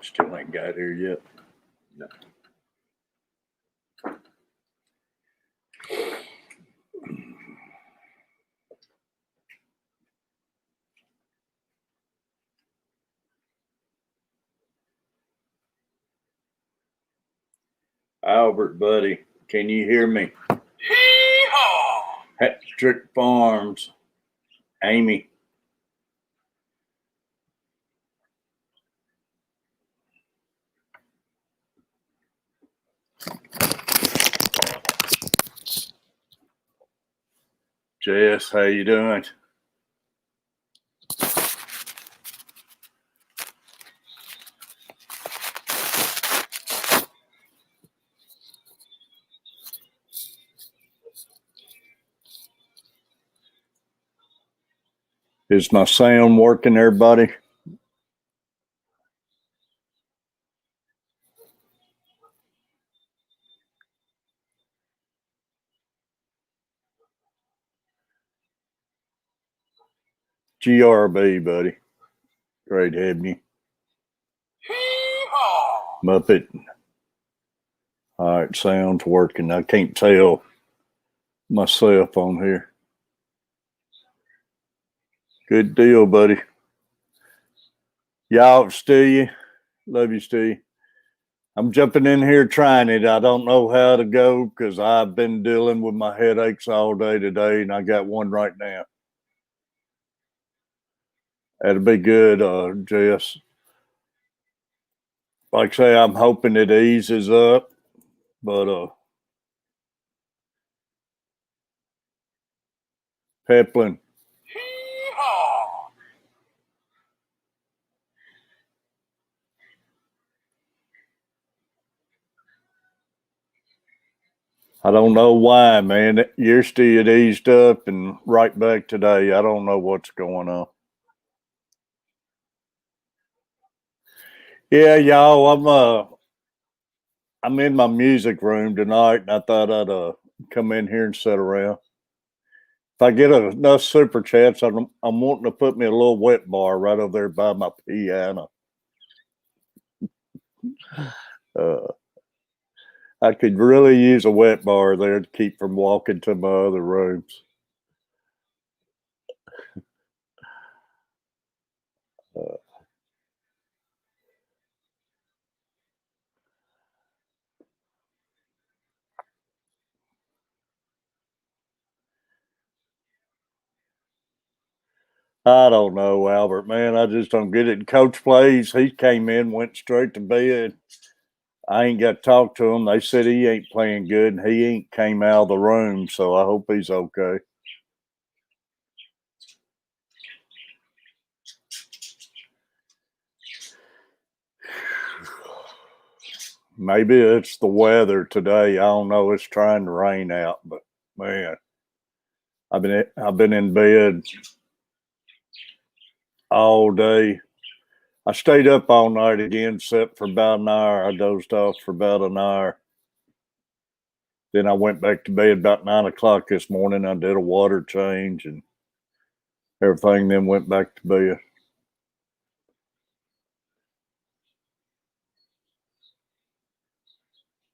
Still ain't got here yet. No. Albert, buddy, can you hear me? Yeehaw! Patrick Farms, Amy. Jess, how you doing? Is my sound working, everybody? GRB, buddy. Great having you. Muppet. All right, sound's working. I can't tell myself on here. Good deal, buddy. Y'all, Steve. Love you, Steve. I'm jumping in here trying it. I don't know how to go because I've been dealing with my headaches all day today, and I got one right now. That'll be good, Jess. Like I say, I'm hoping it eases up, but Peplin. I don't know why, man. Yesterday it eased up and right back today. I don't know what's going on. Yeah, y'all, I'm in my music room tonight, and I thought I'd come in here and sit around. If I get enough super chats, I'm wanting to put me a little wet bar right over there by my piano. I could really use a wet bar there to keep from walking to my other rooms. I don't know, Albert, man. I just don't get it. Coach plays. He came in, went straight to bed. I ain't got to talk to him. They said he ain't playing good, and he ain't came out of the room, so I hope he's okay. Maybe it's the weather today. I don't know. It's trying to rain out, but man, I've been in bed all day. I stayed up all night again, slept for about an hour. I dozed off for about an hour. Then I went back to bed about 9 o'clock this morning. I did a water change and everything, then went back to bed.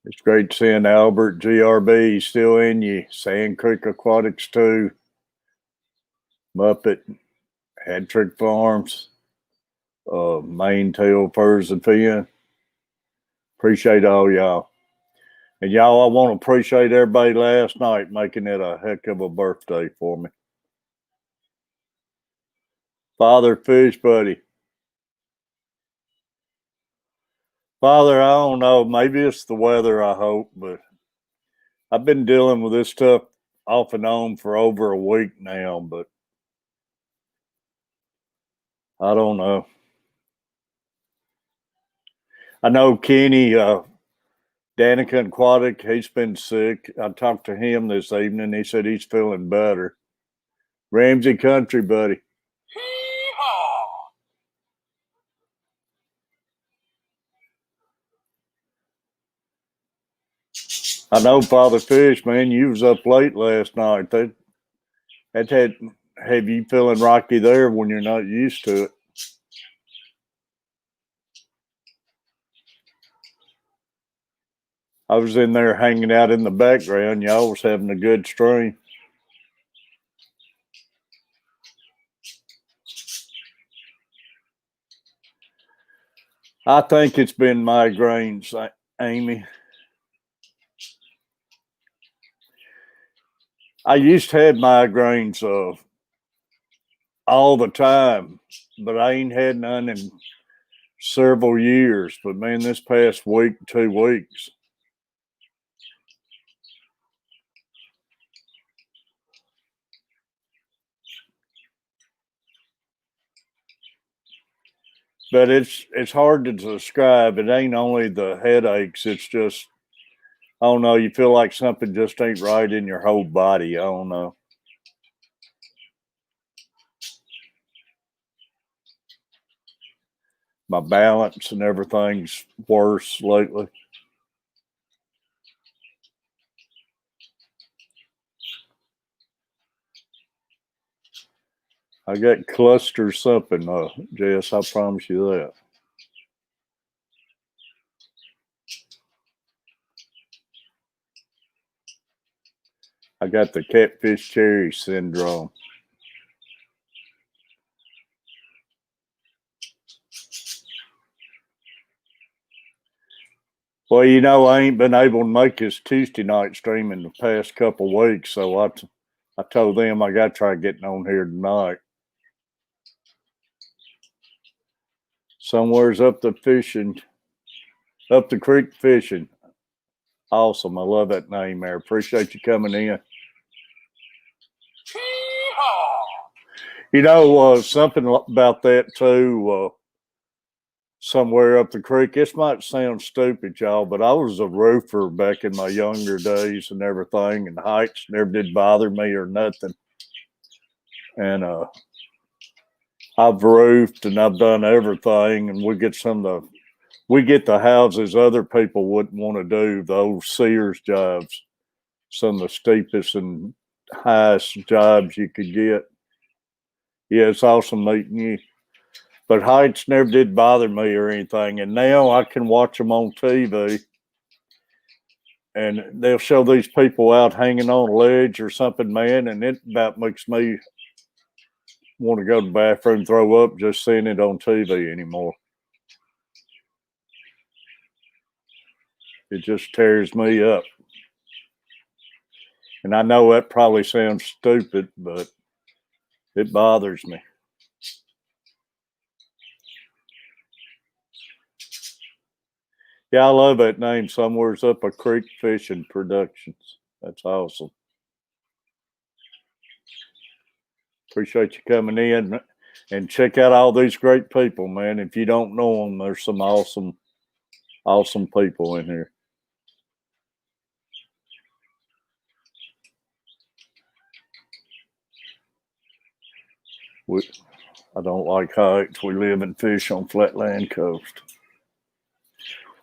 It's great seeing Albert, GRB, still in you. Sand Creek Aquatics too. Muppet, Hadtrick Farms, Main Tail Furs and Fin. Appreciate all y'all. And y'all, I want to appreciate everybody last night making it a heck of a birthday for me. Father Fish Buddy. Father, I don't know. Maybe it's the weather, I hope, but I've been dealing with this stuff off and on for over a week now, but I don't know. I know Kenny, Danica Aquatic, he's been sick. I talked to him this evening. He said he's feeling better. Ramsey Country, buddy. I know, Father Fish, man, you was up late last night. That had have you feeling rocky there when you're not used to it. I was in there hanging out in the background. Y'all was having a good stream. I think it's been migraines, Amy. I used to have migraines all the time, but I ain't had none in several years. But man, this past week, 2 weeks. But it's hard to describe. It ain't only the headaches. It's just, I don't know. You feel like something just ain't right in your whole body. I don't know. My balance and everything's worse lately. I got cluster something, Jess. I promise you that. I got the catfish cherry syndrome. Well, you know, I ain't been able to make this Tuesday night stream in the past couple of weeks, so I told them I got to try getting on here tonight. Somewhere's up the creek fishing. Awesome. I love that name there. Appreciate you coming in. You know, something about that too, somewhere up the creek. This might sound stupid, y'all, but I was a roofer back in my younger days and everything, and heights never did bother me or nothing. And I've roofed and I've done everything, and we get the houses other people wouldn't want to do, the old Sears jobs, some of the steepest and highest jobs you could get. Yeah, it's awesome meeting you. But heights never did bother me or anything. And now I can watch them on TV, and they'll show these people out hanging on a ledge or something, man, and it about makes me want to go to the bathroom, throw up just seeing it on TV anymore. It just tears me up. And I know that probably sounds stupid, but it bothers me. Yeah, I love that name. Somewhere's Up a Creek Fishing Productions. That's awesome. Appreciate you coming in, and check out all these great people, man. If you don't know them, there's some awesome people in here. I don't like heights. We live and fish on Flatland Coast.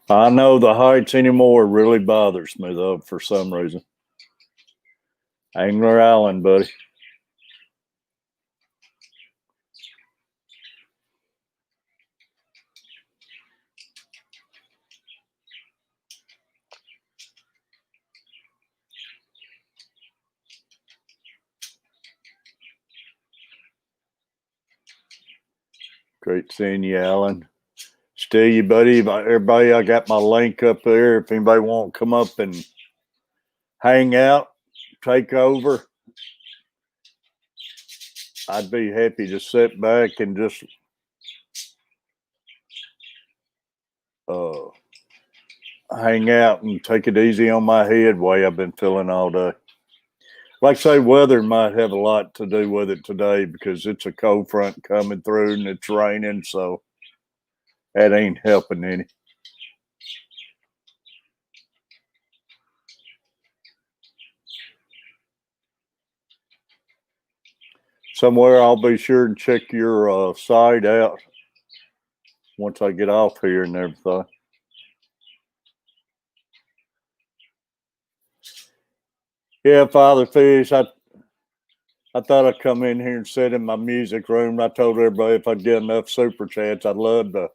I know the heights anymore really bothers me, though, for some reason. Angler Island, buddy. Great seeing you, Alan. Still you, buddy. Everybody, I got my link up there. If anybody want to come up and hang out, take over, I'd be happy to sit back and just hang out and take it easy on my head way I've been feeling all day. Like I say, weather might have a lot to do with it today because it's a cold front coming through and it's raining, so that ain't helping any. Somewhere I'll be sure and check your site out once I get off here and everything. Yeah, Father Fish, I thought I'd come in here and sit in my music room. I told everybody if I'd get enough super chats, I'd love to.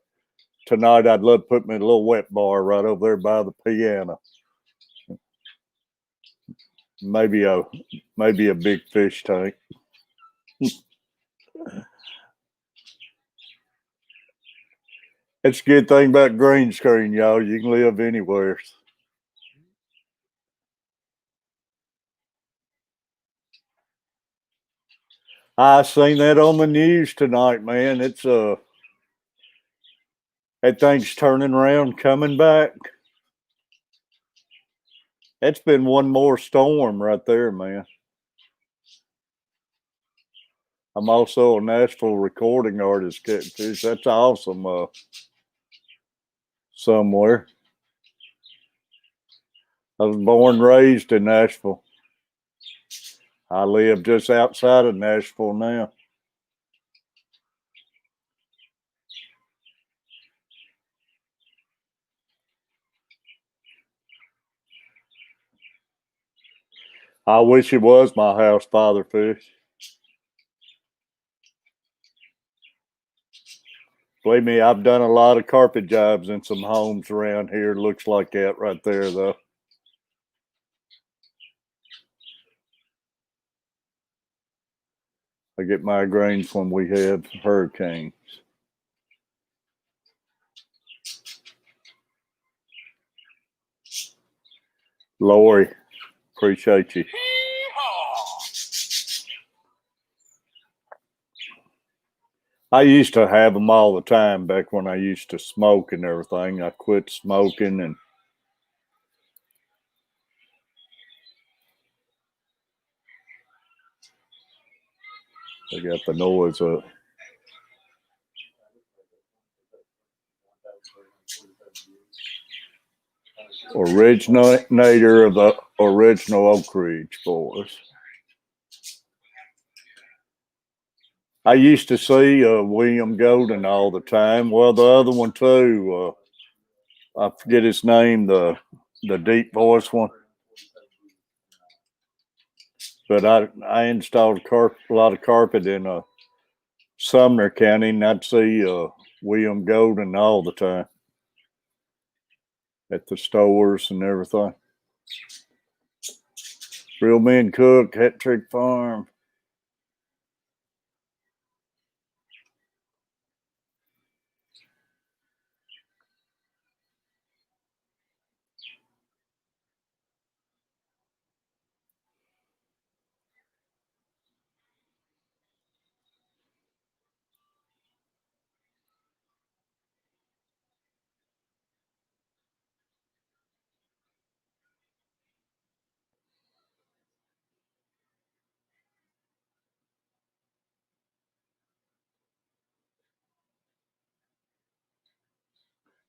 Tonight, I'd love to put me a little wet bar right over there by the piano. maybe a big fish tank. It's a good thing about green screen, y'all. You can live anywhere. I seen that on the news tonight, man. It's that thing's turning around, coming back. It's been one more storm right there, man. I'm also a Nashville recording artist, Catfish. That's awesome. Somewhere. I was born and raised in Nashville. I live just outside of Nashville now. I wish it was my house, Father Fish. Believe me, I've done a lot of carpet jobs in some homes around here. Looks like that right there, though. I get migraines when we have hurricanes. Lori, appreciate you. I used to have them all the time back when I used to smoke and everything. I quit smoking and I got the noise up. Originator of the original Oak Ridge boys. I used to see William Golden all the time. Well, the other one too. I forget his name. The deep voice one. But I installed a lot of carpet in Sumner County, and I'd see William Golden all the time at the stores and everything. Real Men Cook, Hat Trick Farm.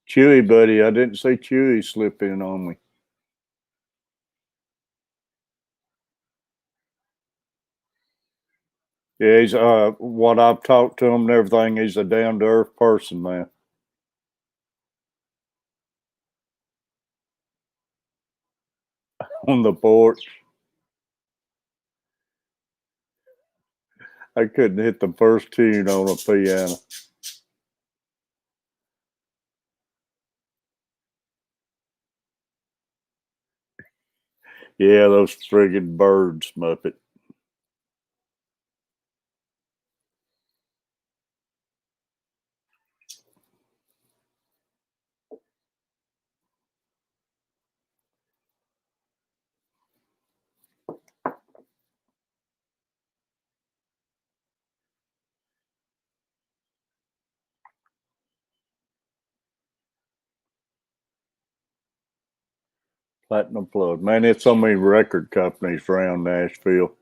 Chewy, buddy. I didn't see Chewy slip in on me. Yeah, he's what I've talked to him and everything. He's a down to earth person, man. On the porch, I couldn't hit the first tune on a piano. Yeah, those friggin' birds, Muppet. Platinum Plug. Man, it's so many record companies around Nashville.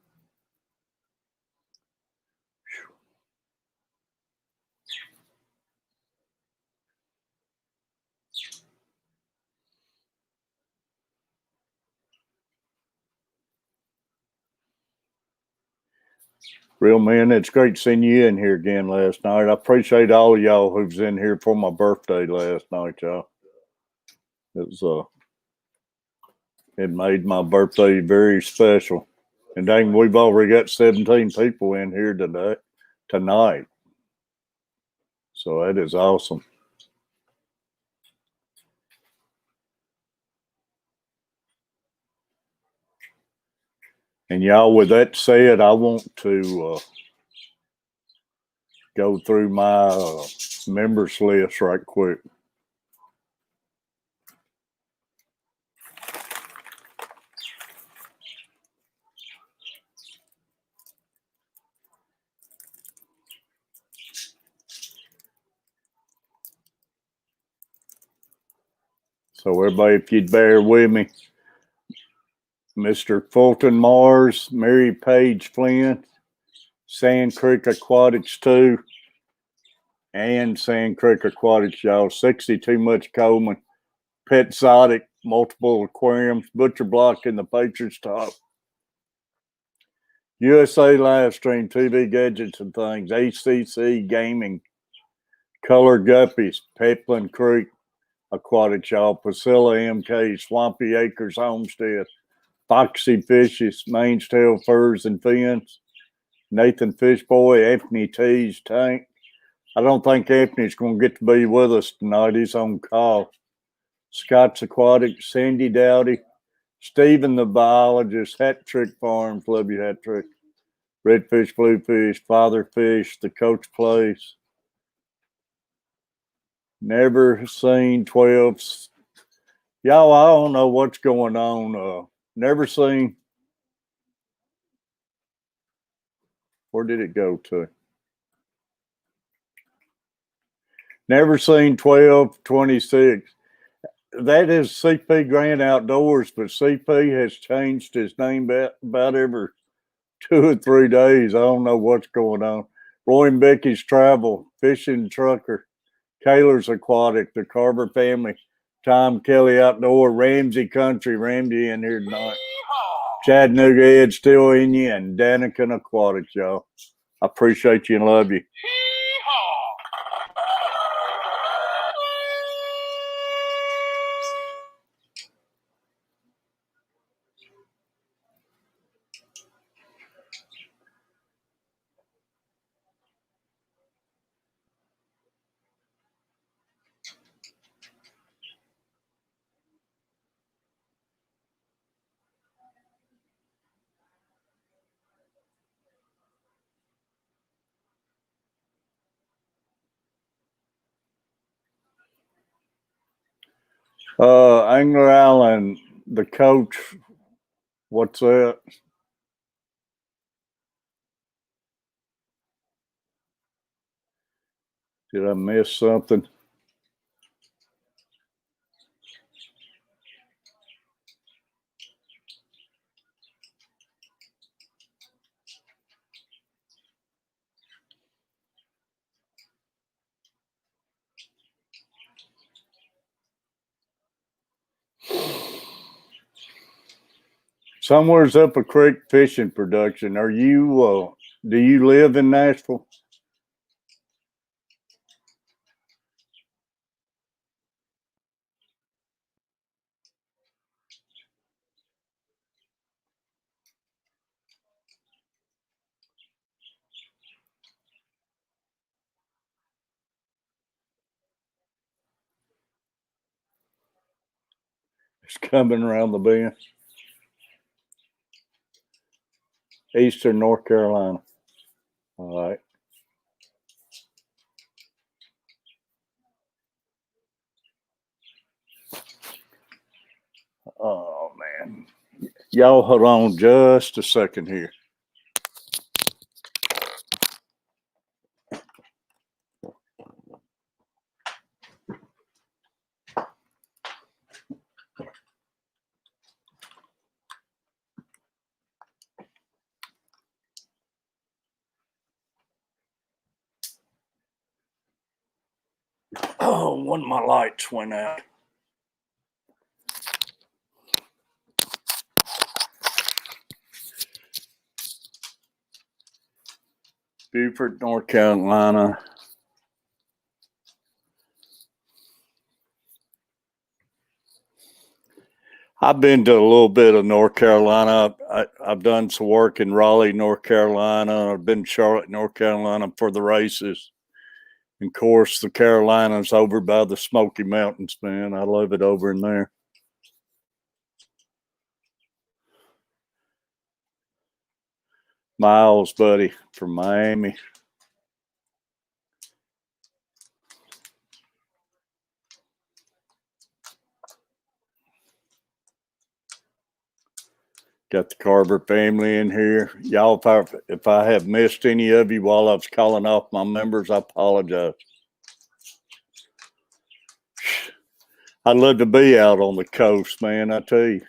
Real man, it's great seeing you in here again last night. I appreciate all of y'all who's in here for my birthday last night, y'all. It was it made my birthday very special. And dang, we've already got 17 people in here tonight. So that is awesome. And y'all, with that said, I want to go through my members list right quick. So everybody, if you'd bear with me, Mr. Fulton Mars, Mary Page Flynn, Sand Creek Aquatics 2, and Sand Creek Aquatics, y'all. 62 Much Coleman, Pet Exotic, multiple aquariums, Butcher Block in the Patriots Top, USA Livestream, TV Gadgets and Things, ACC Gaming, Color Guppies, Peplin Creek Aquatics, y'all. Priscilla MK, Swampy Acres Homestead, Foxy Fishes, Main's Tail Furs and Fins, Nathan Fishboy, Anthony T's Tank. I don't think Anthony's going to get to be with us tonight. He's on call. Scott's Aquatics, Sandy Dowdy, Stephen the Biologist, Hat Trick Farms, love you, Hat Trick, Redfish, Bluefish, Father Fish, The Coach Place, Never Seen 12. Y'all, I don't know what's going on. Never Seen. Where did it go to? Never Seen 1226. That is CP Grand Outdoors, but CP has changed his name about every 2 or 3 days. I don't know what's going on. Roy and Becky's Travel, Fishing Trucker, Kaler's Aquatic, the Carver Family, Tom Kelly Outdoor, Ramsey Country, Ramsey in here tonight, Chattanooga Ed still in you, and Danikin Aquatics, y'all. I appreciate you and love you. Angler Island, the Coach, what's that? Did I miss something? Somewhere's up a creek fishing production. Are you, do you live in Nashville? It's coming around the bend. Eastern North Carolina. All right. Oh, man. Y'all hold on just a second here. Oh, one of my lights went out. Beaufort, North Carolina. I've been to a little bit of North Carolina. I've done some work in Raleigh, North Carolina. I've been to Charlotte, North Carolina for the races. And of course, the Carolinas over by the Smoky Mountains, man. I love it over in there. Miles, buddy, from Miami. Got the Carver family in here. Y'all, if I have missed any of you while I was calling off my members, I apologize. I'd love to be out on the coast, man, I tell you.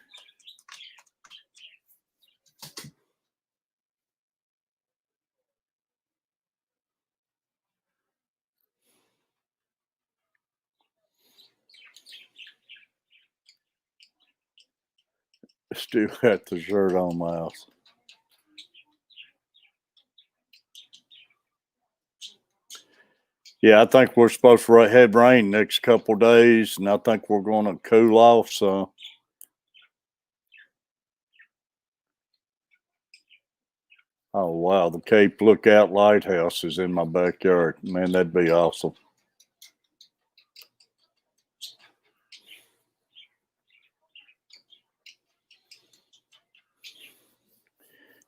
Still got the shirt on, Miles. Yeah, I think we're supposed to have rain next couple days, and I think we're going to cool off. So, oh wow, the Cape Lookout Lighthouse is in my backyard. Man, that'd be awesome.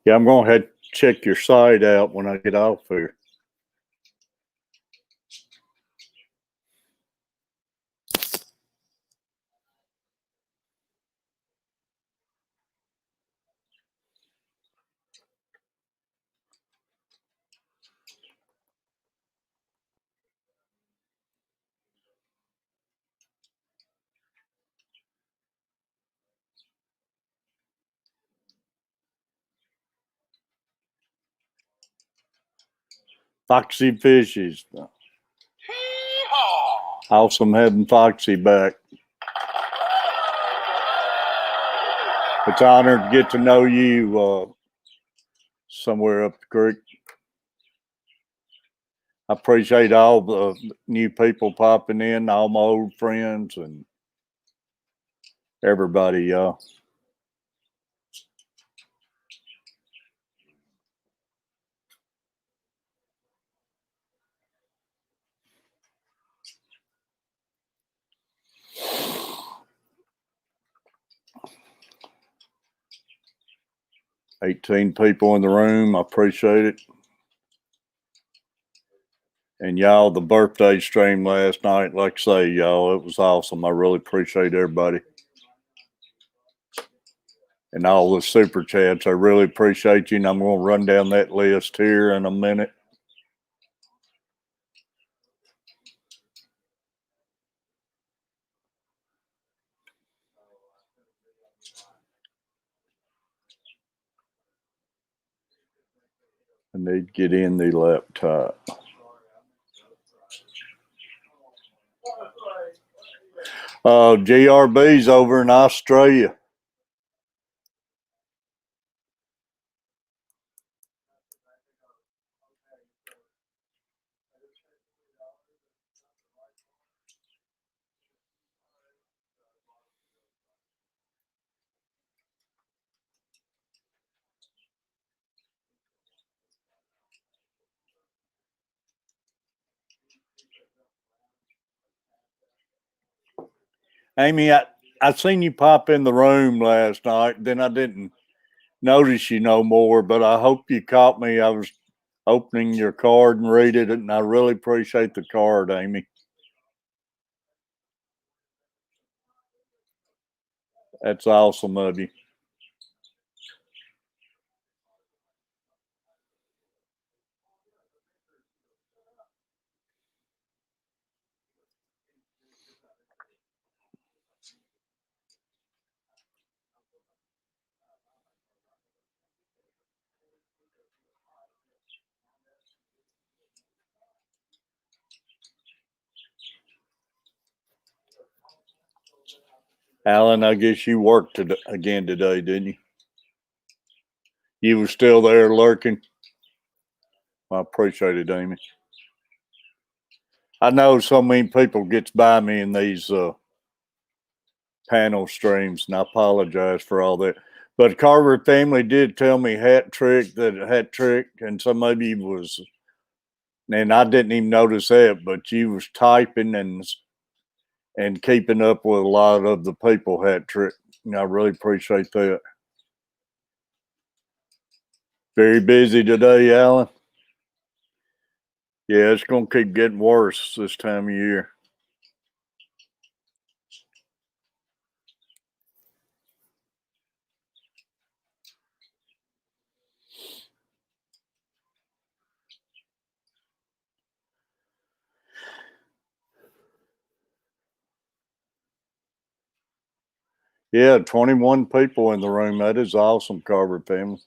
Yeah, I'm going to have to check your site out when I get off here. Foxy Fishies. Awesome having Foxy back. It's an honor to get to know you somewhere up the creek. I appreciate all the new people popping in, all my old friends, and everybody, y'all. $18 people in the room. I appreciate it. And y'all, the birthday stream last night, like I say, y'all, it was awesome. I really appreciate everybody. And all the super chats. I really appreciate you. And I'm going to run down that list here in a minute. I need to get in the laptop. GRB's over in Australia. Amy, I seen you pop in the room last night. Then I didn't notice you no more, but I hope you caught me. I was opening your card and reading it, and I really appreciate the card, Amy. That's awesome of you. Alan, I guess you worked again today, didn't you? You were still there lurking. I appreciate it, Amy. I know so many people gets by me in these panel streams, and I apologize for all that. But Carver family did tell me hat trick, and somebody was, and I didn't even notice that, but you was typing and keeping up with a lot of the people, hat trick. And I really appreciate that. Very busy today, Alan. Yeah, it's going to keep getting worse this time of year. Yeah, 21 people in the room. That is awesome, Carver family.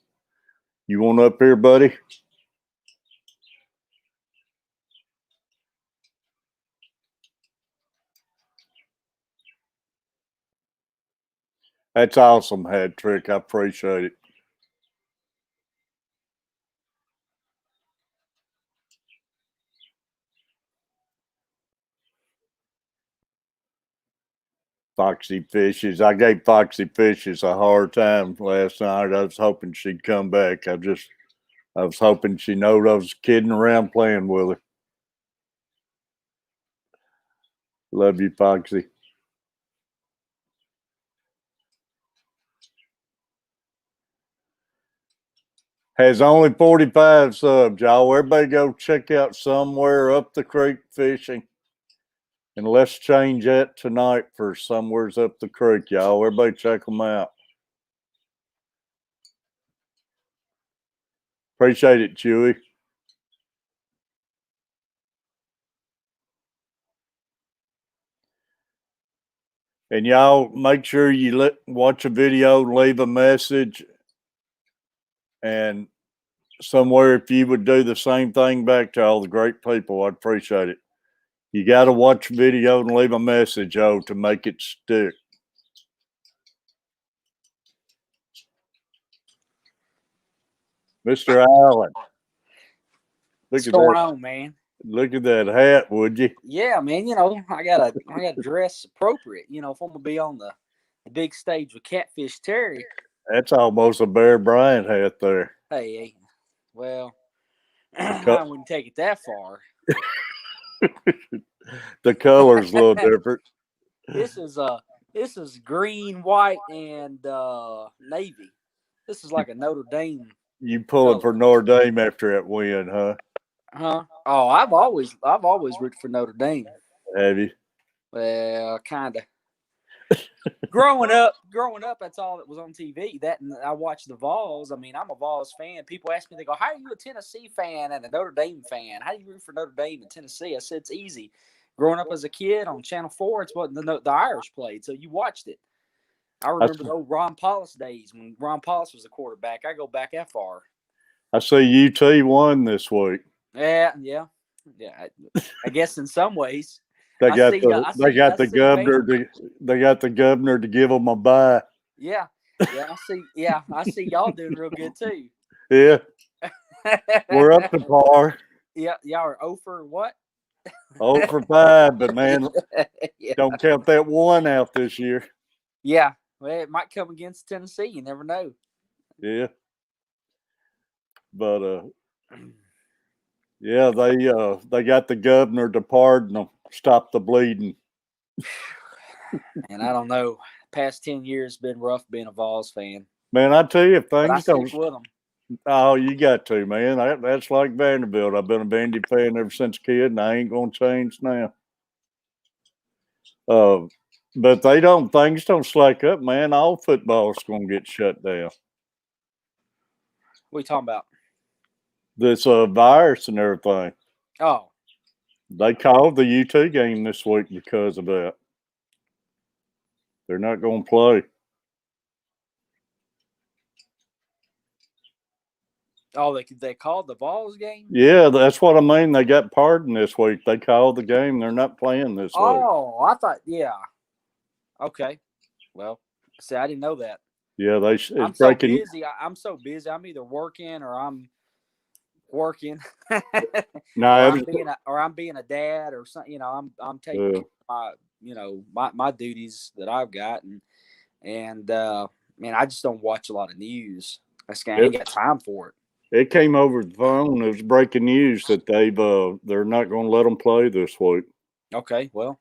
You want up here, buddy? That's awesome, Hat Trick. I appreciate it. Foxy Fishes. I gave Foxy Fishes a hard time last night. I was hoping she'd come back. I was hoping she knowed I was kidding around playing with her. Love you, Foxy. Has only 45 subs, y'all. Everybody go check out Somewhere Up the Creek Fishing. And let's change that tonight for Somewhere's Up the Creek, y'all. Everybody check them out. Appreciate it, Chewy. And y'all make sure you watch a video, leave a message, and somewhere if you would do the same thing back to all the great people, I'd appreciate it. You got to watch a video and leave a message, to make it stick. Mr. Allen. What's going on, man? Look at that hat, would you? Yeah, man. I gotta dress appropriate. If I'm gonna be on the big stage with Catfish Terry. That's almost a Bear Bryant hat there. Hey, well, I wouldn't take it that far. The color's a little different. This is green, white, and navy. This is like a Notre Dame. You pulling for Notre Dame after that win, huh? Huh? Oh, I've always rooted for Notre Dame. Have you? Well, kind of. Growing up, that's all that was on TV. That, and I watched the Vols. I mean, I'm a Vols fan. People ask me, they go, "How are you a Tennessee fan and a Notre Dame fan? How do you root for Notre Dame and Tennessee?" I said, "It's easy. Growing up as a kid on Channel 4, it's what the Irish played, so you watched it." I remember the old Ron Paulus days when Ron Paulus was the quarterback. I go back that far. I see UT won this week. Yeah. I guess in some ways. They got the governor to give them a bye. Yeah. I see y'all doing real good too. Yeah. We're up to par. Yeah, y'all are 0 for what? 0 for 5, but man, don't count that one out this year. Yeah. Well, it might come against Tennessee. You never know. Yeah. But yeah, they got the governor to pardon them, stop the bleeding. And I don't know. Past 10 years has been rough being a Vols fan. Man, I tell you, if things don't. With them. Oh, you got to, man. That's like Vanderbilt. I've been a Vandy fan ever since a kid, and I ain't gonna change now. But things don't slack up, man. All football's gonna get shut down. What are you talking about? This virus and everything. Oh. They called the UT game this week because of that. They're not gonna play. Oh, they called the Vols game? Yeah, that's what I mean. They got pardoned this week. They called the game. They're not playing this week. Oh, I thought, yeah. Okay. Well, see, I didn't know that. Yeah, I'm so busy. I'm so busy. I'm either working or I'm working. No, I'm being a dad or something. I'm taking care of my duties that I've got, and man, I just don't watch a lot of news. I ain't got time for it. It came over the phone. It was breaking news that they're not going to let them play this week. Okay, well,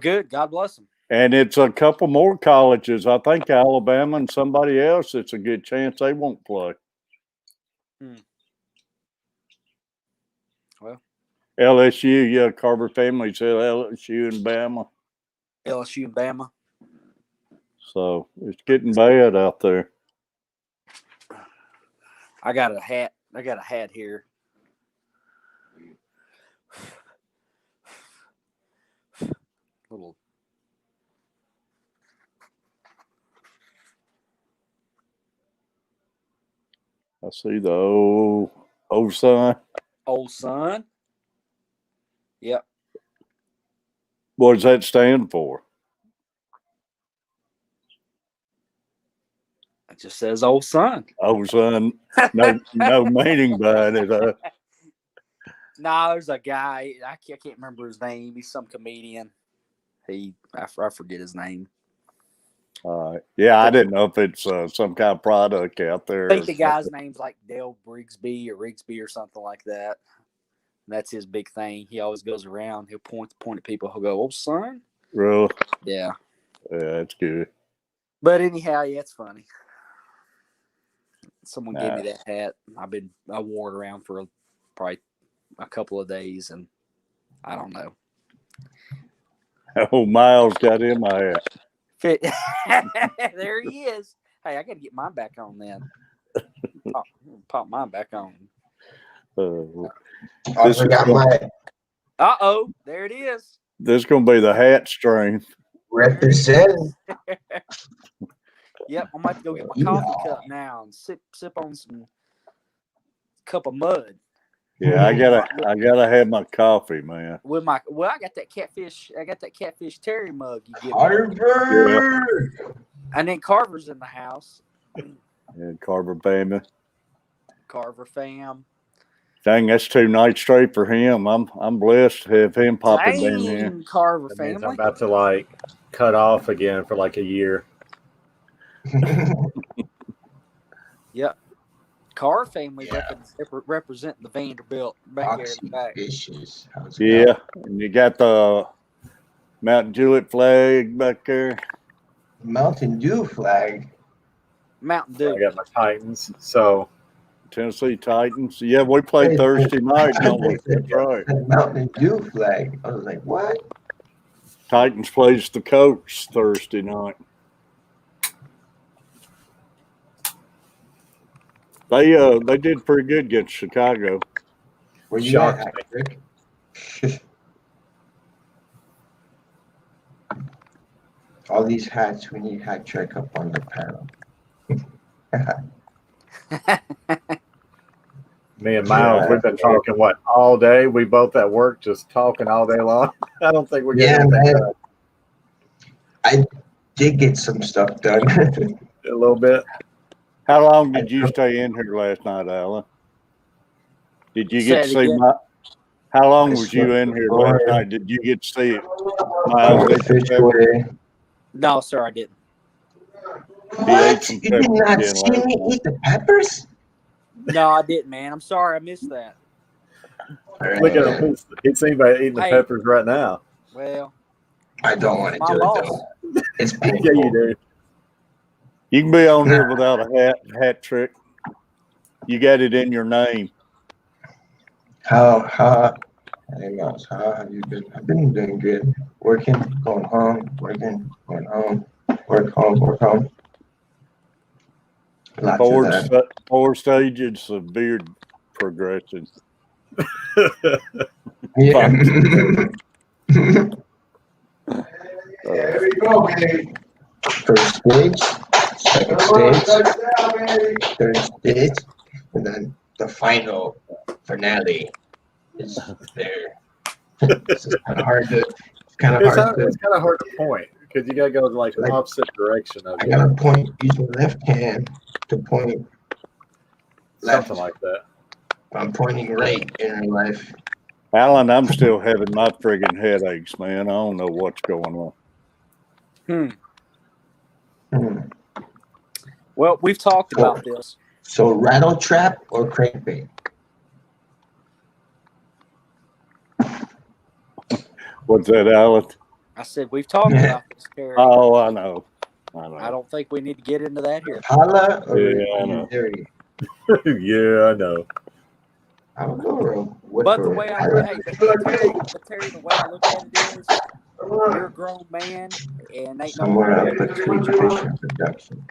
good. God bless them. And it's a couple more colleges. I think Alabama and somebody else. It's a good chance they won't play. Well, LSU, yeah, Carver family said LSU and Bama. LSU and Bama. So it's getting bad out there. I got a hat. I got a hat here. Little. I see the old son. Old son. Yep. What does that stand for? It just says old son. Old son. No meaning behind it. Nah, there's a guy. I can't remember his name. He's some comedian. I forget his name. All right. Yeah, I didn't know if it's some kind of product out there. I think the guy's name's like Dale Brigsby or something like that. And that's his big thing. He always goes around. He'll point at people. He'll go, "Old son." Really? Yeah. Yeah, that's good. But anyhow, yeah, it's funny. Someone gave me that hat. I wore it around for probably a couple of days, and I don't know. Oh, Miles got him a hat. There he is. Hey, I got to get mine back on then. Pop mine back on. I forgot my. There it is. This is going to be the hat stream. Represent. Yep, I'm about to go get my coffee cup now and sip on some cup of mud. Yeah, I gotta have my coffee, man. I got that catfish. I got that catfish Terry mug. You get Harvard. And then Carver's in the house. And Carver Bama. Carver fam. Dang, that's 2 nights straight for him. I'm blessed to have him popping in here. Dang, Carver That means family. I'm about to like cut off again for like a year. Yep. Carver family represent the Vanderbilt back there in the back. Vicious. Yeah, and you got the Mount Juliet flag back there. Mountain Dew flag. Mountain Dew. I got my Titans. So Tennessee Titans. Yeah, we played Thursday night. Don't we? That's right. Mountain Dew flag. I was like, what? Titans plays the Colts Thursday night. They did pretty good against Chicago. Where you Shocked at, Rick? All these hats, we need hat trick up on the panel. me and Miles, we've been talking all day. We both at work just talking all day long. I don't think we're getting anything done. I did get some stuff done. A little bit. How long did you stay in here last night, Alan? Did you get to see my? How long was you in here last night? Did you get to see it? No, sir, I didn't. What? You did not see me eat the peppers? No, I didn't, man. I'm sorry, I missed that. Look at him. He's seen by eating the peppers right now. Well, I don't want to do it though. It's painful. Yeah, you do. You can be on here without a hat trick. You got it in your name. How have you been? I've been doing good. Working, going home, working, going home, work home. Four stages of beard progression. Yeah. There we go, baby. First stage, second stage, third stage, and then the final finale is there. It's kind of hard to. It's kind of hard to point because you gotta go like the opposite direction of it. I gotta use my left hand to point left. Something like that. I'm pointing right in real life. Alan, I'm still having my friggin' headaches, man. I don't know what's going on. Well, we've talked about this. So rattle trap or crankbait? What's that, Alan? I said we've talked about this, Terry. Oh, I know. I don't think we need to get into that here. Hala or I know. Missouri? Yeah, I know. I would go to a But the whipper. way I look, hey, but Terry, the way I look at it is, you're a grown man, and ain't no Somewhere one up better at than Tweet your mom. Fishing Production.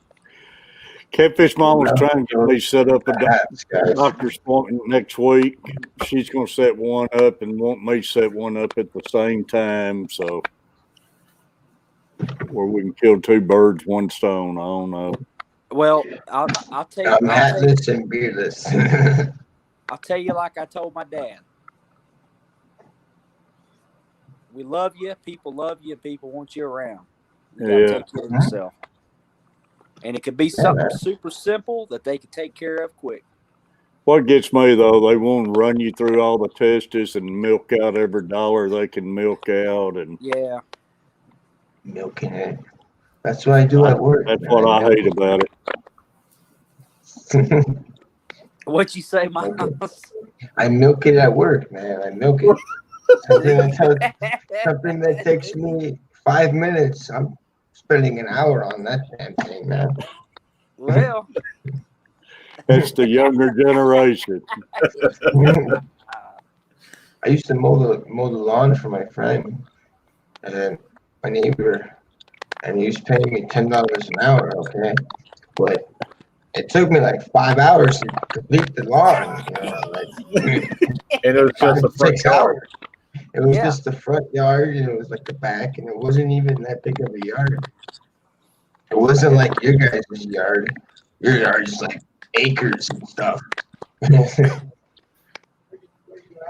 Catfish Mom was trying to get me set up a Hats, guys. doctor's appointment next week. She's going to set one up and want me to set one up at the same time. So where we can kill two birds, one stone. I don't know. Well, I'll tell you, I'm hatless and beardless. I'll tell you like I told my dad. We love you. People love you. People want you around. You gotta Yeah. take care of yourself. And it could be something super simple that they can take care of quick. What gets me though, they want to run you through all the tests and milk out every dollar they can milk out, and Yeah. Milking it. That's what I do at work. that's what I hate about it. What you say, Miles? I milk it at work, man. I milk it. Something that takes me 5 minutes. I'm spending an hour on that damn thing, man. Well, It's the younger generation. I used to mow the lawn for my friend and my neighbor, and he was paying me $10 an hour. Okay, but it took me like 5 hours to complete the lawn. You know, like And it was just a front 6 yard. hours. It was just the front yard, and it was like the back, and it wasn't even that big of a yard. It wasn't like your guys' yard. Your yard is like acres and stuff.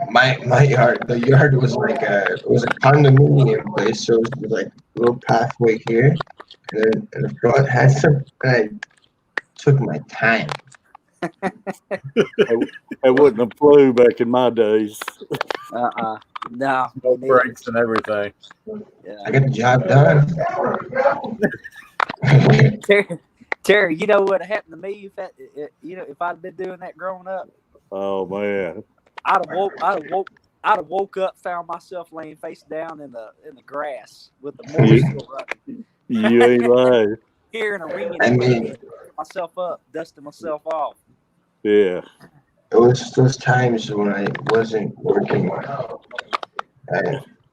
my yard, the yard was like it was a condominium place, so it was like a little pathway here, and the front had some. And I took my time. I wouldn't have flew back in my days. no. No brakes and everything. Yeah. I got the job done. Terry, you know what happened to me if I'd been doing that growing up? Oh man, I'd have woke up, found myself laying face down in the grass with the mower still running. you ain't lying. Hearing a ringing, I mean, myself up, dusting myself off. Yeah. it was those times when I wasn't working.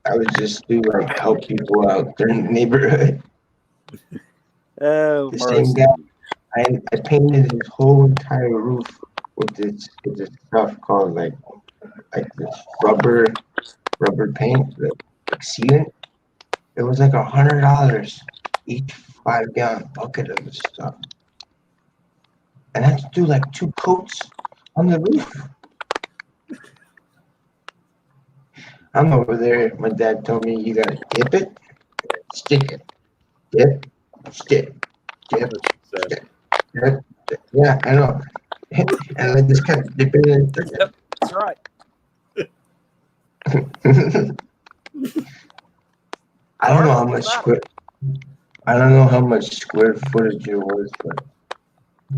I would just do like help people out during the neighborhood. Oh, The same guy. I painted his whole entire roof with this stuff called like this rubber paint, like sealant. It was like $100 each 5-gallon bucket of this stuff, and I had to do like 2 coats on the roof. I'm over there. My dad told me you gotta dip it, stick it, dip, stick, dip, stick, dip. Yeah, I know. And I just kept dipping it. Yep, that's right. I don't know how much square footage it was, but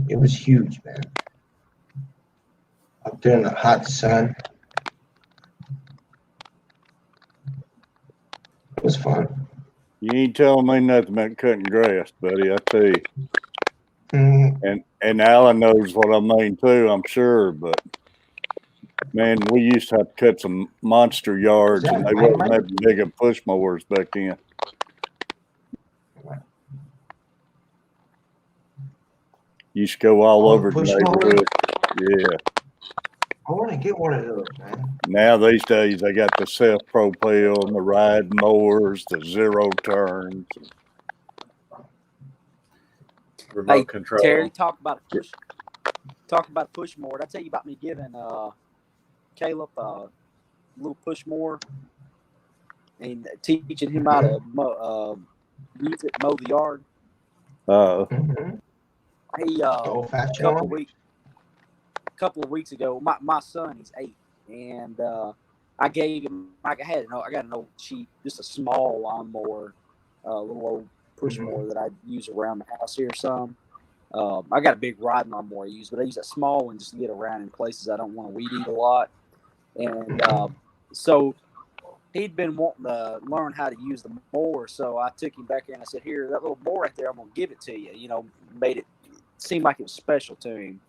it was huge, man. Up there in the hot sun. It was fun. You ain't telling me nothing about cutting grass, buddy. I tell you. And Alan knows what I mean too, I'm sure. But man, we used to have to cut some monster yards, and they wasn't that big of push mowers back then. Used to go all over the neighborhood. Yeah. I want to get one of those, man. Now these days they got the self-propel and the ride mowers, the zero turns. Remote control. Terry, talk about push more. Did I tell you about me giving Caleb a little push more and teaching him how to use it, mow the yard? He couple of weeks ago, my son, he's 8, and I gave him. I got an old cheap, just a small lawnmower, little old push mower that I use around the house here some. I got a big riding lawnmower I use, but I use a small one just to get around in places I don't want to weed eat a lot. And so he'd been wanting to learn how to use the mower, so I took him back there and I said, "Here, that little mower right there, I'm gonna give it to you." You know, made it seem like it was special to him.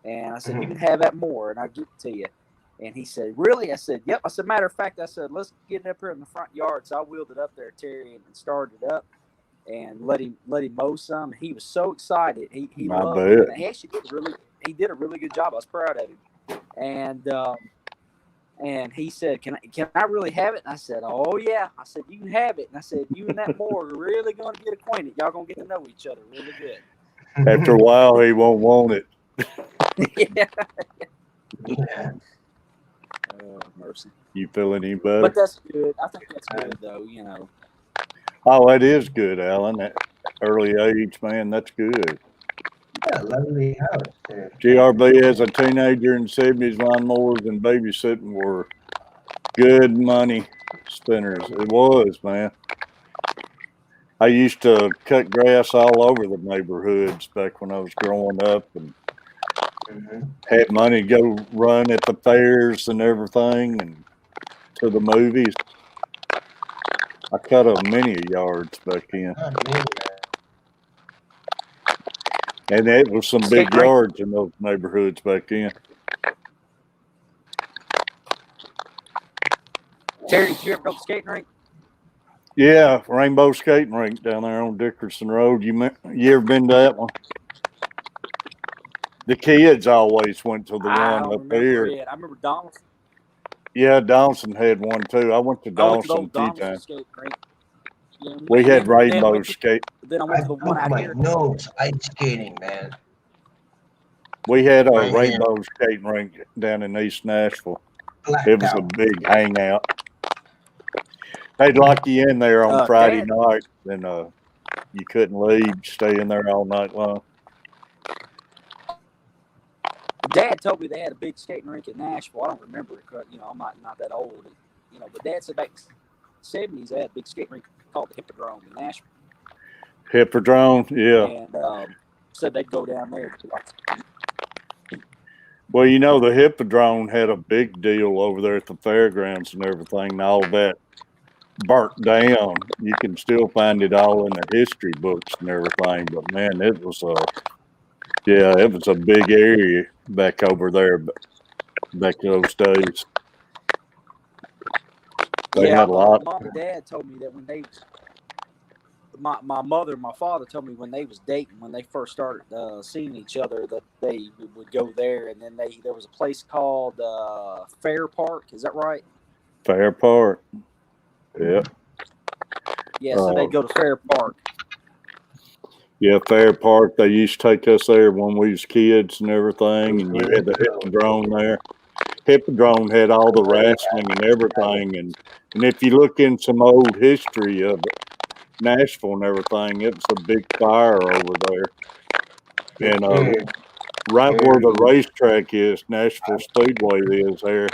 And I said, you can have that more, and I'll give it to you. And he said, really? I said, yep. I said, matter of fact, I said, let's get it up here in the front yard. So I wheeled it up there, Terry, and started it up and let him mow some. He was so excited. He I loved bet. it. And he actually did a really good job. I was proud of him. And he said, can I really have it? And I said, oh, yeah. I said, you can have it. And I said, you and that Moore are really going to get acquainted. Y'all going to get to know each other really good. After a while, he won't want it. Yeah. Yeah. Oh, mercy. You feel any better? But that's good. I think that's good, though, you know. Oh, that is good, Alan. At early age, man, that's good. Yeah, lovely house there. GRB as a teenager in the 70s, lawnmowers and babysitting were good money spinners. It was, man. I used to cut grass all over the neighborhoods back when I was growing up and had money to go run at the fairs and everything and to the movies. I cut a many yards back then. Oh, man. And it was some Skate big rink? yards in those neighborhoods back then. Terry, did you ever go to the skating rink? Yeah, Rainbow Skating Rink down there on Dickerson Road. You ever been to that one? The kids always went to the I one don't up remember here. it. I remember Donaldson. Yeah, Donaldson had one too. I went to I went to the Donaldson old a few Donaldson times. skating rink. Yeah, We and had then I Rainbow went to, Skate. then I went to the one broke out my here. nose ice skating, man. We had a Right here. Rainbow Skating Rink down in East Nashville. Blacked It was a out. big hangout. They'd lock you in there on Friday Dad, night, and you couldn't leave. Stay in there all night long. Dad told me they had a big skating rink in Nashville. I don't remember it. You know, I'm not that old. You know, but Dad said back in the 70s they had a big skating rink called the Hippodrome in Nashville. Hippodrome, yeah. And said they'd go down there. Well, you know, the Hippodrome had a big deal over there at the fairgrounds and everything, and all that burnt down. You can still find it all in the history books and everything, but man, it was a big area back over there, back those days. They had a lot. Mom and Dad told me that when they, my mother and my father told me when they was dating, when they first started seeing each other, that they would go there, and then there was a place called Fair Park. Is that right? Fair Park. Yeah. Yeah, so they'd go to Fair Park. Yeah, Fair Park. They used to take us there when we was kids and everything, and you had the Hippodrome there. Hippodrome had all the wrestling and everything, and if you look in some old history of Nashville and everything, it was a big fire over there. And right where the racetrack is, Nashville Speedway is there,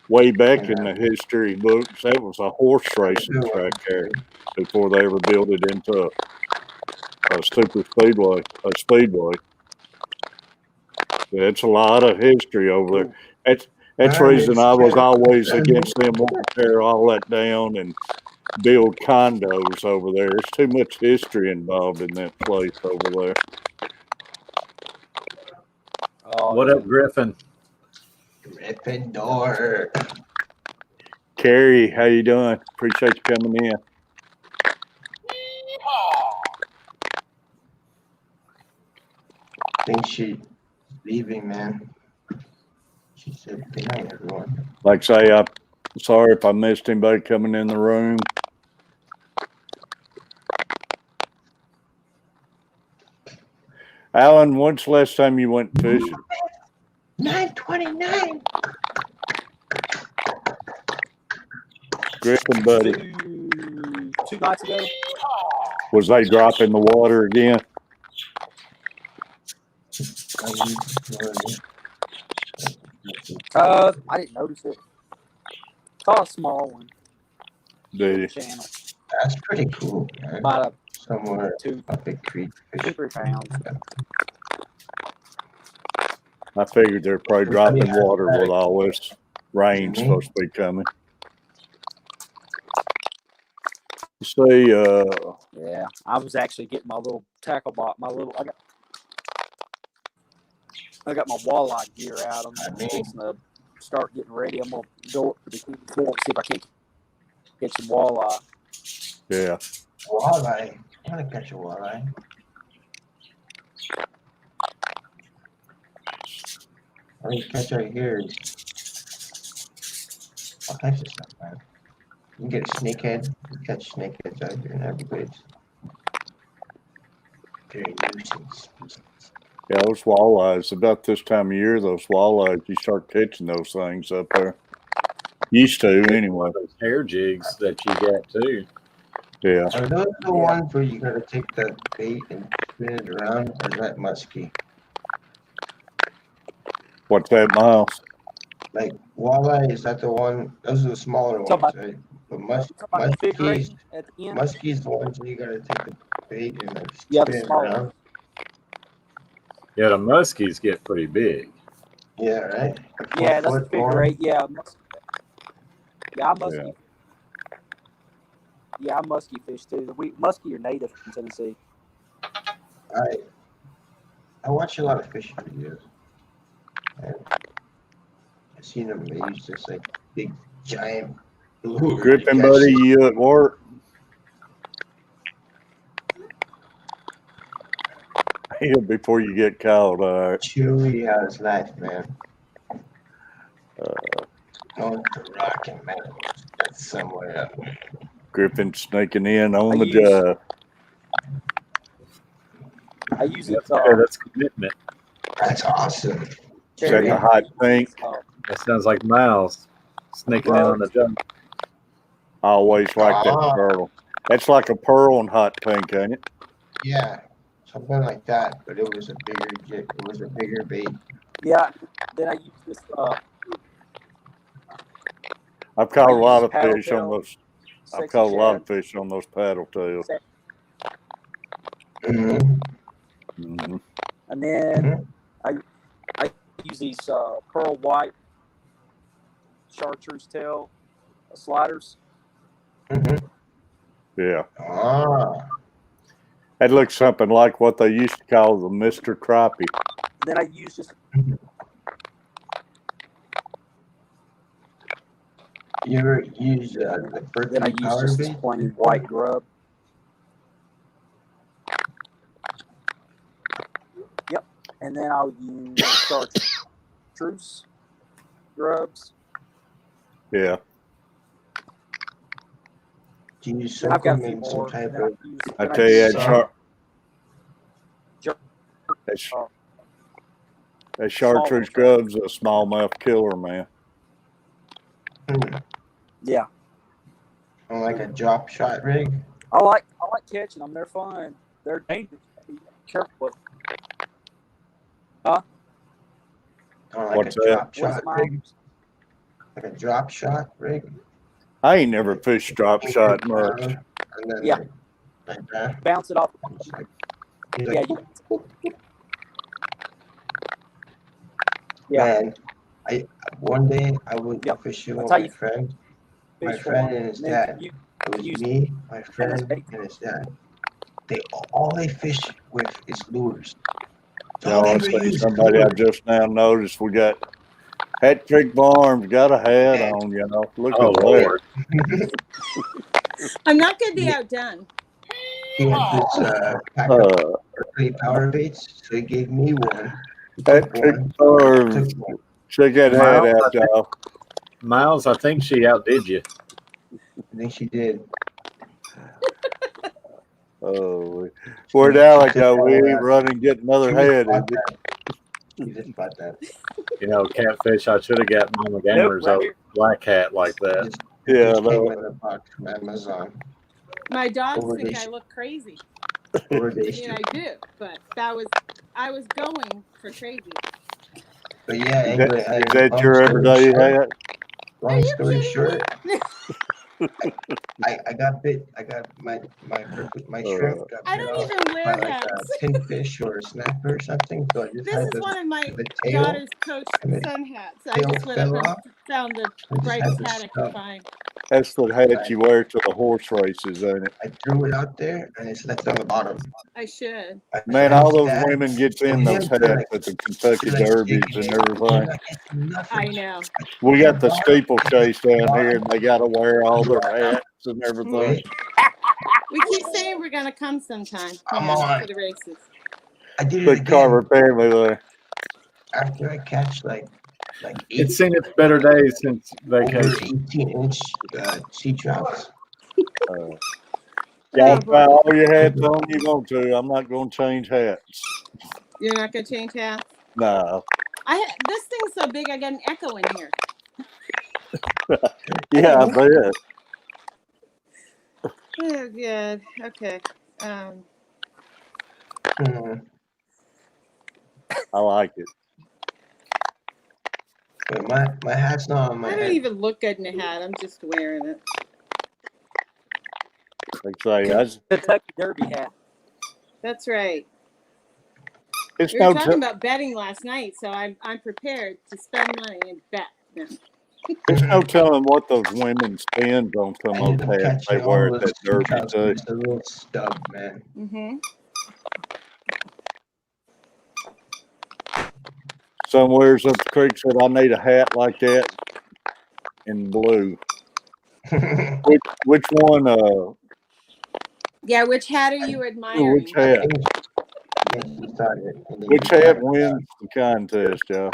way back in the history books, that was a horse racing track there before they ever built it into a super speedway, It's a lot of history over there. That's the reason I was always against them wanting to tear all that down and build condos over there. There's too much history involved in that place over there. Oh, What up, Griffin? Gryffindor. Carrie, how you doing? Appreciate you coming in. I think she's leaving, man. She said good night, everyone. Like I say, I'm sorry if I missed anybody coming in the room. Alan, when's the last time you went fishing? 9:29. Griffin, buddy. 2 nights ago. Was they dropping the water again? I didn't notice it. Saw a small one. Did you? Channel. That's pretty cool, man. About Somewhere 2, up a creek. 3 pounds. I figured they're probably dropping water with all this rain supposed to be coming. See, yeah, I was actually getting my little tackle box. I got my walleye gear out. I'm I mean- fixing to start getting ready. I'm gonna go up to the fork, see if I can't catch some walleye. Yeah. Walleye. I want to catch a walleye. All you catch right here is all types of stuff, man. You can get a snakehead. You can catch snakeheads out here in Everglades. Very nuisance species. Yeah, those walleyes, about this time of year, those walleyes, you start catching those things up there. Used to, anyway. Those hair jigs that you get too. Yeah. Are those the ones where you gotta take the bait and spin it around, or is that muskie? What's that, Miles? Like walleye, is that the one? Those are the smaller Talk ones, about- right? But Talking about the figure muskies, eight at the end. muskies, the ones where you gotta take the bait and like Yeah, the spin it small around. Yeah, the muskies get pretty big. Yeah, right. Yeah, that's the Foot figure long. eight. Yeah, I musky. Yeah. Yeah, I musky fish too. Muskie are native in Tennessee. I watch a lot of fishing videos. And I've seen them. They use this like big giant lure. to Gripping, catch buddy, you at work? Yeah, before you get caught, all right. Chewy out his life, man. Going to rocking, man. That's somewhere up. Gripping, snaking in on I the use- job. I use it. Yeah, that's commitment. That's awesome. Is that the hot pink? That sounds like Miles sneaking in on the job. I always like that Ah. pearl. That's like a pearl and hot pink, ain't it? Yeah, something like that. But it was a bigger jig. It was a bigger bait. Yeah. Then I use this. I've caught a I lot use of fish paddle on those. I've sexy caught a lot shad. of fish on those paddle tails. Mm-hmm. Mm-hmm. And then I use these pearl white chartreuse tail sliders. Mm-hmm. Yeah, Ah, that looks something like what they used to call the Mr. Crappie. Then I use just you ever use the then I Berkeley use power just this bait? plain white grub. Yep. And then I'll use chartreuse grubs. Yeah, Do you use And I've got a something few in some more. type Then I of? use, I then tell you, use, that chartreuse grub's a smallmouth killer, man. yeah. On like a drop shot rig? I like catching them. They're fun. They're dangerous. Be careful with On like What's a that? drop what is shot it, rig? Miles? Like a drop shot rig? I ain't never fished drop shot much. And then Yeah. like that. Bounce it off. It's like, he's Yeah, like, yeah. man, one day I was Yep. fishing That's with how my you friend. My Fish friend for 'em. and his And then dad. you It was use- me, my friend, his bait. and his dad. All they fish with is lures. You know, I see somebody I just now noticed. We got Hat Trick Farms got a hat on. You know, look Oh, at that. Lord. I'm not going to be outdone. He had this pack of Berkeley power baits, so he gave me one. He Hat took Trick one. Farms. Took one. Check that hat out, y'all. Miles, I think she outdid you. I think she did. Oh, where'd Alec She go? took We that, ain't run and get another She head. just bought that. She just bought that. You know, Catfish, I should have got Mama Gamer's right a here. black hat like It that. just, Yeah, just came no. in a box from Amazon. My dogs Over think this- I look crazy. Or I they mean, should. I do, but I was going for crazy. But yeah, Is anyway, that your everyday hat? Long story kidding short, I got bit. I got my shrimp got I bit don't off even wear by like hats. a pinfish or a snapper or something. So I just This had is one of my the tail. daughter's Coach and the Sun hats. I tail just went fell up off. found the brightest hat I could find. That's the hat you wear to the horse races, ain't it? I threw it out there and it's left on the bottom. I should. Man, all those women get in those hats at the Kentucky Derbies and everything. I know. We got the steeplechase down here, and they got to wear all their hats and everything. We keep saying we're gonna come sometime. Come on. For the races. I did it Big Carver again. family there. After I catch like It's seen its better days since over vacation. 18-inch sea trouts. Y'all try all your hats on you want to. I'm not going to change hats. You're not gonna change hats? No. This thing's so big, I got an echo in here. Yeah, I bet. Oh, good. Okay. I like it. But my hat's not on my I don't head. even look good in a hat. I'm just wearing it. Like I say, Kentucky Derby hat. That's right. it's We were no talking t- about betting last night, so I'm prepared to spend money and bet now. it's no telling what those women spend on some I of ended those up hats they catching wear all at those that sea derby trouts too. with just a little stub, man. Mm-hmm. Somewheres up the creek said I need a hat like that in blue. Which one? Yeah, which hat are you admiring? Which hat? Which hat wins the contest, y'all?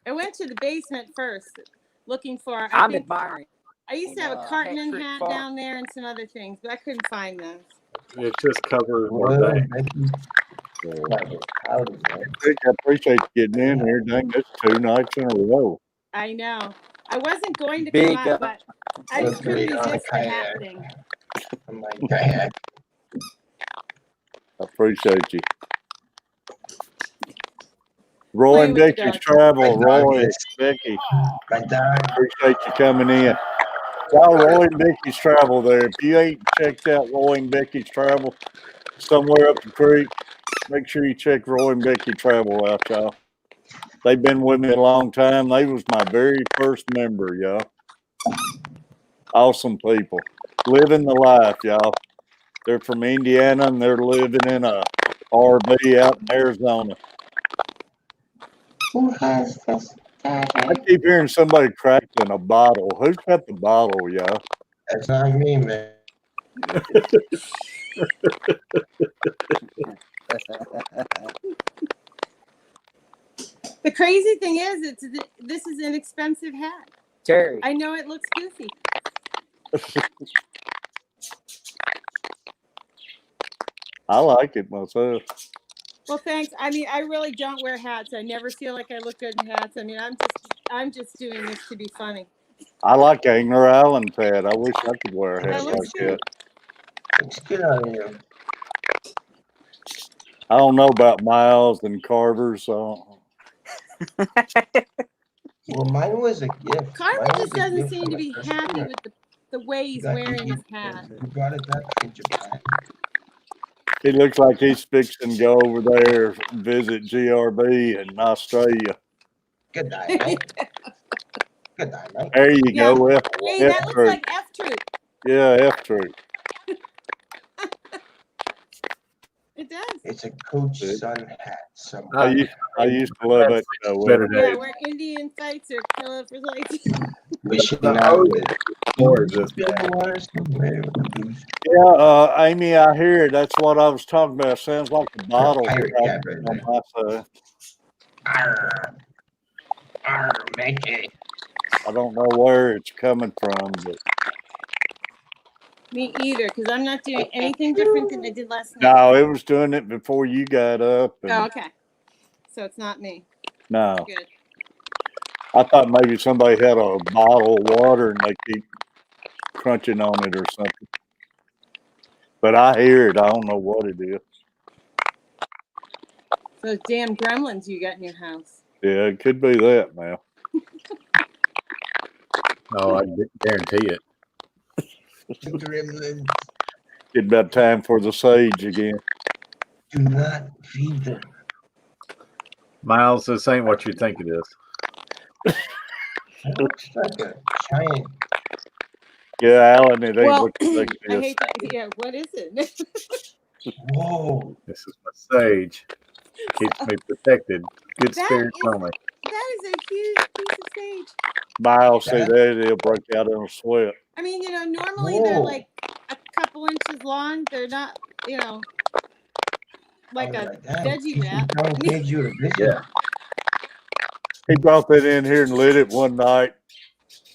I went to the basement first, looking for. I'm admiring. I used to have a Cartman Hat-trick hat farm. down there and some other things, but I couldn't find those. It just covers one day. I appreciate you getting in here. Dang, that's 2 nights in a row. I know. I wasn't going to Big, come up, but I just couldn't resist the hat kayak. thing. I'm like, kayak. I appreciate you. Roy Playing and with the Becky's dog. Travel. My dog Roy, is- Becky, My dog. appreciate you coming in. Y'all, Roy and Becky's Travel there. If you ain't checked out Roy and Becky's Travel somewhere up the creek, make sure you check Roy and Becky Travel out, y'all. They've been with me a long time. They was my very first member, y'all. Awesome people. Living the life, y'all. They're from Indiana and they're living in a RV out in Arizona. Who has this? I keep hearing somebody cracking a bottle. Who's got the bottle, y'all? That's not me, man. The crazy thing is, this is an expensive hat. Terry. I know it looks goofy. I like it myself. Well, thanks. I mean, I really don't wear hats. I never feel like I look good in hats. I mean, I'm just doing this to be funny. I like Angler Island hat. I wish I could wear a hat That like looks good. that. Looks good on you. I don't know about Miles and Carver, so Well, mine was a gift. Carver Mine was just a doesn't gift seem from to a be customer. happy with the way he's wearing his hat. You brought it back in Japan. he looks like he's fixing to go over there and visit GRB in Australia. Good night, mate. Good night, mate. There you Yeah. go. Hey, that looks like F Troop. Yeah, F Troop. It does. It's a Coach Sun hat. I used to love it. Better Yeah, days. where Indian fights are killer for like. Wishing The I OG would. Or is this Be in the water somewhere. Yeah, Amy, I hear that's what I was talking about. Sounds like a bottle Pirate cap right on there. my side. Arr. Arr, Mickey. I don't know where it's coming from, but Me either, because I'm not doing anything different than I did last night. no, it was doing it before you got up. And Oh, okay. So it's not me. no, Good. I thought maybe somebody had a bottle of water and they keep crunching on it or something. But I hear it. I don't know what it is. Those damn gremlins you got in your house. Yeah, it could be that now. Oh, I guarantee it. Gremlins. It's about time for the sage again. Do not feed them. Miles, this ain't what you think it is. It looks like a giant. Yeah, Alan, it ain't Well, what you think I it is. hate that. Yeah, what is it? Whoa. This is my sage. Keeps me protected. Good That spirits is- only. That is a huge piece of sage. Miles, see that, he'll break out in a sweat. I mean, normally they're Whoa. like a couple inches long. They're not, like I a was like, damn, veggie Casey wrap. Jones paid you a visit. Yeah. He brought that in here and lit it one night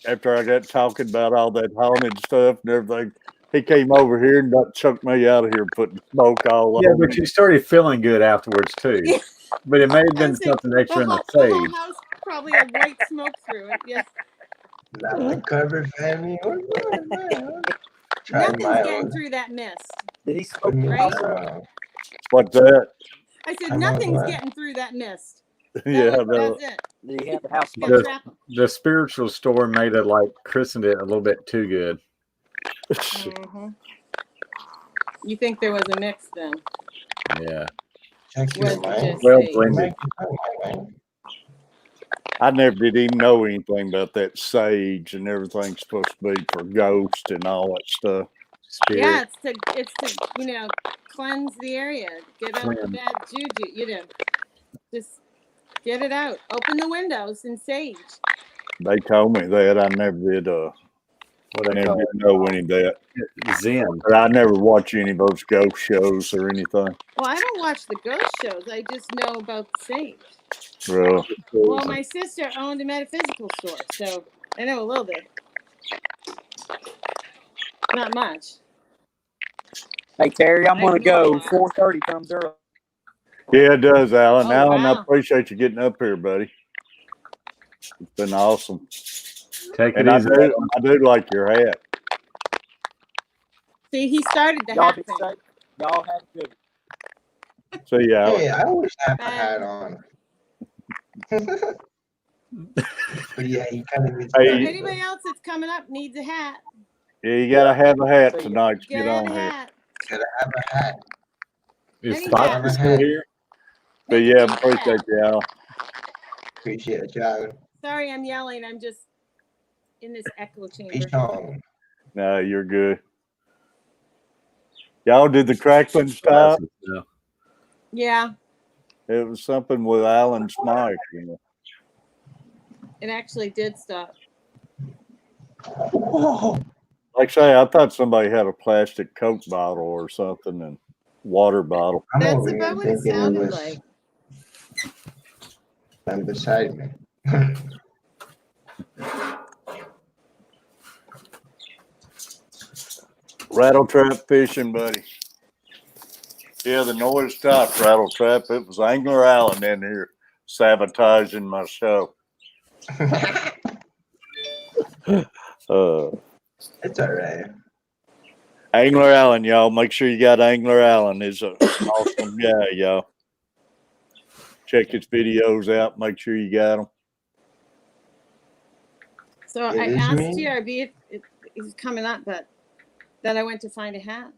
after I got talking about all that haunted stuff and everything. He came over here and about chucked me out of here, putting smoke all Yeah, over but me. you started feeling good afterwards too. Yeah. But it may have I been would say something extra in the the whole sage. house probably had white smoke through it. Yeah. Not the cover family. What's going on? Try Nothing's my getting own. through that mist. Did he smoke Put me the Right? house up? down. What's that? I said, I'm on nothing's what? getting through that mist. Yeah, no. That's it. Did he have the house It's smoked gonna The, trap 'em. the spiritual store made it like christened it a little bit too good. Mhm. You think there was a mix then? Yeah. Check Was your it mind. just Well sage? blended. I never did even know anything about that sage and everything's supposed to be for ghosts and all that stuff. Spirit. Yeah, it's to cleanse the area, get out the Cleanse. bad juju. Just get it out. Open the windows and sage. They told me that. I never did. What they Never call did know any of that. it. Zen. But I never watch any of those ghost shows or anything. Well, I don't watch the ghost shows. I just know about the sage. Really. Well, my sister owned a metaphysical store, so I know a little bit. Not much. Hey Terry, I'm gonna I know a go. lot. 4:30 comes early. Yeah, it does, Alan. Oh, Alan, I wow. appreciate you getting up here, buddy. It's been awesome. Take it And easy. I do like your hat. See, he started the Y'all hat be thing. safe. Y'all have a good one. See you, Alan. Hey, I always have a Bye. hat on. But yeah, he kind of gets Hey, So back, anybody else that's coming up needs a hat. Yeah, you gotta have a hat See ya. tonight to Get get out on a here. hat. Gotta have a hat. Is Any Fox hat. still here? But Make yeah, any appreciate hat. you, Al. Appreciate it, John. Sorry, I'm yelling. I'm just in this echo chamber. Peace on. No, you're good. Y'all did the crackling stop. Yeah. Yeah, It was something with Alan's mic. it actually did stop. Whoa. Like I say, I thought somebody had a plastic Coke bottle or something and water bottle. I'm That's over here about what it thinking it sounded was like. I'm beside me. Rattle trap fishing, buddy. Yeah, the noise stopped. Rattle trap. It was Angler Allen in here sabotaging my show. It's all right. Angler Allen, y'all. Make sure you got Angler Allen. Is an awesome guy, y'all. Check his videos out. Make sure you got them. So It I is asked me? TRB if he's coming up, but then I went to find a hat.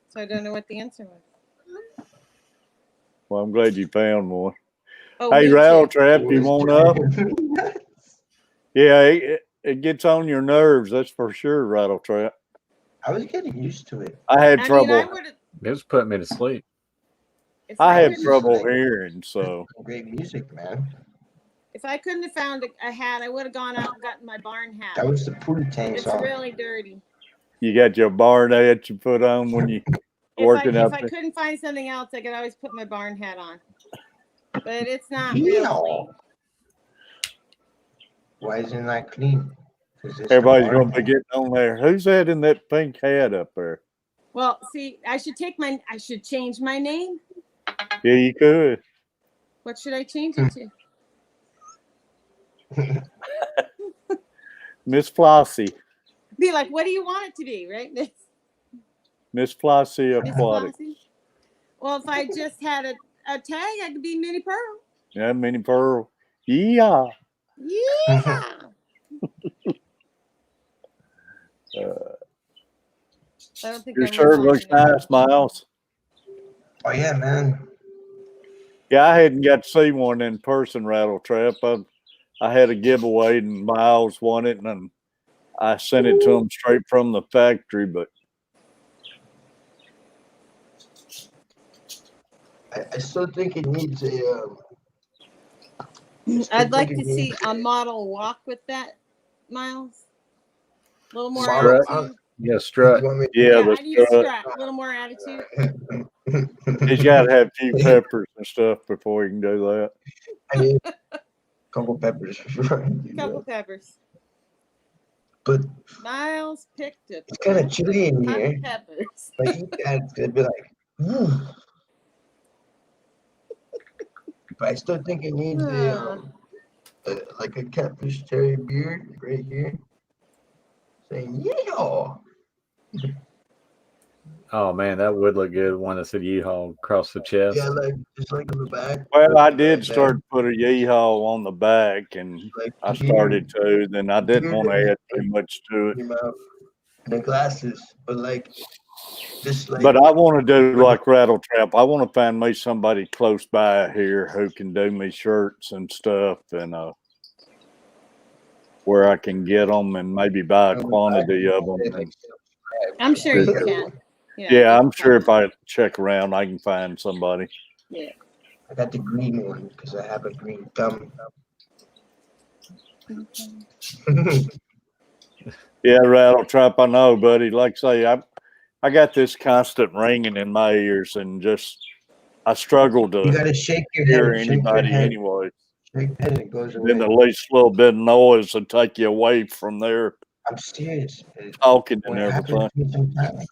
So I don't know what the answer was. Well, I'm glad you found one. Oh, Hey, me Rattle too. Trap, It you was want up? driving- Yeah, it gets on your nerves. That's for sure, Rattle Trap. I was getting used to it. I had I mean, trouble. I would have. It was putting me to sleep. If I had couldn't- trouble hearing, so Great music, man. If I couldn't have found a hat, I would have gone out and gotten my barn hat. That was the Pootie Tang It's song. really dirty. you got your barn hat you put on when you working If out I there. couldn't find something else, I could always put my barn hat on. But it's not real Yeah. clean. Why isn't that clean? 'Cause it's Everybody's the gonna barn be hat. getting on there. Who's that in that pink hat up there? Well, see, I should change my name. Yeah, you could. What should I change it to? Miss Flossie. Be like, what do you want it to be, right? Miss Flossie Miss Aquatic. Flossie? Well, if I just had a tag, I could be Minnie Pearl. Yeah, Minnie Pearl. Yeah. Yeah. I don't think Your I shirt would looks find it. nice, Miles. Oh yeah, man. Yeah, I hadn't got to see one in person, Rattle Trap. I had a giveaway and Miles won it, and I sent it to him straight from the factory. But I still think it needs a. I'd like to see a model walk with that, Miles. A little more Model, attitude. Yeah, strut. yeah, I need a strut. strut. A little more attitude. He's got to have a few peppers and stuff before he can do that. I need a couple peppers for sure. Couple peppers. But Miles picked it. it's kind of chilly in Hot here. peppers. If I eat that, it's gonna be like. But I still think it needs like a Catfish cherry beard right here, saying "Yeehaw." Oh man, that would look good. One that said "Yeehaw" across the chest. Yeah, like just like on the back. Well, I Like did that. start to put a yeehaw on the back, and Like I here, started to. Then I didn't want to add too much to it. your mouth, and the glasses, but like just like. But I want to do like Rattle Trap. I want to find me somebody close by here who can do me shirts and stuff, and where I can get them and maybe buy a quantity of them. And, I'm sure you can. yeah, I'm sure if I check around, I can find somebody. Yeah. I got the green one because I have a green thumb. Yeah, Rattle Trap, I know, buddy. Like I say, I got this constant ringing in my ears, and just I struggle You to gotta shake your hear head. Shake your anybody head. anyway. Shake your head, it goes Then the away. least little bit of noise will take you away from there I'm serious. talking and When it happens everything. to me sometimes.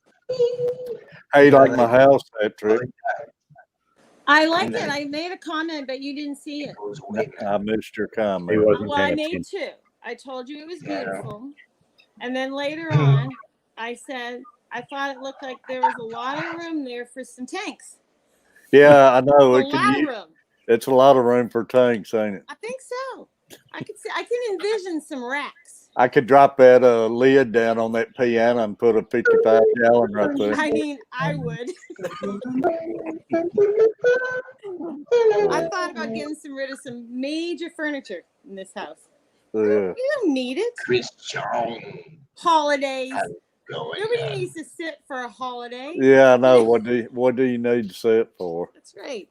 Hey, Yeah, like my like- house, that trick. I liked it. I made a comment, but you didn't see it. Goes away. I missed your He comment. wasn't Well, I paying made attention. two. I told you it was Yeah, I know. beautiful. And then later on, I said, I thought it looked like there was a lot of room there for some tanks. Yeah, I know. A It lot of can, room. it's a lot of room for tanks, ain't it? I think so. I can envision some racks. I could drop that lid down on that piano and put a 55-gallon right there. I mean, I would. I thought about getting rid of some major furniture in this house. Yeah. You don't need it. Chris Jones. Holidays. Going Nobody on. needs to sit for a holiday. Yeah, I know. What do you need to sit for? That's right.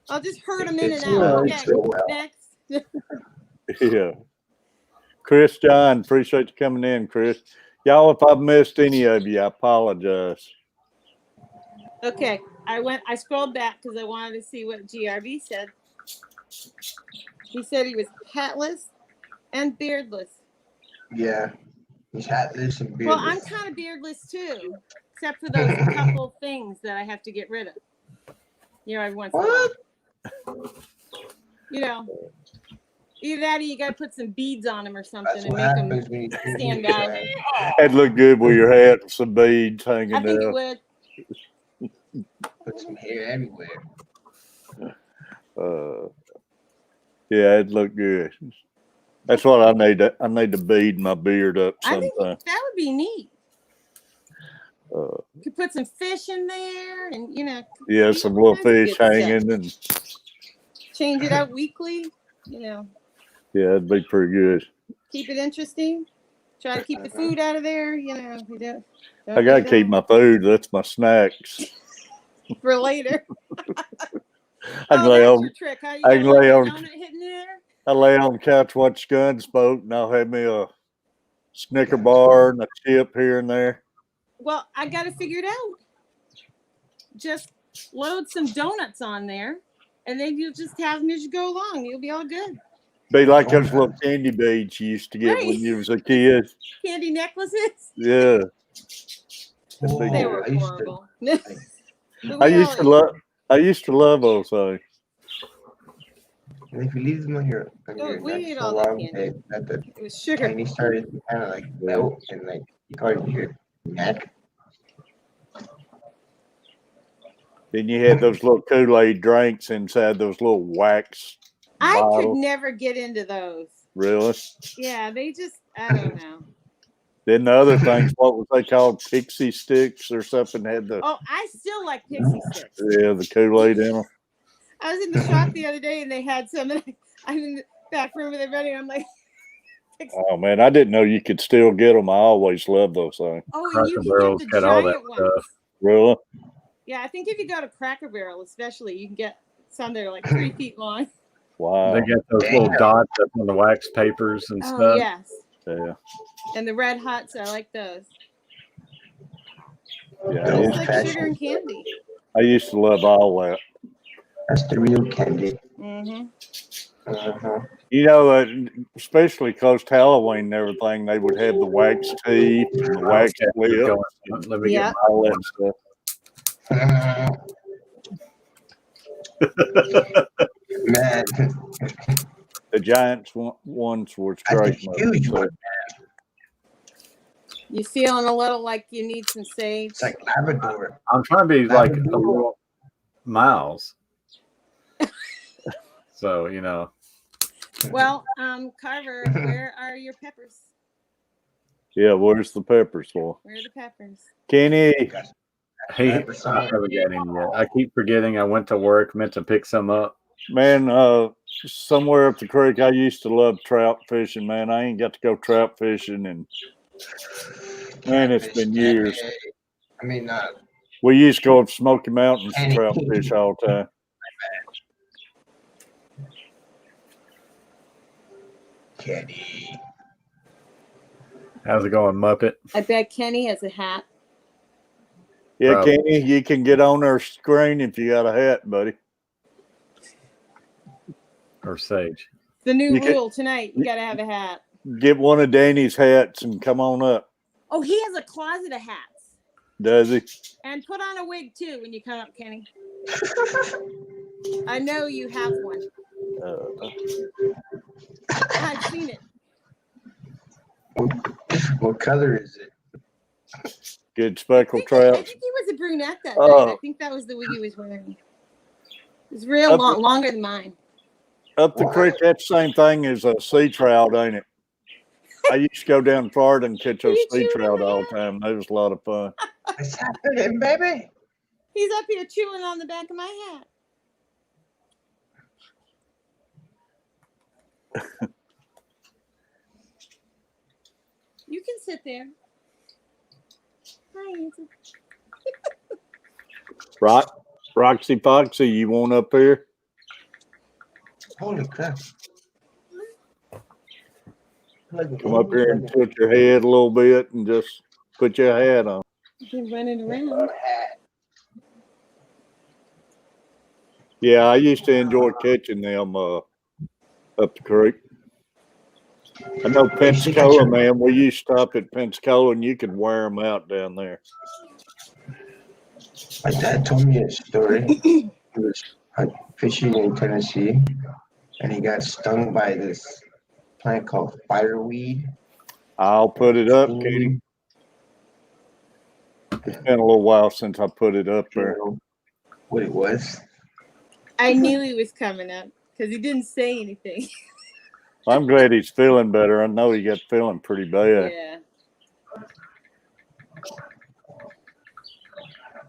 I'll just herd them in and It's out. well, Okay, it's so well. next. Yeah. Chris John, appreciate you coming in, Chris. Y'all, if I've missed any of you, I apologize. Okay, I scrolled back because I wanted to see what GRB said. He said he was hatless and beardless. Yeah, he's hatless and beardless. Well, I'm kind of beardless too, except for those couple things that I have to get rid of. You know, every once in a while. You know, either that or you got to put some beads on them or something That's and what make them happens when you do stand that. out. It'd look good with your hat and some beads hanging I think it down. would. Put some hair everywhere. Yeah, it'd look good. That's what I need. I need to bead my beard up I think sometime. that would be neat. Uh, You could put some fish in there and, you know. yeah, some little fish hanging, and Change it out weekly, you know. yeah, it'd be pretty good. Keep it interesting. Try to keep the food out of there, you know. You don't I gotta do keep that. my food. That's my snacks. For later. I can Oh, lay that's on. your trick. How you I got can lay a on. donut hitting there? I lay on the couch, watch Gunsmoke, and I'll have me a Snicker bar and a chip here and there. Well, I got to figure it out. Just load some donuts on there, and then you'll just have them as you go along. You'll be all good. Be like those little candy beads you used to get when you was a kid. Candy necklaces. Yeah. Oh, They were I used to- horrible. I used to love those things. And if you leave them on your We neck ate so all that long, candy. that the It was sugar. candy started to kind of like melt and like you call it your neck. Then you had those little Kool-Aid drinks inside those little wax I could bottles. never get into those. Really? Yeah, they just, I don't know. Then the other things, what was they called? Pixie sticks or something? Had the Oh, I still like pixie sticks. yeah, the Kool-Aid in them. I was in the shop the other day and they had some, and I'm in the back room with everybody. And I'm like, Oh man, I didn't know you could still get them. I always loved those things. oh, and Cracker you can Barrel's get the got all that giant ones. stuff. Really? Yeah, I think if you go to Cracker Barrel, especially, you can get some that are like 3 feet long. Wow. They got those little dots up on the wax papers and Oh, stuff. yes. Yeah. And the Red Hots, I like those. Yeah. It's like sugar and candy. I used to love all that. That's the real candy. Mm-hmm. You know, especially close to Halloween and everything, they would have the wax teeth and the wax lip, Let me Yeah. get all that stuff. Man, The Giants ones were that's a great. huge one. You feeling a little like you need some sage? It's like Labrador. I'm trying to be like a little Miles. So, you know. Well, Carver, where are your peppers? Yeah, where's the peppers for? Where are the peppers? Kenny. Hey, I haven't got any yet. I keep forgetting I went to work, meant to pick some up. Man, somewhere up the creek, I used to love trout fishing, man. I ain't got to go trout fishing, and man, it's been years. I mean, We used to go up Smoky Mountains and trout fish all the time. Kenny. How's it going, Muppet? I bet Kenny has a hat. Yeah, Probably. Kenny, you can get on their screen if you got a hat, buddy. Or Sage? The new You can- rule tonight, you gotta have a hat. Get one of Danny's hats and come on up. Oh, he has a closet of hats. Does he? And put on a wig too when you come up, Kenny. I know you have one. I've seen it. What color is it? Good I speckled think trouts. he was a brunette that Oh. night. I think that was the wig he was wearing. It was real long, longer than mine. Up the creek, that same thing as a sea trout, ain't it? I used to go down Florida and catch those You sea chewing trout on all that? the time. That was a lot of fun. What's happening, baby? He's up here chewing on the back of my hat. You can sit there. Hi, Nancy. Roxy Foxy, you want up here? Holy crap. Come up here and tilt your head a little bit and just put your hat on. You're running around. Yeah, I used to enjoy catching them up the creek. I know Pensacola, man. We used to stop at Pensacola and you could wear them out down there. My dad told me a story. He was fishing in Tennessee, and he got stung by this plant called fireweed. I'll put it up, Katie. It's been a little while since I put it up there. What it was? I knew he was coming up because he didn't say anything. I'm glad he's feeling better. I know he got feeling pretty bad. Yeah.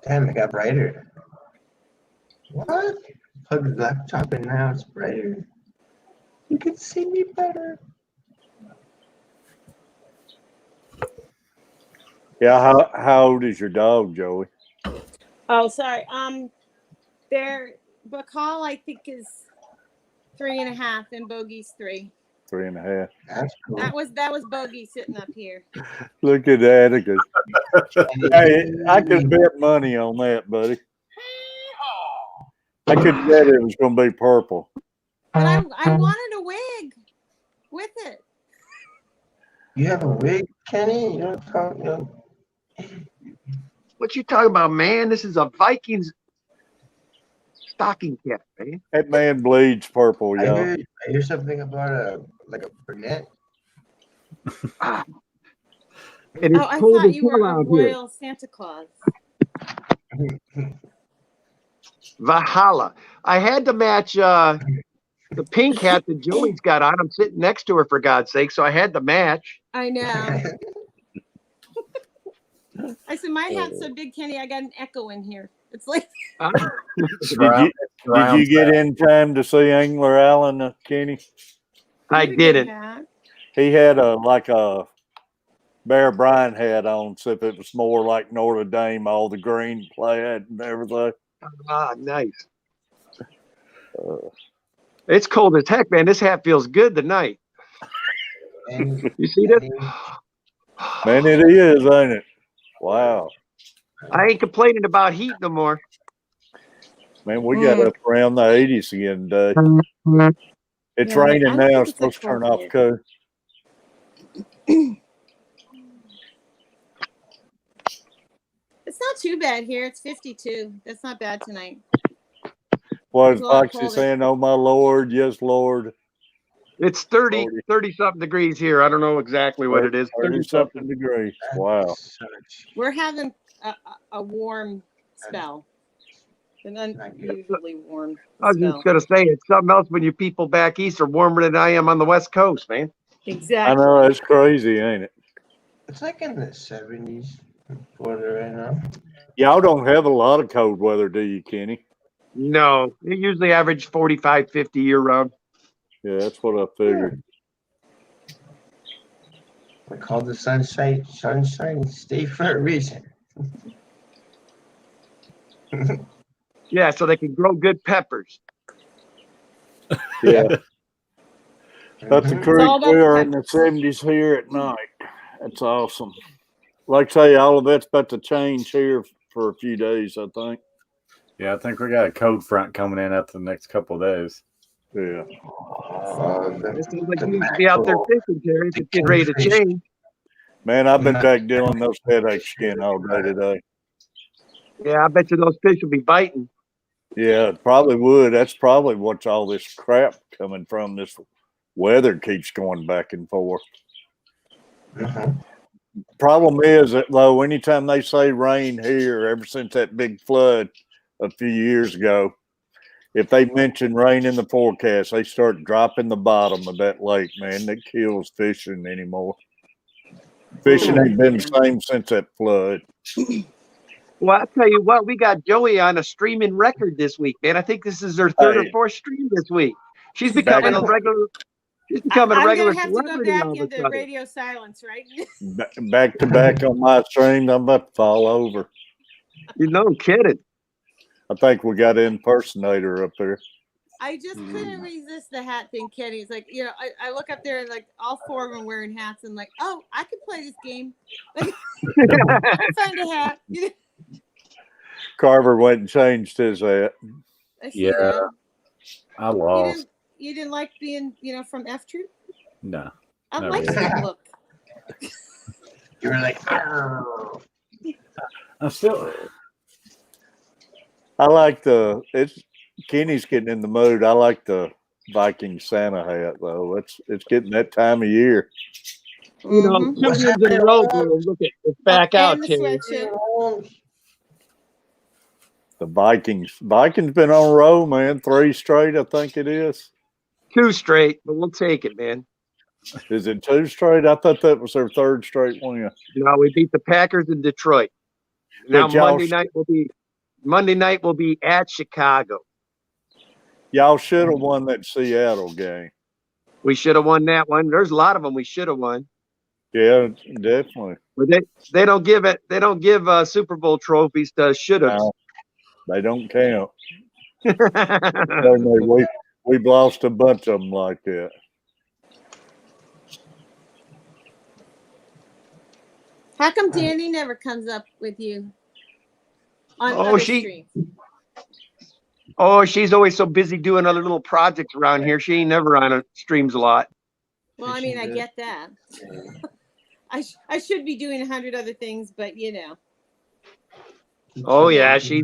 Damn, it got brighter. What? Plug the laptop and now it's brighter. You can see me better. Yeah, how old is your dog, Joey? Oh, sorry. Their Bacall, I think, is 3.5, and Bogey's 3. 3.5. That's cool. That was Bogey sitting up here. Look at that. Hey, I could bet money on that, buddy. I could bet it was going to be purple. But I wanted a wig with it. You have a wig, Kenny? You don't talk, you know. What you talking about, man? This is a Vikings stocking cap, man. That man bleeds purple, I y'all. hear something about a brunette. And it's Oh, I cold thought as you were hell a out here. royal Santa Claus. Valhalla. I had to match the pink hat that Joey's got on. I'm sitting next to her, for God's sake, so I had to match. I know. I said, my hat's so big, Kenny, I got an echo in here. It's like Did you get in time to see Angler Allen, Kenny? I you had a good didn't. hat. He had a Bear Bryant hat on, except it was more like Notre Dame, all the green plaid and everything. Ah, nice. It's cold as heck, man. This hat feels good tonight. And You see this? Man, it is, ain't it? Wow. I ain't complaining about heat no more. Man, we got up around the 80s again today. It's Yeah, raining I don't now. think It's it's that supposed to turn cold off here. cold. It's not too bad here. It's 52. That's not bad tonight. Well, It's a lot Foxy colder. saying, oh, my Lord, yes, Lord. It's 30 something degrees here. I don't know exactly what it is. 30 something degrees. Wow. We're having a warm spell. An unusually warm I was spell. just going to say, it's something else when you people back east are warmer than I am on the West Coast, man. Exactly. I know, it's crazy, ain't it? it's like in the 70s weather right now. Y'all don't have a lot of cold weather, do you, Kenny? No, they usually average 45, 50 year round. Yeah, that's what I figured. We call the sunshine state for a reason. Yeah, so they can grow good peppers. Yeah. That's the Mhm. creek. all about We the are in the 70s here at night. That's awesome. Like I say, all of that's about to change here for a few days, I think. Yeah, I think we got a cold front coming in after the next couple of days. Yeah. It seems like you used to be out there fishing, Terry, if it's getting ready to change. Man, I've been back dealing those headaches again all day today. Yeah, I bet you those fish will be biting. Yeah, it probably would. That's probably what's all this crap coming from. This weather keeps going back and forth. Mhm. Problem is that, though, anytime they say rain here, ever since that big flood a few years ago, if they mention rain in the forecast, they start dropping the bottom of that lake, man. That kills fishing anymore. Fishing ain't been the same since that flood. Well, I'll tell you what, we got Joey on a streaming record this week, man. I think this is her third or Hey, fourth stream this week. She's back, becoming a regular. She's becoming a I'm regular gonna have to go celebrity back all of a into sudden. radio silence, right? back to back on my stream. I'm about to fall over. You know, kidding. I think we got an impersonator up there. I just couldn't resist the hat thing, Kenny. It's like, I look up there and like all four of them wearing hats. And like, oh, I could play this game. Like, I'll find a hat. Carver went and changed his hat. I see that. I lost. You didn't like being, from F Troop? No. I Never like did. that look. You were like, "Arr." I'm still. I like Kenny's getting in the mood. I like the Viking Santa hat though. It's getting that time of year. You know, Mhm. 2 years in a row, girl. Look at it's back out, And the Terry. sweatshirt. The Vikings been on a roll, man. 3 straight, I think it is. 2 straight, but we'll take it, man. Is it 2 straight? I thought that was their 3rd straight win. No, we beat the Packers in Detroit. Now Monday night will be at Chicago. Y'all should have won that Seattle game. We should have won that one. There's a lot of them we should have won. Yeah, definitely. But they don't give Super Bowl trophies to should have. No, they don't count. We've lost a bunch of them like that. How come Danny never comes up with you on Oh, other she- streams? Oh, she's always so busy doing other little projects around here. She ain't never on streams a lot. Well, I mean, I get that. I should be doing 100 other things, but Oh yeah, she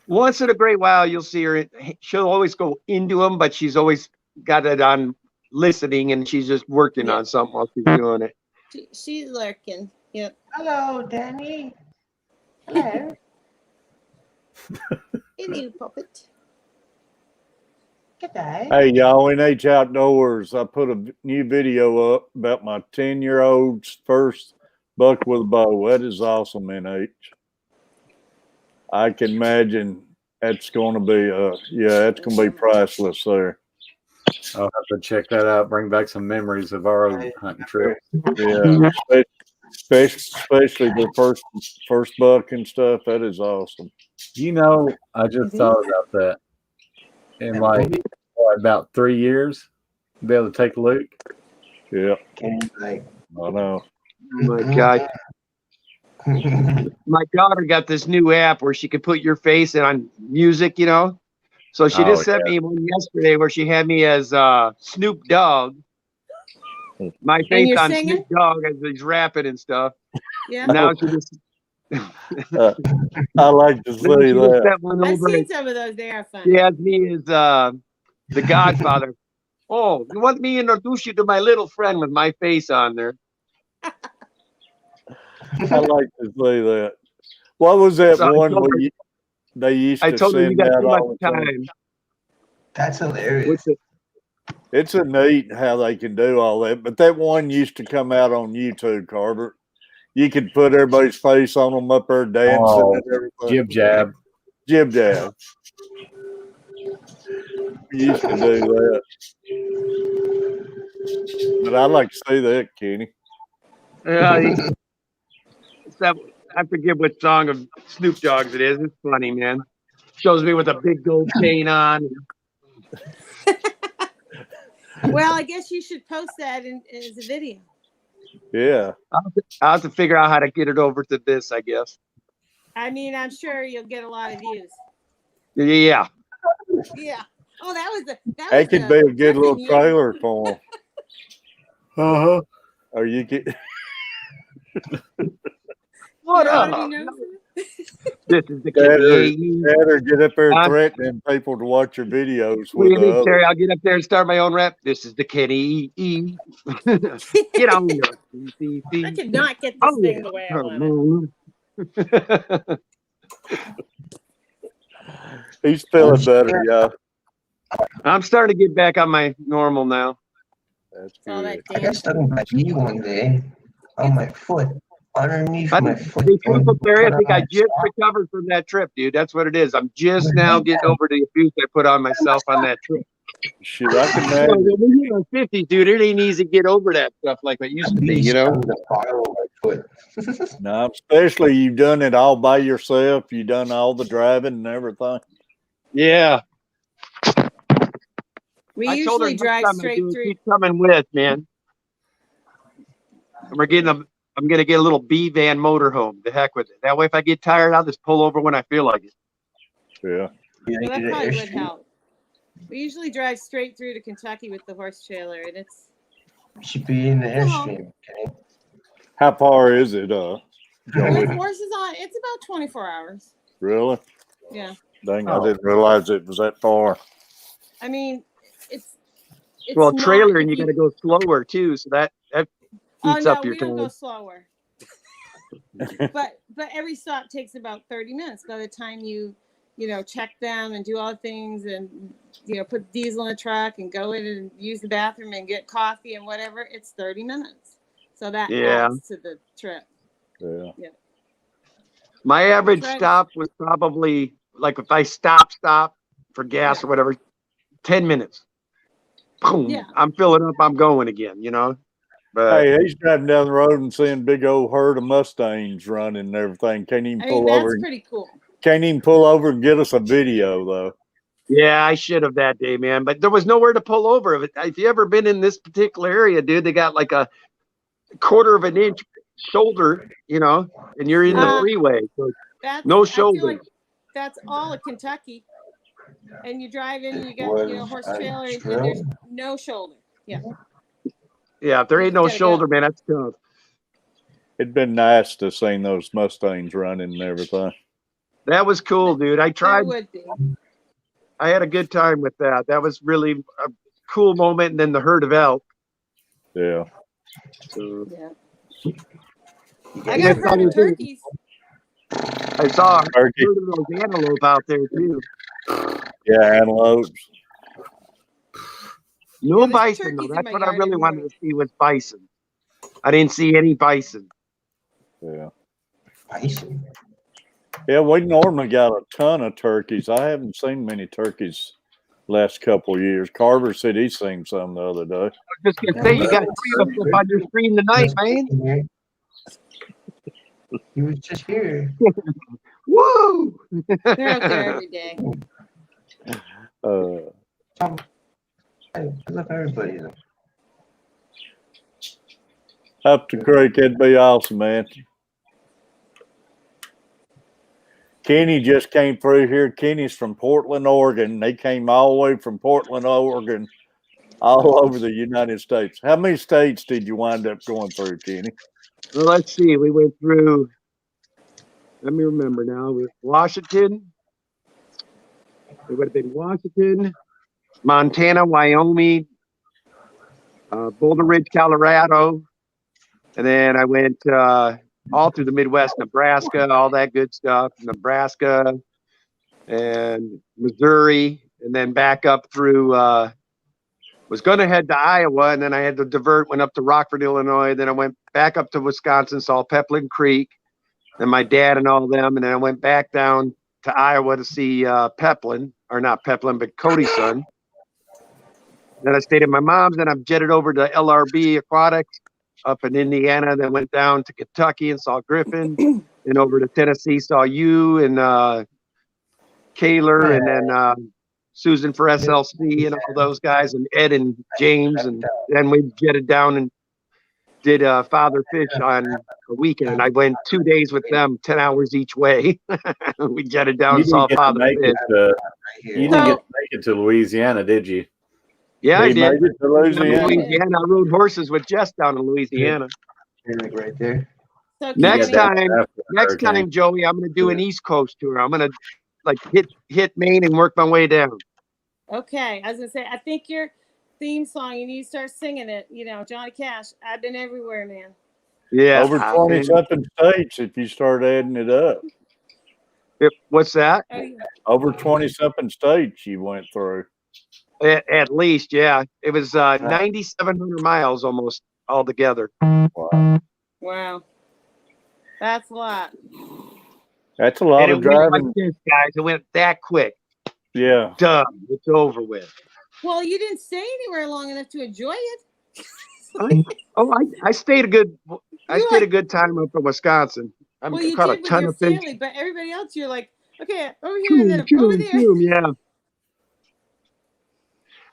once in a great while you'll see her. She'll always go into them, but she's always got it on listening, and she's just working on something while she's doing it. she's lurking. Yep. Hello, Danny. Hello. Hello, puppet. Good day. Hey, y'all, in H Outdoors, I put a new video up about my 10-year-old's first buck with a bow. That is awesome, in H. I can imagine that's going to be, that's going to be priceless there. I'll have to check that out. Bring back some memories of our own hunting trip. Yeah, especially the first buck and stuff. That is awesome. You know, I just thought about that. In like about 3 years, be able to take a look. Yeah, Like, I know. Oh my God. My daughter got this new app where she could put your face on music, you know. So she just sent me one yesterday where she had me as Snoop Dogg. My face you're on singing? Snoop Dogg as he's rapping and stuff. Yeah. Now she just I like to see that. sent one I've over. seen some of those. They are fun. She has me as the Godfather. Oh, you want me to introduce you to my little friend with my face on there? I like to see that. What was that So one where they used I to told her you send got out too much all the time? time. that's hilarious. It's a neat how they can do all that. But that one used to come out on YouTube, Carter. You could put everybody's face on them up there dancing and everything. Jib jab. Jib jab. We used to do that. But I like to see that, Kenny. Yeah, I forget what song of Snoop Dogg's it is. It's funny, man. Shows me with a big gold chain on. Well, I guess you should post that as a video. Yeah. I'll have to figure out how to get it over to this, I guess. I mean, I'm sure you'll get a lot of views. Yeah. Yeah. Oh, that was That could be a good little freaking trailer for them. Uh-huh. Or you could. What You up? already know. This is the Better get up there I'm- threatening people to watch your videos What do with you think, others. Terry? I'll get up there and start my own rap. This is the Kenny E. Get on there. I could not get this Oh, thing yeah. the way I want it. He's feeling better, yeah. I'm starting to get back on my normal now. That's All that good. I got dance. stuck in my knee one day on my foot, underneath my foot. Terry, I think I just recovered from that trip, dude. That's what it is. I'm just now getting over the abuse I put on myself on that trip. Shoot, I can You know, imagine. when you're in your 50s, dude, it ain't easy to get over that stuff like it used to be, you know? The bottom of my foot. No, especially you've done it all by yourself. You've done all the driving and everything. Yeah. We I told her usually next drive time I straight do it, through. keep coming with, man. I'm gonna get a little B van motorhome. The heck with it. That way, if I get tired, I'll just pull over when I feel like it. Yeah. Well, that probably would help. We usually drive straight through to Kentucky with the horse trailer, and it's Should be in the Airstream. Okay. How far is it, with Joey? horses on. It's about 24 hours. Really? Yeah. Dang, I didn't realize it was that far. I mean, it's Well, not trailer, if and you got to go slower too, so that Oh eats no, up your we don't go time. slower. but every stop takes about 30 minutes. By the time you check them and do all the things and put diesel in the truck and go in and use the bathroom and get coffee and whatever, it's 30 minutes. So that adds to the trip. Yeah. My average Right. stop was probably like if I stop for gas or whatever, 10 minutes. Boom. Yeah. I'm filling up. I'm going again. But Hey, he's driving down the road and seeing big old herd of Mustangs running and everything. Can't even I mean, pull over. that's pretty cool. Can't even pull over and get us a video though. yeah, I should have that day, man. But there was nowhere to pull over. If you ever been in this particular area, dude, they got like a quarter of an inch shoulder, and you're in the freeway. So no shoulder. I feel like that's all of Kentucky. And you drive in, you got horse trailer, and there's no shoulder. Yeah. Yeah, if there ain't no Gotta shoulder, go. man, that's tough. It'd been nice to see those Mustangs running and everything. That was cool, dude. I There tried. would be. I had a good time with that. That was really a cool moment. And then the herd of elk. Yeah. So, Yeah. I got herd of turkeys. I saw a Turkey. herd of those antelope out there too. Yeah, antelopes. No Yeah, there's bison turkeys though. in That's my what I yard really every wanted morning. to see was bison. I didn't see any bison. Yeah. Bison. Yeah, we normally got a ton of turkeys. I haven't seen many turkeys last couple of years. Carver said he seen some the other day. I was just gonna say you got 3 of us on your stream tonight, man. He was just here. Woo! They're out there every day. I love everybody though. Up the creek, it'd be awesome, man. Kenny just came through here. Kenny's from Portland, Oregon. They came all the way from Portland, Oregon, all over the United States. How many states did you wind up going through, Kenny? Well, let's see. We went through. Let me remember now. Washington. It would have been Washington, Montana, Wyoming, Boulder Ridge, Colorado, and then I went all through the Midwest, Nebraska, all that good stuff, Nebraska and Missouri, and then back up through. Was going to head to Iowa, and then I had to divert. Went up to Rockford, Illinois. Then I went back up to Wisconsin, saw Peplin Creek, and my dad and all them, and then I went back down to Iowa to see Peplin, or not Peplin, but Cody's son. Then I stayed at my mom's. Then I jetted over to LRB Aquatics up in Indiana. Then went down to Kentucky and saw Griffin. Then over to Tennessee, saw you and Kaler, and then Susan for SLC and all those guys, and Ed and James. And then we jetted down and did Father Fish on a weekend. And I went 2 days with them, 10 hours each way. We jetted down and saw Father Fish. You didn't get to make it to Louisiana, did you? Yeah, I did. Made it to Louisiana. I rode horses with Jess down in Louisiana. Like right there. So Next Kenny, time, Joey, I'm going to do an East Coast tour. I'm going to like hit Maine and work my way down. okay, I was gonna say, I think your theme song, you need to start singing it. You know, Johnny Cash. I've been everywhere, man. Yeah, Over 20 something states if you start adding it up. What's that? Oh, yeah. Over 20 something states you went through. At least, yeah. It was 9,700 miles almost altogether. Wow, that's a lot. That's a lot And of it went driving. like this, guys. It went that quick. Yeah. Done. It's over with. Well, you didn't stay anywhere long enough to enjoy it. I stayed a good. I stayed a good time up in Wisconsin. I Well, you caught a did with ton your of fish. family, but everybody else, you're like, okay, over here and then over there. Yeah.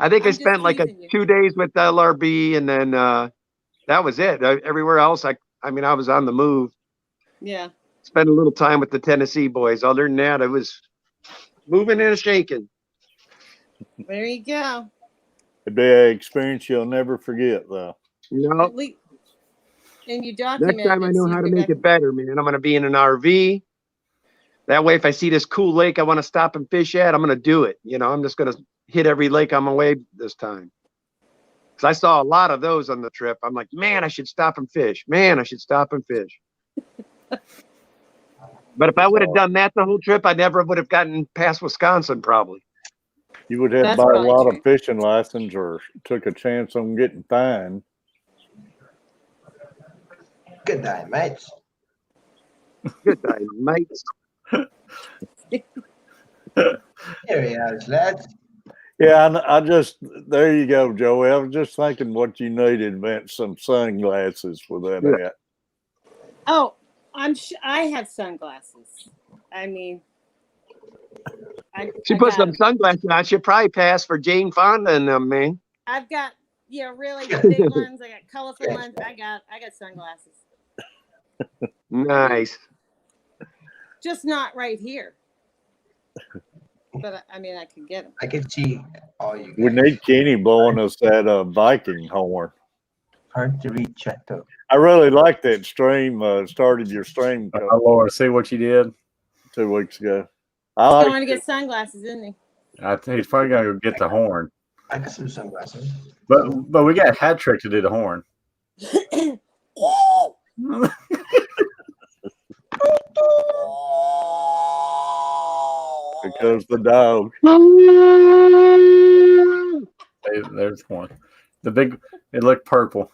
I think I'm I just spent like teasing you. 2 days with LRB, and then that was it. Everywhere else, I mean, I was on the move. Yeah. Spent a little time with the Tennessee boys. Other than that, I was moving and shaking. There you go. It'd be an experience you'll never forget, though. You know, At least, and you document next time I it, know so how to you make can it better, man. I'm going to be in an RV. That way, if I see this cool lake I want to stop and fish at, I'm going to do it. You know, I'm just going to hit every lake on my way this time. Because I saw a lot of those on the trip. I'm like, man, I should stop and fish. Man, I should stop and fish. But if I would have done that the whole trip, I never would have gotten past Wisconsin, probably. You would have That's to buy a probably lot true. of fishing license or took a chance on getting fined. Good night, mates. Good night, mates. Here he is, lads. Yeah, I just, there you go, Joey. I was just thinking what you needed meant some sunglasses for that hat. Oh, I have sunglasses. I mean, She I put got some 'em. sunglasses on. She'll probably pass for Jane Fonda and them, man. I've got really big ones. I got colorful ones. I got sunglasses. Nice. Just not right here. But I mean, I could get them. I can see all you guys. We need Kenny blowing us that Viking horn. Hard to reach, Chato. I really like that stream. Started your stream Oh, Lord, see what you did? 2 weeks ago. He's going to get sunglasses, isn't he? I think he's probably going to go get the horn. I got some sunglasses. But we got a hat trick to do the horn. Because the dog. There's one. The big, it looked purple.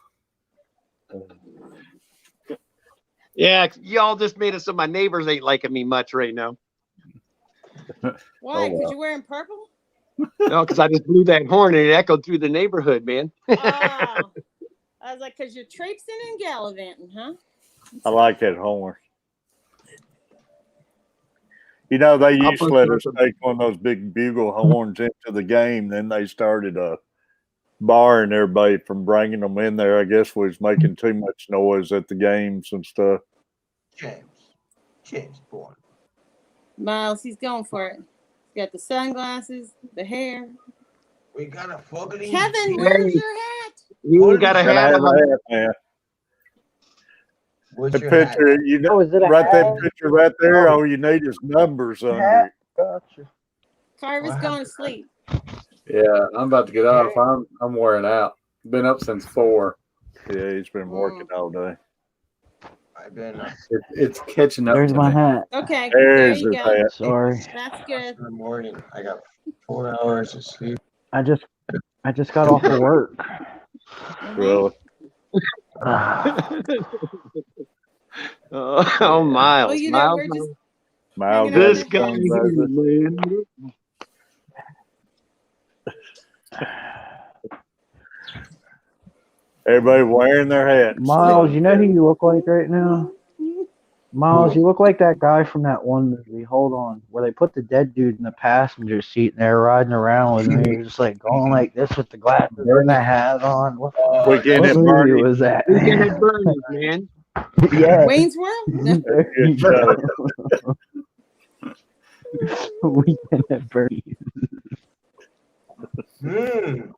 Yeah, y'all just made it so my neighbors ain't liking me much right now. Why? Because well. you're wearing purple? No, because I just blew that horn and it echoed through the neighborhood, man. Oh. I was like, because you're traipsing and gallivanting, huh? I like that horn. You know, they I'll used to put let us something. take one of those big bugle horns into the game. Then they started barring everybody from bringing them in there. I guess was making too much noise at the games and stuff. James Bond. Miles, he's going for it. He's got the sunglasses, the hair. We got a fucking Kevin, where's your hat? You got a Gotta hat have on. a hat, man. What's The your hat? picture, you know, Oh, is it a right hat? that picture right there. All you need is numbers under it. Gotcha. Carver's What going happened? to sleep. Yeah, I'm about to get off. I'm wearing out. Been up since 4. Yeah, he's been working all day. I've been It's catching up There's to my me. hat. Okay, there There's you his go. hat. Sorry. That's good. in the morning. I got 4 hours of sleep. I just got off of work. Really? Oh, Miles. Well, you know, Miles. we're just Miles hanging got out This his guy here, sunglasses. man. Everybody wearing their hats. Miles, you know who you look like right now? Miles, you look like that guy from that one movie. Hold on, where they put the dead dude in the passenger seat and they're riding around with him. He was just like going like this with the glasses and the hat on. What Weekend at movie Bernie's. was that? Weekend at Bernie's, man. Yeah. Wayne's World. No. There Good you shot. go. Weekend at Bernie's. Mm.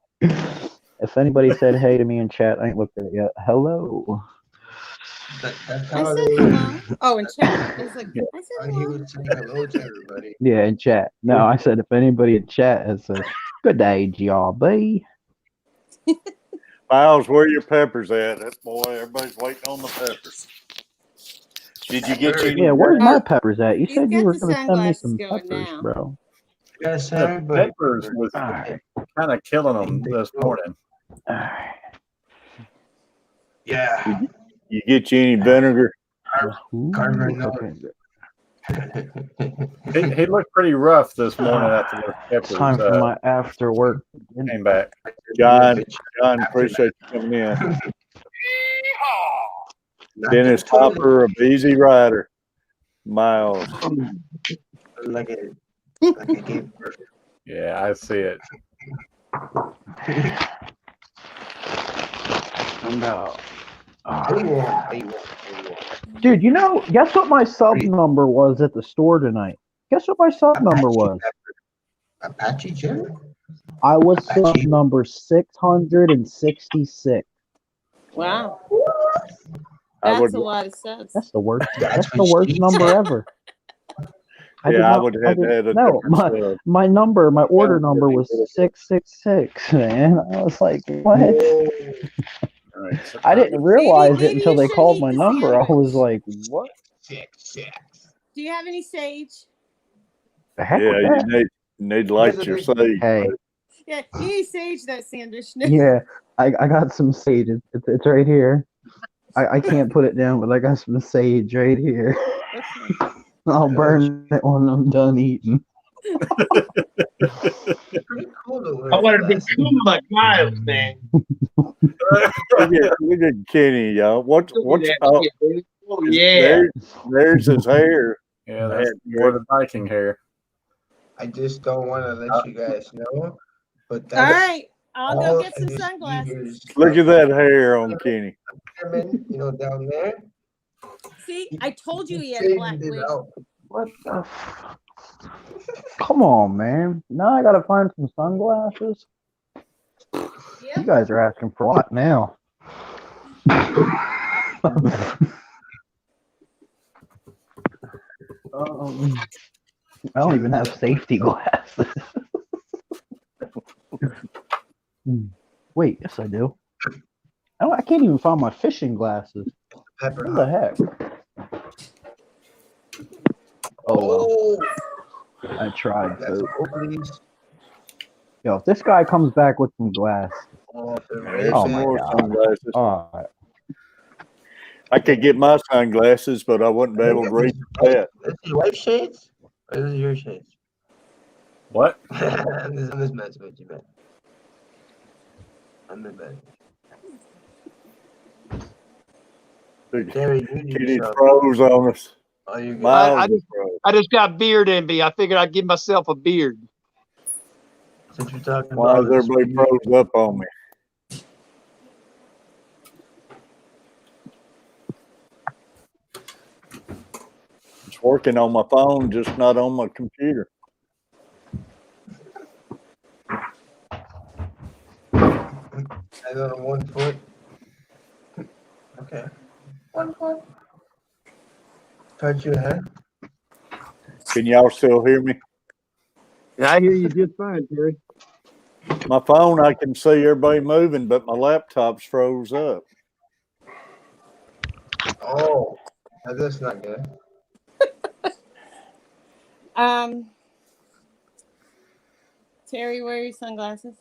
If anybody said hey to me in chat, I ain't looked at it yet. Hello. That's I how said they hello. Oh, in chat. I was like, I said and he hello. would say hello to everybody. Yeah, in chat. No, I said if anybody in chat has said good day, GRB. Miles, where your peppers at? That boy, everybody's waiting on the peppers. Did you get any? Yeah, where's Oh, my peppers at? You he's said you got were the gonna send me sunglasses some going peppers, now. bro. Yes, The everybody. peppers was Alright. kind of killing them this morning. Alright. Yeah. You get you any vinegar? Carver Ooh, knows. okay. He looked pretty rough this morning after those It's peppers time for my after work. came back. John, appreciate you coming in. Dennis Hopper, a busy rider. Miles. Like a gave birth. Yeah, I see it. No. Dude, Dude, guess what my sub number was at the store tonight? Guess what my sub number was? Apache Jim? I was sub Apache. number 666. Wow. I That's would, a lot of subs. That's the worst. That's That's the what worst she number said. ever. I would have had a no, different my order number was 666, man. I was like, what? All right, so I didn't realize it maybe until you they shouldn't called eat my the number. I was sandwich. like, what? 6. Do you have any sage? The heck Yeah, with you that? need to light your sage. Hey, Yeah, you need sage that sandwich. yeah, I got some sage. It's right here. I can't put it down, but I got some sage right here. Okay. I'll burn it when I'm done eating. I want to be cool like Miles, man. Look at Kenny, y'all. What's Oh, yeah. there's his hair. yeah, that's more the Viking hair. I just don't want to let you guys know, but All that's right, I'll go all get some this sunglasses. year's Look at that hair on Kenny. chairman, down there. See, I told you he had a Shaved black it wig. out. What the? Come on, man. Now I gotta find some sunglasses. You Yep. guys are asking for a lot now. I don't even have safety glasses. Wait, yes I do. I can't even find my fishing glasses. Pepper What the hot. heck? Oh, well. Oh, I tried. that's So. please. Yo, if this guy comes back with some glass, Oh, There's oh some my more god. sunglasses. All right. I could get my sunglasses, but I wouldn't be able to read the chat. Is this white shades? Or is this your shades? What? I'm just messing with you, man. I'm the bad. Gary, you need Kitty some. froze on us. Oh, you're good. Miles is froze. I just got beard envy. I figured I'd give myself a beard. Since you're talking Why is about this everybody froze up on me? It's working on my phone, just not on my computer. I got on 1 foot. Okay. 1 foot. Touch your head. Can y'all still hear me? I hear you just fine, Terry. My phone, I can see everybody moving, but my laptop's froze up. Oh, that's not good. Terry, wear your sunglasses.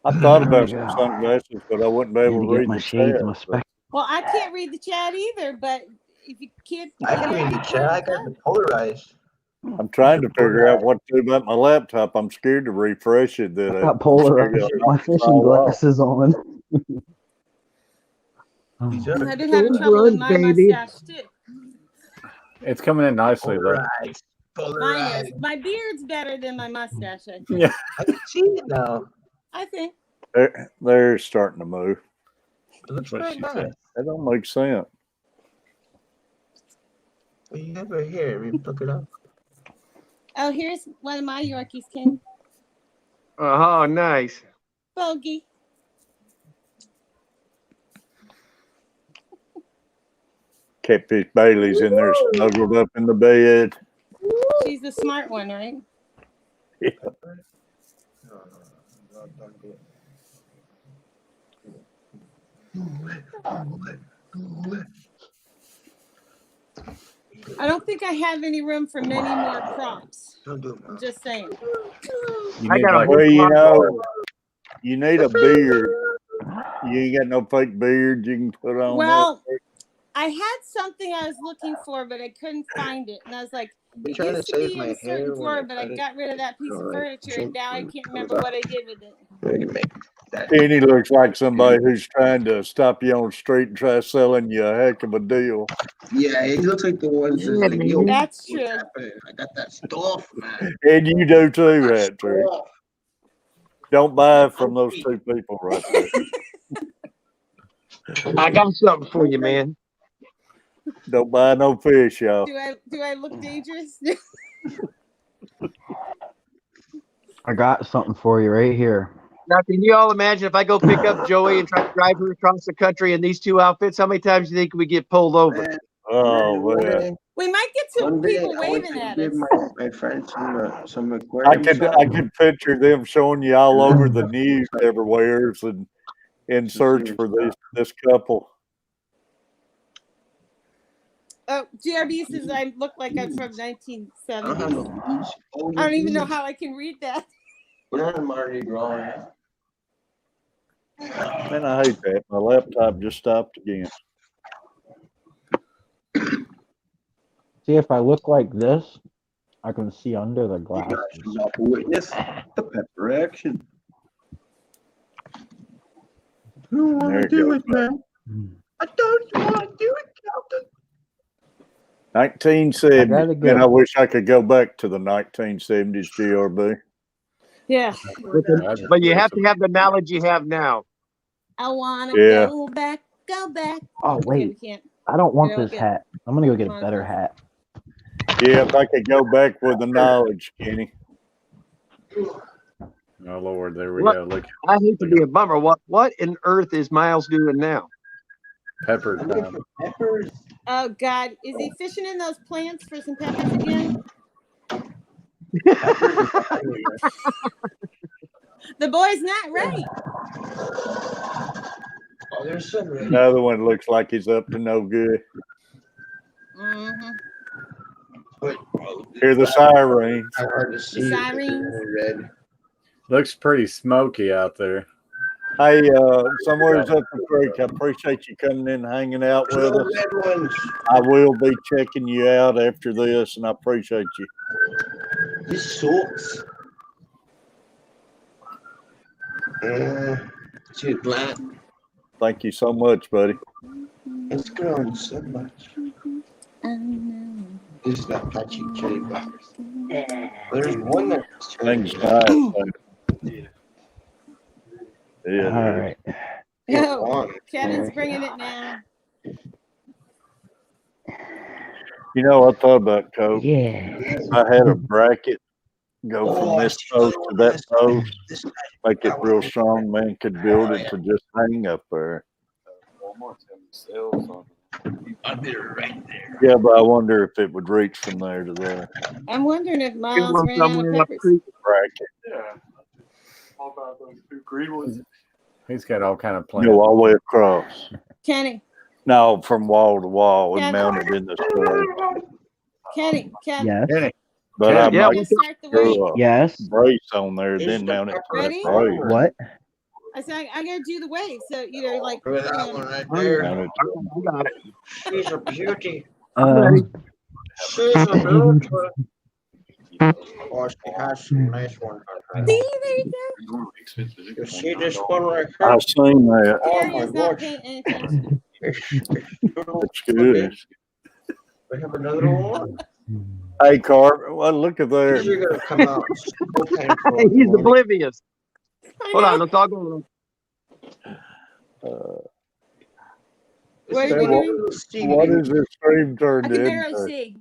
I thought about There we some go. sunglasses, but I wouldn't be Need able to to get read my the shades, chat. my spec. Well, I can't read the chat either, but if you can't, I can read the chat. I got the polarized. I'm trying to figure out what to do about my laptop. I'm scared to refresh it. That I I'm got polarized. scared My it'll fishing fall off. glasses on. These are I've been having trouble with my mustache too. It's coming in nicely, though. polarized. Mine Polarized. is. My beard's better than my mustache, I think. Yeah. I can see it now. I think. They're starting to move. It looks What very she nice. said. That don't make sense. What you have right here? We look it up. Oh, here's one of my Yorkies, King. Oh, nice. Bogey. Catfish Bailey's in there snuggled up in the bed. She's the smart one, right? Yeah. No, don't do it. I don't think I have any room for many more props. Don't do it, I'm Mom. just saying. You I need, got a well, whole you lot know, you need a beard. You ain't got no fake beard you can put on. Well, I had something I was looking for, but I couldn't find it. And I was like, I've been it trying used to to save be in my a certain hair when drawer, I but I cut it. got rid of that piece You know, of like, furniture, and now I when it can't comes remember out. what I did with it. We can make that. Penny looks like somebody who's trying to stop you on the street and try selling you a heck of a deal. Yeah, he looks like the ones that's Yeah, like, yo, That's what's true. happening? I got that stuff, man. And you do too, That Hatcher. stuff. Don't buy from those two people right there. I got something for you, man. Don't buy no fish, y'all. Do I look dangerous? I got something for you right here. Now, can you all imagine if I go pick up Joey and try to drive her across the country in these two outfits? How many times do you think we get pulled over? Man, Oh, one man. day- We might get some one day people I went waving to at give us. my friend some I aquarium could stuff. picture them showing you all over the news everywhere and in search for this couple. Oh, GRB says I look like I'm from 1970s. Oh, I don't even know how I can read that. We're on Mardi Gras. Man, I hate that. My laptop just stopped again. See, if I look like this, I can see under the You glasses. guys about to witness the pepper action. I don't want There to it do goes. it, man. I don't want to do it, Captain. 1970. I gotta go. Man, I wish I could go back to the 1970s, GRB. Yeah. But you have to have the knowledge you have now. I want to Yeah. go back. Oh, Okay, wait. we can't. I don't want You don't this get- hat. I'm going to go get Come a on, better Seth. hat. Yeah, if I could go back with the knowledge, Kenny. Oh Lord, there we What? go. Look, I hate to be a bummer. What in earth is Miles doing now? pepper time. Peppers. Oh God, is he fishing in those plants for some peppers again? The boy's not right. Oh, there's some ready. Another one looks like he's up to no good. Mm-hmm. But, Hear the sirens. hard to see. Sirens. Red. Looks pretty smoky out there. Hey, somewhere's up the creek. I appreciate you coming in and hanging out with us. Red ones. I will be checking you out after this, and I appreciate you. This sucks. Too glad. Thank you so much, buddy. It's growing so much. This is not patchy cherry blockers. There's one that's Things nice. Yeah. All right. Oh, Kevin's bringing it now. You know, I thought about Coke. Yeah. If I had a bracket go from this post to that post, make it real strong, man, could build it to just hang up there. Yeah, but I wonder if it would reach from there to there. I'm wondering if Miles ran out of Somewhere up peppers. creek. Bracket. Yeah. How about those two green ones? He's got all kind of You plans. know, all the way across. Kenny, No, from wall to wall and Yeah. mounted in the store. Kenny, Kevin. Yes. Kenny, But I Yeah, might Let's start the wave. throw a Yes. brace on there, then mount it to Ready? that brace. What? I said I gotta do the wave. So like Look at that one right there. Mount it to- I got it. She's a beauty. ready. She's a beauty. Oh, she has some nice ones on her. See, there you go. You see this one right here? I've seen that. Oh Terry my is not gosh. paying any attention. It's good. We have another one. Hey, Carver, well, look at there. These are gonna come out so painful. Hey, he's oblivious. I Hold know. on, let's all go. What are we doing? What is this stream I turned can barely into? see.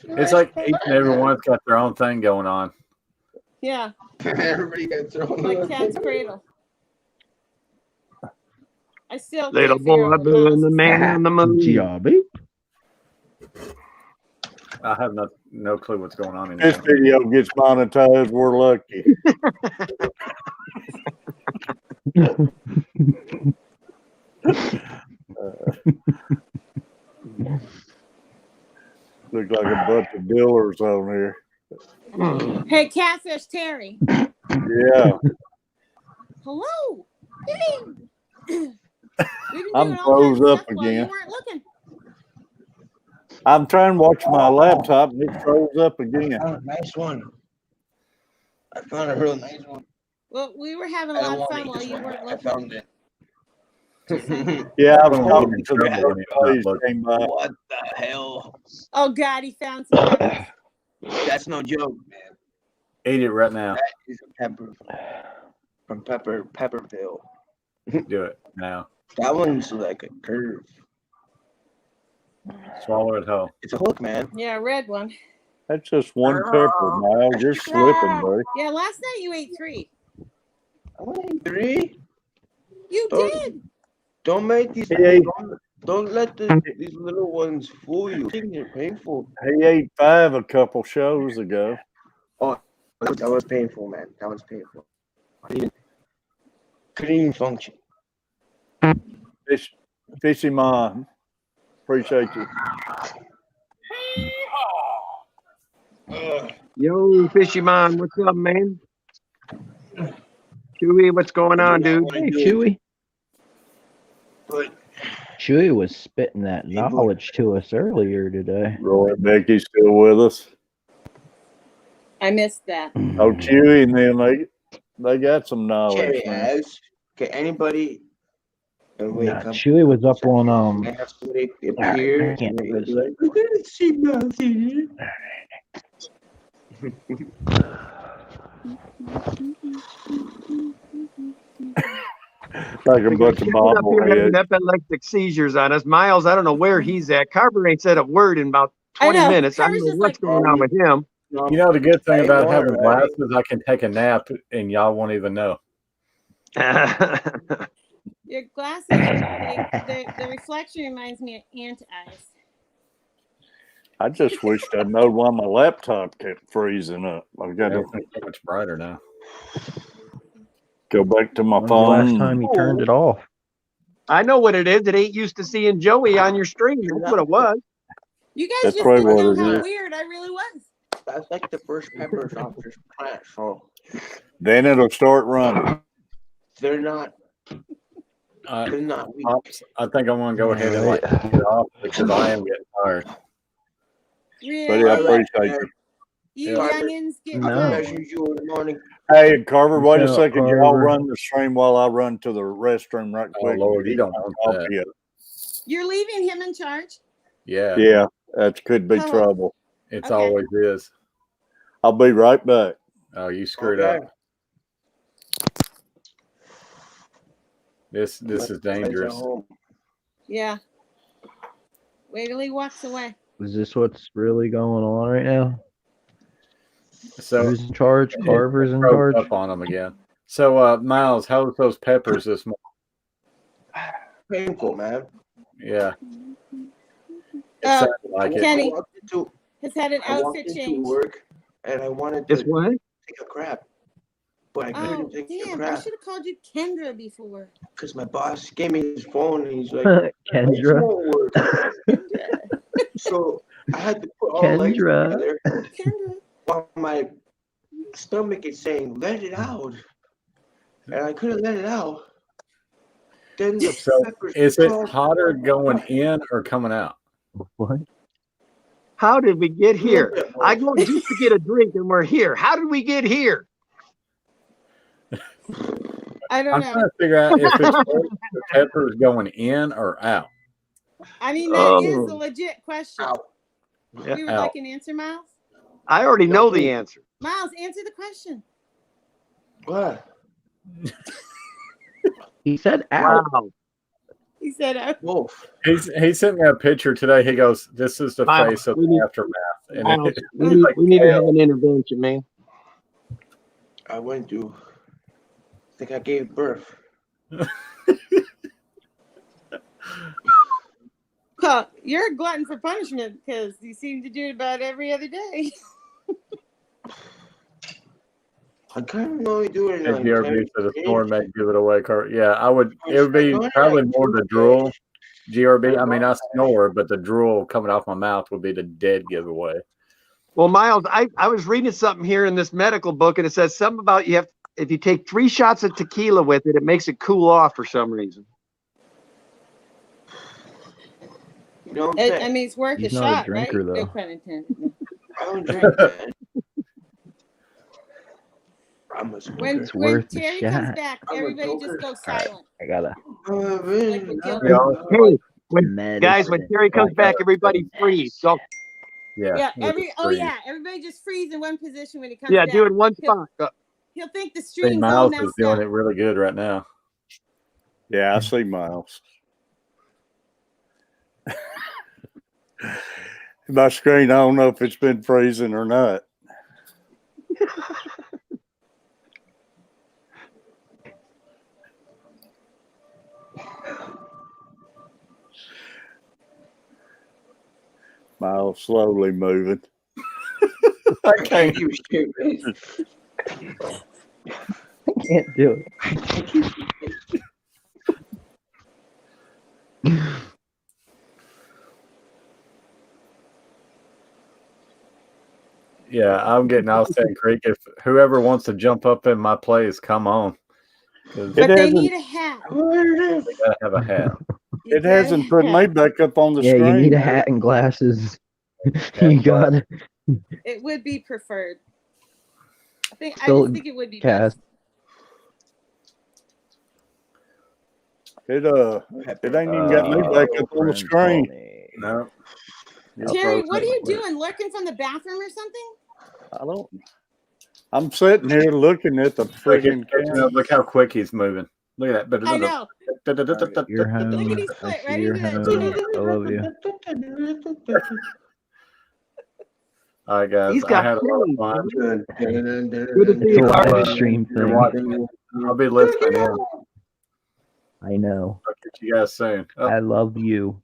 it's like each and every one's got their own thing going on. Yeah, Everybody got thrown like cat's cradle. I still Little can't figure boy out what blue and the Miles man on the moon. Jobby. I have no clue what's going on This anymore. video gets monetized, we're lucky. Look like a bunch of dealers on here. is. Hey, Catfish Terry. Yeah, Hello. Hey. We've been I'm doing all kinds froze of up stuff while you again. weren't looking. I'm trying to watch my laptop and it froze up again. Oh, nice one. I found a real nice one. Well, we were having a I lot don't of want fun to eat while this you one. weren't I looking. found it. Yeah, I was Don't talking look to in the trouble when he's not employees looking. came by. What the hell? Oh God, he found some peppers. That's no joke, man. Eat it right now. That is a pepper from Pepperville. Do it now. That one's like a curve. Swallow it whole. It's a hook, man. Yeah, red one. That's just one pepper, Miles. You're slipping, buddy. Yeah, last night you ate 3. I want 3. You Oh. did. Don't make these. Hey. Don't let these little ones fool you. They're painful. He ate 5 a couple shows ago. That was painful, man. That was painful. Couldn't even function. Fishy Mom. Appreciate you. Yo, Fishy Man, what's up, man? Chewy, what's going on, dude? Hey, Chewy. But Chewy was spitting that knowledge to us earlier today. Roy and Becky's still with us. I missed that. Oh, Chewy and them, they got some knowledge, Cherry man. has. Okay, anybody? Wake Nah, up. Chewy was up on I have somebody appear. I can't and do this. be like, "We're gonna see nothing." Like a bunch of He's up here having bobbleheads. epileptic seizures on us. Miles, I don't know where he's at. Carver ain't said a word in about 20 I know. minutes. I Carver's don't know just what's like, going on with him. You know the good thing Hey, about Laura, having right? glasses, I can take a nap and y'all won't even know. Your glasses, the reflection reminds me of ant eyes. I just wished I'd known why my laptop kept freezing up. I've got to Everything's so much brighter now. go back to my When's the last phone. time you turned it off? I know what it is. It ain't used to seeing Joey on your stream. That's what it was. You guys That's just probably didn't know what it how is. weird I really was. That's like the first peppers off this plant. So Then it'll start running. They're not. Uh, They're not weak. Pops, I think I'm gonna go ahead and like Alright. get off because I am getting tired. Buddy, I Really? appreciate you. You Yeah. youngins getting No. tired? Measured you in the morning. Hey, Carver, wait a What's up, second. Y'all Carver? run the stream while I run to the restroom right Oh quick. Lord, you don't want I'll that. be up. You're leaving him in charge? Yeah, Yeah, that could be Oh. trouble. it's Okay. always is. I'll be right back. Oh, you screwed Okay. up. This is dangerous. Yeah. Wait till he walks away. Is this what's really going on right now? So Who's in charge? Carver's in broke charge? up on them again. So Miles, how's those peppers this morning? Painful, man. Yeah, it Uh, sounded like it. Kenny I walked into, has had an I walked outfit into change. work and I wanted It's to what? take a crap, but I couldn't Oh, take a damn. I crap should have called you Kendra before. because my boss gave me his phone and he's like, "It's Kendra. more work." Kendra. So I had to put all the legs Kendra. together Kendra. while my stomach is saying, "Let it out," and I couldn't let it out. Then the So peppers is it crawled- hotter going in or coming out? What? How did we get A little here? bit I more. go just to get a drink and we're here. How did we get here? I I'm don't trying know. to figure out if it's the peppers going in or out. I mean, that is Oh. a legit question. Out. Yeah, We would out. like an answer, Miles. I already know the answer. Miles, answer the question. What? He said out. Wow. He said, Wolf. He sent me a picture today. He goes, "This is the Miles, face of we the need- aftermath." And Miles, it, we need, like, we need to have hell. an intervention, man. I went to. I think I gave birth. well, you're a glutton for punishment because you seem to do it about every other day. I kind of only do it If on you ever Terry to the Page. store, make give it away. Yeah, I would. I It would be done it probably like more 2 the drool. days. GRB. I mean, I snore, but the drool coming off my mouth would be the dead giveaway. Well, Miles, I was reading something here in this medical book, and it says something about you have if you take 3 shots of tequila with it, it makes it cool off for some reason. You know what I'm I saying? mean, it's worth He's a not a shot, drinker, right? though. No pun intended. I don't drink, man. I'm a smoker. When It's worth the Terry comes shot. back, I'm a everybody just joker. go Alright. silent. I gotta Like with Gilbert. Hey, when, medicine. guys, when Terry comes back, everybody freeze. So Yeah, we'll just freeze. everybody just freeze in one position when he comes yeah, back. do it in one spot. He'll think the See, stream's all Miles is messed doing up. it really good right now. Yeah, I see Miles. My screen, I don't know if it's been freezing or not. Miles slowly moving. I can't. You stupid. I can't do it. Yeah, I'm getting off Sand Creek. If whoever wants to jump up in my place, come on. 'Cause But It they hasn't- need a hat. they gotta have a hat. You It hasn't put gotta me back up on the Yeah, screen. you need a hat and glasses. You gotta It would be preferred. I Still just think it would be cast. best. It ain't even got me back up on the screen. No. You're Terry, frozen. what are you doing? Lurking from the bathroom or something? I don't. I'm sitting here looking at the freaking Look how quick he's moving. Look at that. I know. You're home. Look at his I foot see right you're into that home. chair. I love you. All right, guys. He's I got had a lot of fun. Good to see It's a you, live Carter. stream You're thing. watching. I'll be listening in. I know. I'll catch you guys soon. Oh, I love you.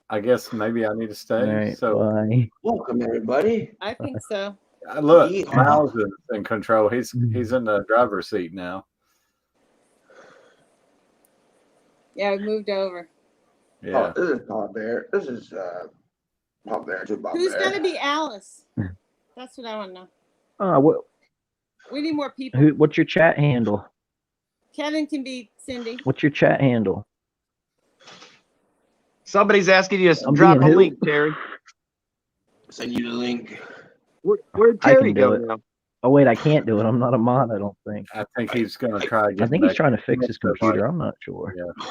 I guess maybe I need to stay. All right, So bye. Welcome, everybody. I think so. look, Yeehaw. Miles is in control. He's in the driver's seat now. Yeah, we moved over. Yeah. Oh, this is Bob Bear. This is Bob Bear to Bob Who's Bear. gonna be Alice? That's what I want to know. What? We need more people. What's your chat handle? Kevin can be Cindy. What's your chat handle? Somebody's asking you to I'm drop a being who? link, Terry. Send you the link. Where'd I Terry can do go it. now? Oh wait, I can't do it. I'm not a mod. I don't think. I think he's going to try again. I think he's trying to fix his computer. I'm not sure. Yeah.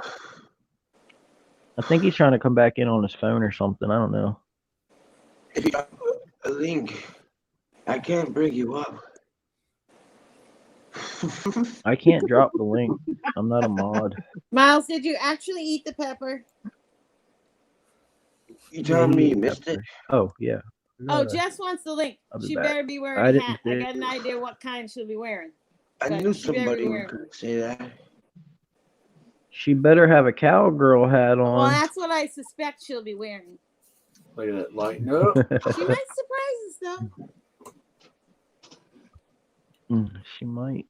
I think he's trying to come back in on his phone or something. I don't know. If you have a link, I can't bring you up. I can't drop the link. I'm not a mod. Miles, did you actually eat the pepper? You telling me you missed it? Oh yeah. Oh, Jess wants the link. I'll be She back. better be I wearing a didn't hat. see I it. got an idea what kind she'll be wearing. I But knew she better be somebody wearing- could say that. She better have a cowgirl hat Well, on. that's what I suspect she'll be wearing. Look at that lighting up. She might surprise us though. She might.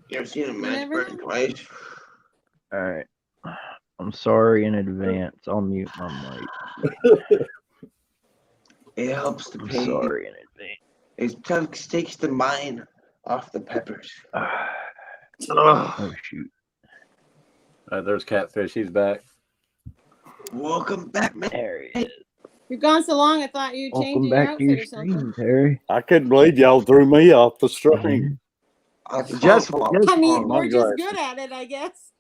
You ever seen a match never burn know. twice? All right. I'm sorry in advance. I'll mute my mic. It helps the I'm pain. sorry in advance. It takes the mind off the peppers. Oh shoot. There's Catfish. He's back. Welcome back, man. There he is. You've gone so long, I thought you'd change Welcome your back to outfit your or something. stream, Terry. I couldn't believe y'all threw me off the stream. Just I mean, my we're just glasses. good at it, I guess.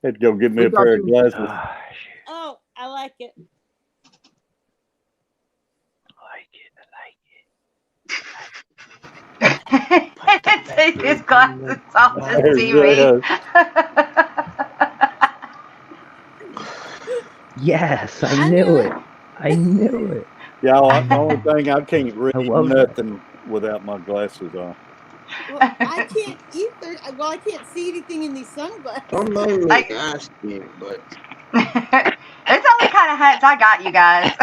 Had to go get me We a pair of thought glasses. Oh, I like it. Take his glasses off the There's TV. Yes, I knew it. I knew it. Y'all, the only thing I can't read love nothing without my glasses on. Well, I can't either. Well, I can't see anything in these sunglasses. Don't mind me asking, but It's the only kind of hats I got, you guys.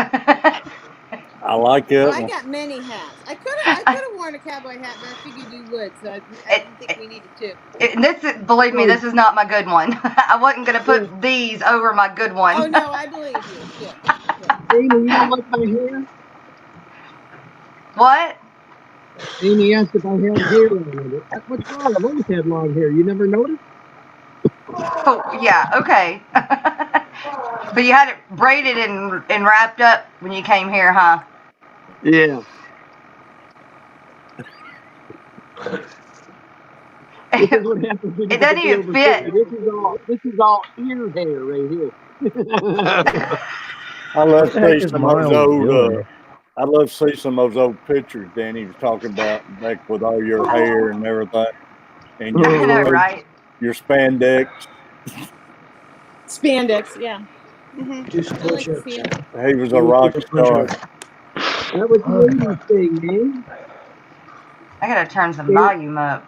I like it. Well, I got many hats. I could have worn a cowboy hat, but I figured you would, so I didn't think we needed to. Believe me, this is not my good one. I wasn't gonna put these over my good one. Oh no, I believe you. Yeah. Amy, you don't like my hair? What? Amy asked if I had hair on it. What's wrong? I've always had long hair. You never noticed? Oh, yeah, okay. But you had it braided and wrapped up when you came here, huh? Yeah. This is what happens when you It doesn't get even over fit. 50. This is all ear hair right here. I love What the heck see is some of Miles those old. doing? I love to see some of those old pictures Danny was talking about back with all your hair and everything, and I know, your right? your spandex. Spandex, yeah. Mm-hmm. just I like push to up. see it. He was a rock star. That was the 80s thing, man. I gotta turn some volume up.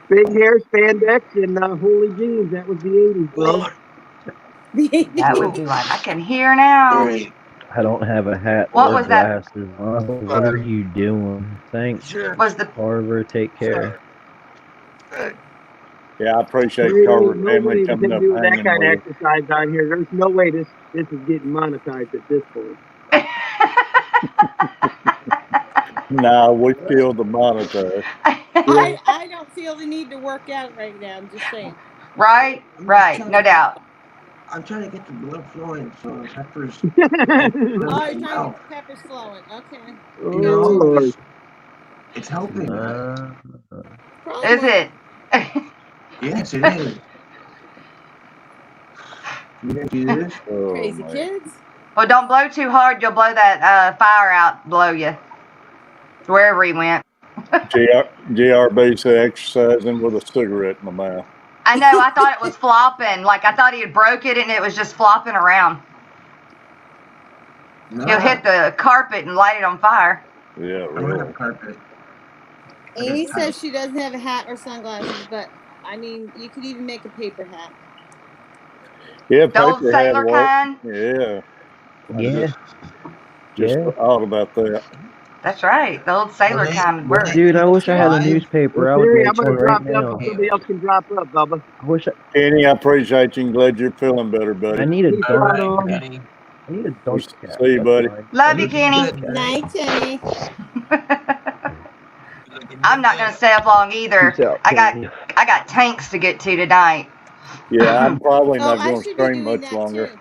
Big hair, spandex, and holy jeans. That was the 80s, bro. That would be like, I can hear now. Right. I don't have a hat What or was that? glasses on. What are you doing? Thanks, Was the Carver. Take care. Yeah, I appreciate There Carver ain't no family way coming to up do that hanging kind of with us. exercise on here. There's no way this is getting monetized at this point. Nah, we feel the monitor. I don't feel the need to work out right now. I'm just saying. right, no doubt. I'm trying to get the blood flowing so the peppers. Oh, you're trying to get the peppers flowing. Okay. You know, Lord. it's helping. Probably Is more- it? Yes, it is. You gonna do this? Oh, Crazy man. kids. Well, don't blow too hard. You'll blow that fire out, blow you. Wherever he went. GRB's exercising with a cigarette in the mouth. I know, I thought it was flopping. Like, I thought he had broke it and it was just flopping around. No, He'll hit the carpet and light it on fire. Yeah, I don't really. have carpet. Amy says she doesn't have a hat or sunglasses, but I mean, you could even make a paper hat. Yeah, The old paper hat sailor work. kind. Yeah. I Yeah. just Yeah. thought about that. That's right. The old sailor kind would work. Dude, I wish I had a newspaper. I would Terry, I'm make going one to drop right down now. so somebody else can drop up, Bubba. I wish Kenny, I appreciate you and glad you're feeling better, buddy. I need a Peace dark. out, all. Daddy. I need a dark cap. See you, buddy. That's why. Love you, Kenny. Night, Jenny. I'm not gonna stay up long either. Peace out, I Kenny. got tanks to get to tonight. Yeah, I'm probably Oh, not I going to should be stream doing much that longer. too.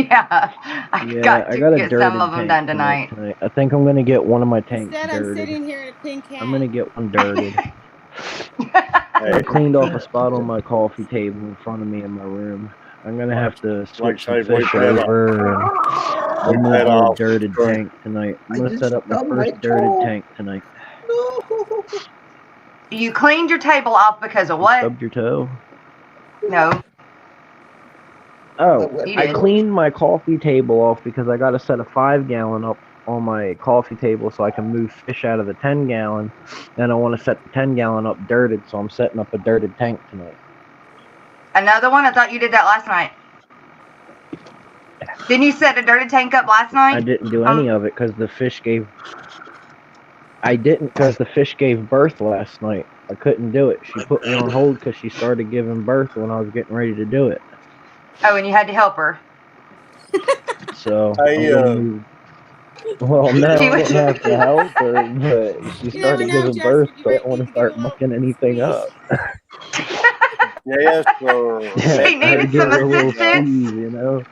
Yeah, I Yeah, got I to got a get dirted some of them tank done tonight. tonight. I think I'm gonna get one of my tanks Instead, I'm dirted. sitting here in a pink hat. I'm gonna get one dirted. Hey, I cleaned off a spot on my coffee table in front of me in my room. I'm gonna have to switch some Say, we've fish had over, and I'm we've gonna had do a off dirted stream. tank tonight. I'm I gonna just set up my stubbed my first dirted toe. tank tonight. No. You cleaned your table off because of You what? stubbed your toe? No, Oh, he I did. cleaned my coffee table off because I got to set a 5-gallon up on my coffee table so I can move fish out of the 10-gallon. And I want to set the 10-gallon up dirted, so I'm setting up a dirted tank tonight. Another one? I thought you did that last night. Didn't you set a dirty tank up last night? I didn't do any of it because the fish gave. I didn't because the fish gave birth last night. I couldn't do it. She put me on hold because she started giving birth when I was getting ready to do it. Oh, and you had to help her. So Hey, I'm gonna move. Well, no, She I was- didn't have to help her, but she You never started know, giving Jess. birth, You so I might didn't want need to to give a start little mucking anything squeeze. up. yes, She I had to needed give some her a little assistance. squeeze, you know.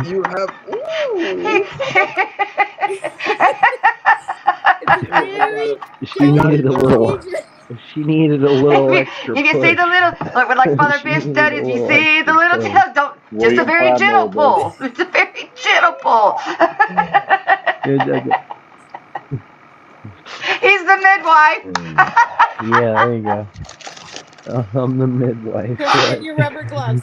You have. Ooh. It's a very She needed a delicate little. procedure. She needed a little extra If you push. see the little, like like Father She Biff needed said, a if you little see the extra little push. tail, don't. Just a William very gentle Primordial. pull. It's a very gentle pull. He's the midwife. Yeah, there you go. I'm the midwife. Don't forget Right. your rubber gloves.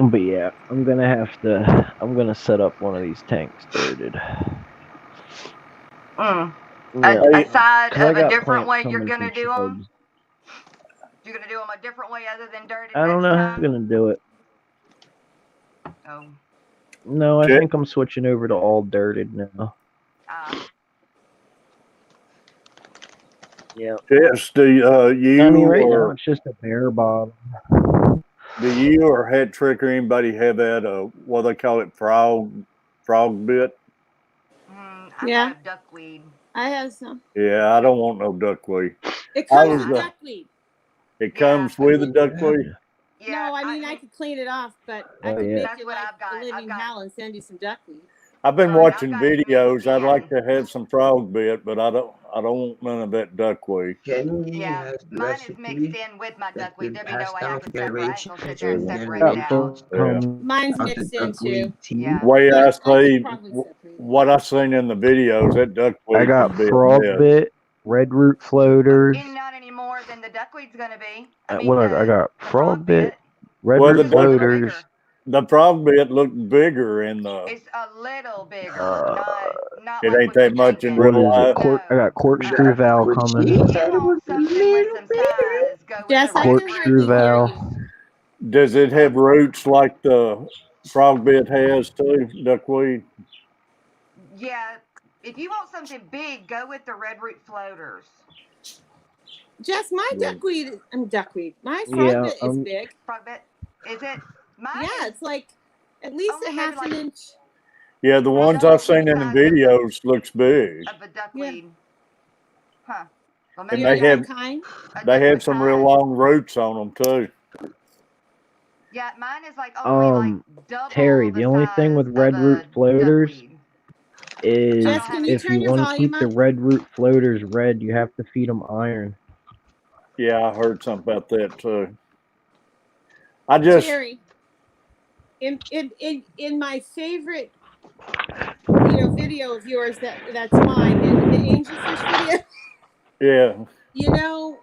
But yeah, I'm gonna set up one of these tanks dirted. Mm. Yeah, Aside 'cause I of a got different plants way you're coming gonna from do them, Chubbs. you're gonna do them a different way other than dirted I don't next know how I'm time. gonna do it. Oh. No, I Check. think I'm switching over to all dirted now. Yeah. Yes, do you I mean, right now or it's just a bare bottom. do you or Head Trick or anybody have that what they call it frog bit? I Yeah. have duckweed. I have some. Yeah, I don't want no duckweed. It I comes was with duckweed. it comes with a duckweed. Yeah, No, I mean I could clean it off, but I Oh, could yeah. make That's you what like I've got. a living I've got- hell and send you some duckweed. I've been Right, I've watching got it mixed videos. I'd in. like to have some frog bit, but I don't want none of that duckweed. Kenny Yeah, has the mine is mixed recipe in with my that's duckweed. been There'd be no passed way I down could from separate. I ain't gonna sit there and generation separate to it out. generation. Mine's How's the mixed in too. duckweed tea? Yeah. Way But I I could see probably separate it. what I seen in the videos, that duckweed I got would be a frog mess. bit, red root floaters. Not any more than the duckweed's gonna be. I got the frog bit, red Well, root the floaters. The frog bit looked bigger in the. It's a little bigger, not It like ain't what you're that much in thinking. real What is life. it? I got corkscrew valve coming. If you want something with some size, go with Jess, the I red can root. Corkscrew hardly hear valve. you. Does it have roots like the frog bit has too, duckweed? Yeah, if you want something big, go with the red root floaters. Jess, my Yeah. duckweed. My frog bit is big. Frog bit, is it? Mine Yeah, it's like at least a half an inch. Yeah, the ones I've seen in the videos looks big. Of a duckweed. Huh. Well, And maybe they have some real long roots on them too. Yeah, mine is like only like double Terry, the only thing with red root floaters is Jess, can you if turn you your want to volume keep the up? red root floaters red, you have to feed them iron. Yeah, I heard something about that too. I just Terry, in my favorite video of yours that's mine, the angelfish video. Yeah. You know,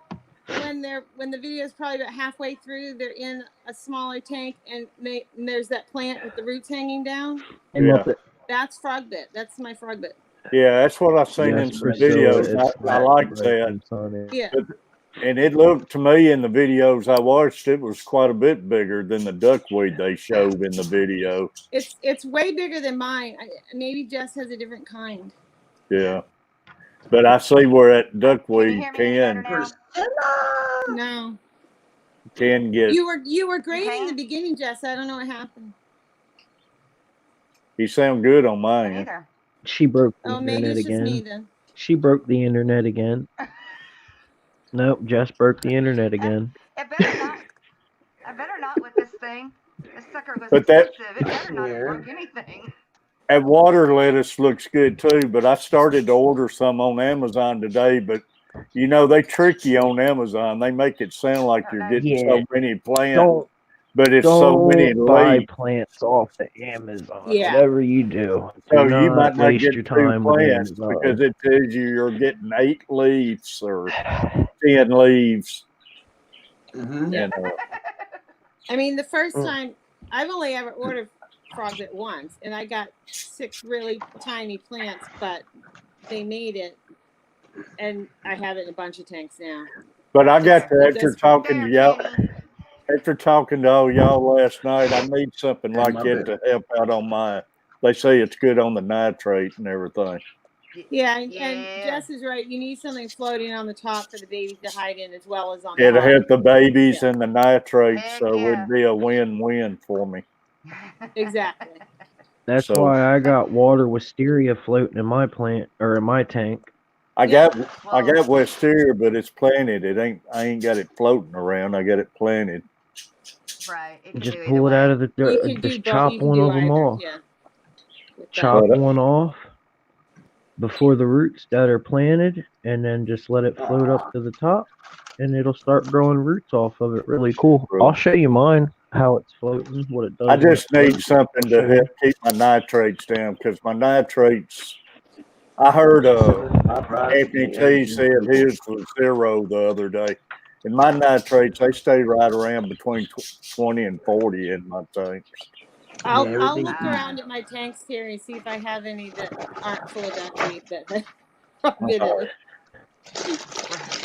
when the video is probably about halfway through, they're in a smaller tank and there's that plant with the roots hanging down. Yeah. That's frog bit. That's my frog bit. Yeah, that's what I've seen in some videos. I like that. Yeah. And it looked to me in the videos I watched, it was quite a bit bigger than the duckweed they showed in the video. It's way bigger than mine. Maybe Jess has a different kind. Yeah. But I see where that duckweed can get. You were great in the beginning, Jess. I don't know what happened. You sound good on mine. She broke the Oh, maybe internet it's just again. me then. She broke the internet again. Nope, Jess broke the internet again. It better not. I better not with this thing. This sucker was But that- expensive. It better not have broke anything. And water lettuce looks good too, but I started to order some on Amazon today. But you know, they trick you on Amazon. They make it sound like you're getting so many plants, Don't but it's so many buy leaves. plants off the Amazon. Yeah. Whatever you do, So do you might not not waste get your 2 time with plants Amazon. because it tells you you're getting 8 leaves or 10 leaves. Mm-hmm. And, I mean, the first Mm. time I've only ever ordered frogs at once, and I got 6 really tiny plants, but they made it, and I have it in a bunch of tanks now. but I got to, It after does- talking to y'all, Penny. after talking to all y'all last night, I need something I like love that it. to help out on my. They say it's good on the nitrate and everything. Yeah, and Yeah. Jess is right. You need something floating on the top for the babies to hide in, as well as on the It'll bottom. help the babies and the nitrates, Heck so yeah. it'd be a win-win for me. Exactly. That's So- why I got water wisteria floating in my plant or in my tank. I Yeah. got wisteria, but it's planted. I ain't got it floating around. I got it planted. Right. It can Just do pull either it out way. of the You dirt. can do Just both. chop You can one do of them either. off. Yeah. With Chop But- one off before the roots that are planted, and then just let it float up to the top, and it'll start growing roots off of it. Really cool. Really? I'll show you mine, how it's floating, what it does. I when just it need floats. something to help keep my nitrates down because my nitrates. I heard Anthony T said his was 0 the other day, and my nitrates they stay right around between 20 and 40 in my tanks. I'll Yeah, I'll everything- look around at my tanks here and see if I have any that aren't full of duckweed that have been in it.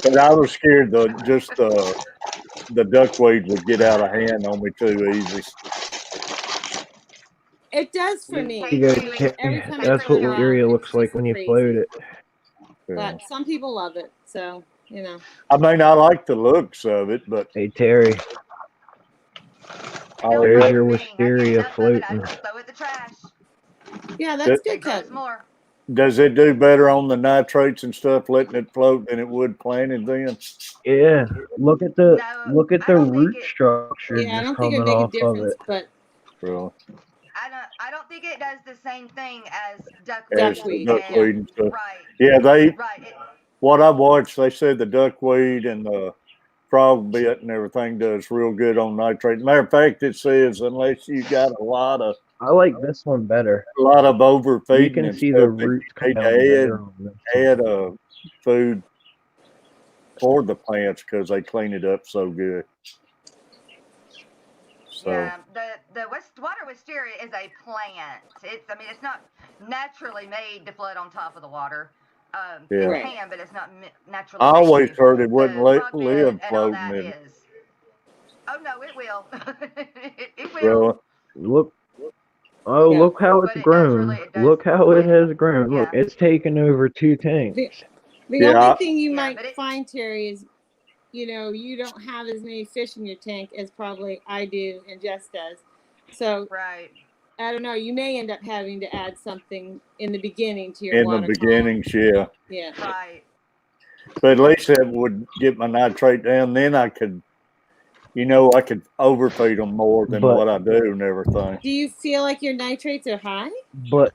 But I was scared the duckweed would get out of hand on me too easy. It does for me. You guys, I mean, every time I that's turn what it on, wisteria it's looks like just when you crazy. float it. Yeah. But some people love it, so you know. I mean, I like the looks of it, but Hey Terry, No, There's it's your not a thing. I get wisteria enough of it, I floating. just throw it in the trash. Yeah, that's It good, It grows Kevin. more. does it do better on the nitrates and stuff, letting it float than it would planted then? yeah. Look at the No, I don't think root it- structure Yeah, I just don't think coming it'd make a off of difference, it. but Really? I don't think it does the same thing as As duckweed. the duckweed and stuff. Right. Yeah, Right. what I watched, they said the duckweed and the frog bit and everything does real good on nitrate. Matter of fact, it says unless you got a lot of I like this one better. overfeeding You can and see stuff, the that roots you need coming to better on this one. add food for the plants because they clean it up so good. So Yeah, the water wisteria is a plant. It's not naturally made to float on top of the water. Yeah. It Right. can, but it's not naturally. I made always to. heard it wouldn't The frog bit live and all floating that in it. is. Oh no, it will. it will. Really? Look. Oh, Yeah. look how But it's it does grown. really- it does Look how it float. has grown. Look, Yeah. it's taken over 2 tanks. the Yeah, only thing you Yeah, might but it- find, Terry, is you don't have as many fish in your tank as probably I do and Jess does. So Right. I don't know. You may end up having to add something in the beginning to your In water the beginnings, yeah. column. Yeah. Right. But at least that would get my nitrate down. Then I could overfeed them more than But- what I do and everything. Do you feel like your nitrates are high? But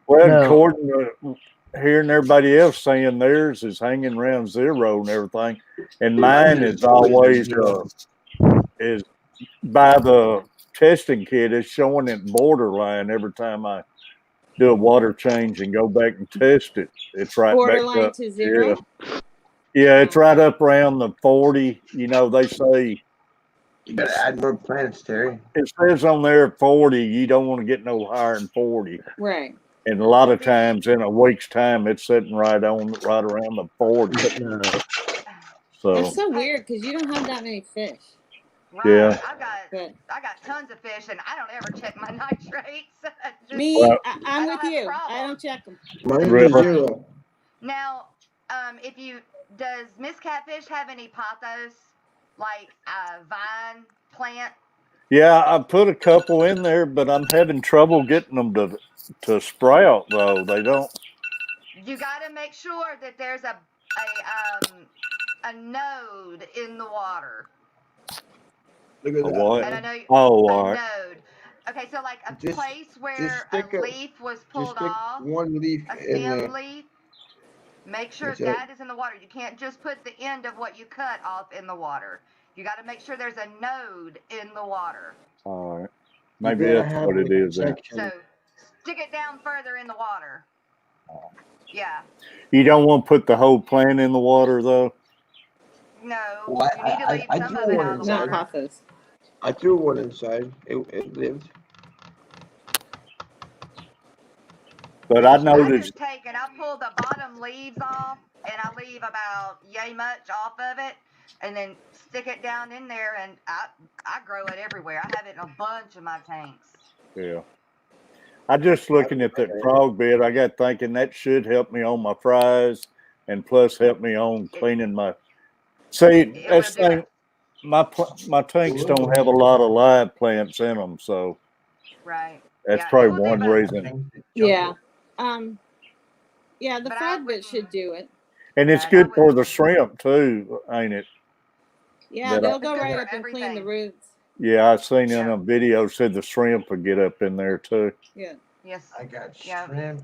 Well, No. according to hearing everybody else saying theirs is hanging around 0 and everything, and mine is always is by the testing kit. It's showing it borderline every time I do a water change and go back and test it. It's right Borderline back up. to 0? Yeah, it's right up around the 40. They say You gotta add more plants, Terry. it says on there 40. You don't want to get no higher than 40. Right. And a lot of times in a week's time, it's sitting right around the 40. no. So That's so weird because you don't have that many fish. Right. Yeah. But I got tons of fish, and I don't ever check my nitrates. Just- me, Well- I'm I don't with have a you. problem. I don't check them. Mine's Really? 0. Now, does Miss Catfish have any pothos, like a vine plant? yeah, I put a couple in there, but I'm having trouble getting them to sprout though. They don't. You got to make sure that there's a node in the water. Look at A that. what? And I know Oh, a all right. node. Okay, so like a Just- place just where stick a a- leaf was Just pulled stick off, one leaf a in there. stem leaf. Make sure That's it. that is in the water. You can't just put the end of what you cut off in the water. You got to make sure there's a node in the water. All right. You Maybe gotta that's have what it like a is. Then. section. So stick it down further in the water. Yeah. You don't want to put the whole plant in the water, though. No, Well, you need to leave I some threw of it one out of the Not inside. water. pothos. I threw one inside. It lived. But I I noticed. just take and I pull the bottom leaves off, and I leave about yay much off of it, and then stick it down in there, and I grow it everywhere. I have it in a bunch of my tanks. Yeah. I just looking at that frog bed. I got thinking that should help me on my fries, and plus help me on cleaning my. See, It will that's do thing. it. My tanks don't have a lot of live plants in them, so Right. that's Yeah, it probably will do one both. reason. Yeah. Yeah, the But I frog bit wouldn't- should do it. And it's Right, I good for wouldn't- the shrimp too, ain't it? Yeah, That they'll I- go It's good right for up and clean the everything. roots. Yeah, I seen in Yeah. a video said the shrimp would get up in there too. Yeah. Yes. I got Yeah. shrimp,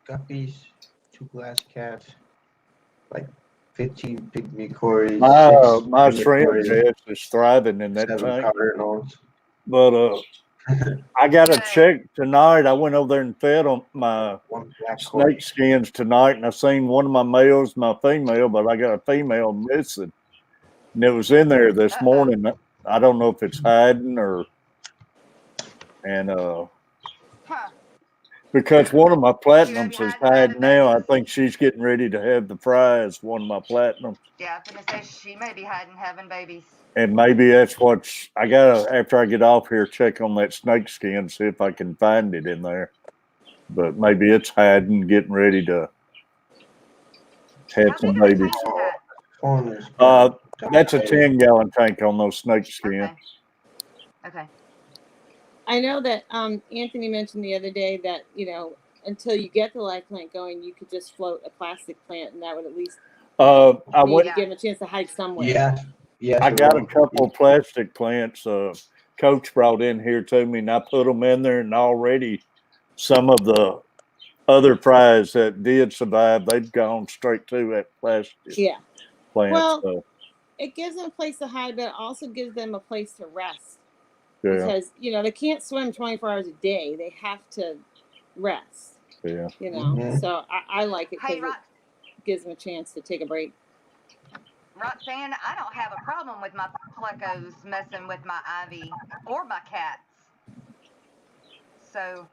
guppies, 2 glass cats, like 15 pygmy cories, My 6 shrimp cories, test is thriving in that 7 tank. powder nose. But I got a Good. check tonight. I went over there and fed them my 1 black snake cory. skins tonight, and I seen one of my males, my female, but I got a female missing, and it was in there this Uh-oh. morning. I don't know if it's hiding and Huh. because one of my platinums She is may be hiding hiding now. I babies. think she's getting ready to have the fries. One of my platinums. Yeah, I was gonna say she may be hiding having babies. And maybe that's what's. I gotta after I get off here check on that snake skin, see if I can find it in there. But maybe it's hiding, getting ready to have How some big of a babies. tank is that? Phone is That's a 10-gallon tank on those snake skin. Okay. Okay. I know that Anthony mentioned the other day that, until you get the live plant going, you could just float a plastic plant, and that would at least I maybe went. give them a chance to hide somewhere. Yeah. Yes, I it got a will. couple plastic plants. Coach brought in here to me, and I put them in there, and already some of the other fries that did survive, they've gone straight to that plastic Yeah. plant. Well, So it gives them a place to hide, but it also gives them a place to rest. yeah, Because, they can't swim 24 hours a day. They have to rest, yeah. Mhm. So I like it Hey, because it gives them a chance to take a break. Roxanne, I don't have a problem with my plecos messing with my ivy or my cats. So,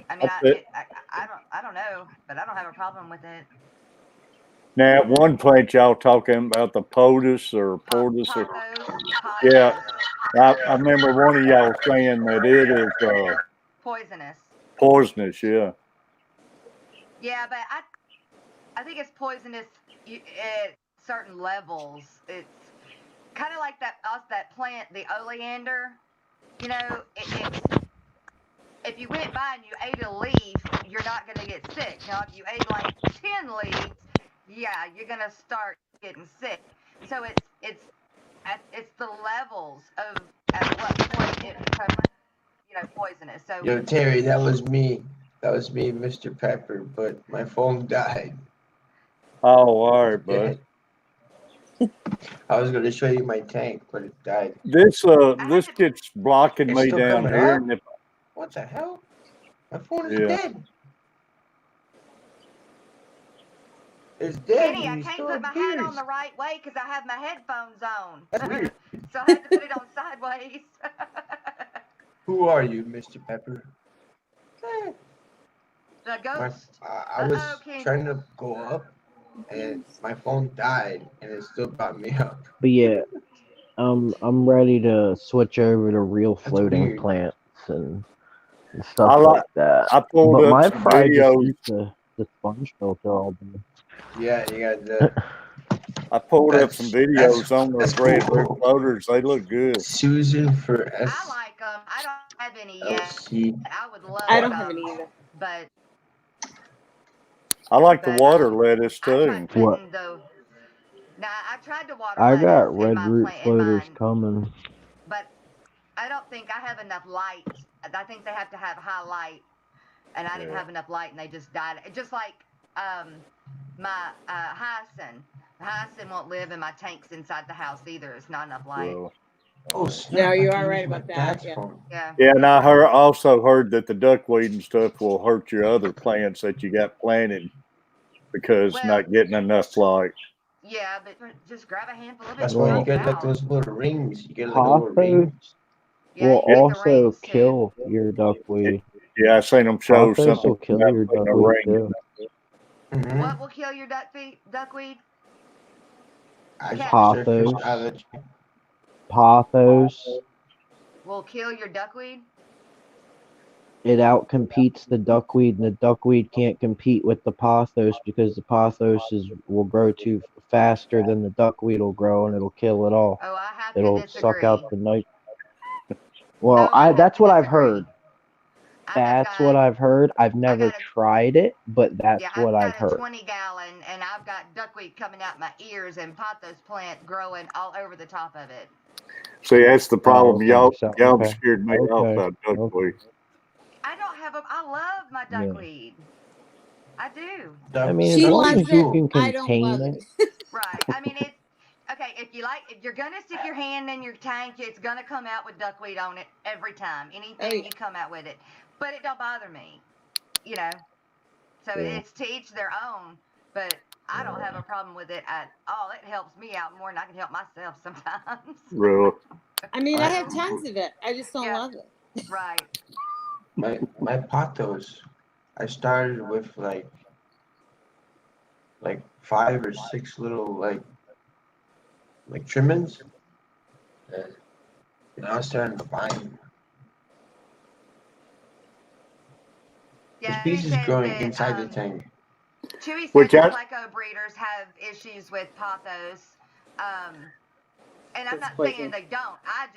I mean, That's it. I don't know, but I don't have a problem with it. Now, one plant y'all talking about the potus or portus or Pothos, yeah. I remember one of y'all saying that it is poisonous. poisonous. Yeah. Yeah, but I think it's poisonous at certain levels. It's kind of like that plant, the oleander. If you went by and you ate a leaf, you're not going to get sick. Now, if you ate like 10 leaves, yeah, you're going to start getting sick. So it's the levels of at what point it becomes, poisonous. So Yo, Terry, that was me. That was me, Mr. Pepper, but my phone died. Oh, all right, bud. I was going to show you my tank, but it died. This gets blocking It's me still down coming here. up? And if, What the hell? My phone is Yeah. dead. It's dead. Kenny, I and it can't still put my hat on appears. the right way because I have my headphones on. That's weird. So I had to put it on sideways. Who are you, Mr. Pepper? The ghost. I was King. trying to go up, and my phone died, and it still brought me up. But yeah, I'm ready to switch over to real floating weird. plants and stuff I like that. I pulled But up my some fry just videos. eats the sponge filter all day. Yeah, you got the I pulled up some videos on those that's red cool. floaters. They look good. Susan for I like them. I don't have any yet. SLC. I would love I don't have any either. But I like the But water lettuce I too. tried What? putting the. Now I tried to water I lettuce got in red my root plant in floaters mine, coming. but I don't think I have enough light. I think they have to have high light, and I didn't Yeah. have enough light, and they just died. Just like my hyacinth. Hyacinth won't live in my tanks inside the house either. It's not enough light. Well, Oh, snap. No, you I are can right use my about that. dad's Yeah. phone. Yeah. yeah, and also heard that the duckweed and stuff will hurt your other plants that you got planted because Well, not getting enough light. yeah, but just grab a handful of it That's and why throw you it get like out. those little rings. You get like little Pothos rings. Yeah, will you can get the also rings too. kill your duckweed. Yeah, I seen them show Pothos something will kill about your putting a duckweed ring. too. Mm-hmm. What will kill your duckweed? Surface Pothos. allergy. Pothos. Will kill your duckweed? It outcompetes the duckweed, and the duckweed can't compete with the pothos because the pothos will grow too faster than the duckweed will grow, and it'll kill it all. Oh, I have It'll to suck disagree. out the night. Well, No, I have that's to what I've disagree. heard. I have That's got, what I've heard. I've never got a, tried it, but that's yeah, what I've I've got a heard. 20-gallon, and I've got duckweed coming out my ears and pothos plant growing all over the top of it. See, that's the problem. okay. Y'all Okay. scared me off about duckweed. I don't have a. I love my Yeah. duckweed. I do. I mean, She as long loves as you it. can I don't love contain it. it. Right. I mean, it's okay. If you're gonna stick your hand in your tank, it's gonna come out with duckweed on it every time. Anything you come out with it, but it don't bother me. You know. So Yeah. it's to each their own. But I don't have a problem with it at all. It helps me out more than I can help myself sometimes. Really? I mean, I have tons of it. I just don't love it. Right. My pothos, I started with like 5 or 6 little like trimmings. And now I'm starting to find the Yeah, species growing inside the tank. Chewy said Which the I- pleco breeders have issues with pothos. And I'm That's not quite saying good. they don't. I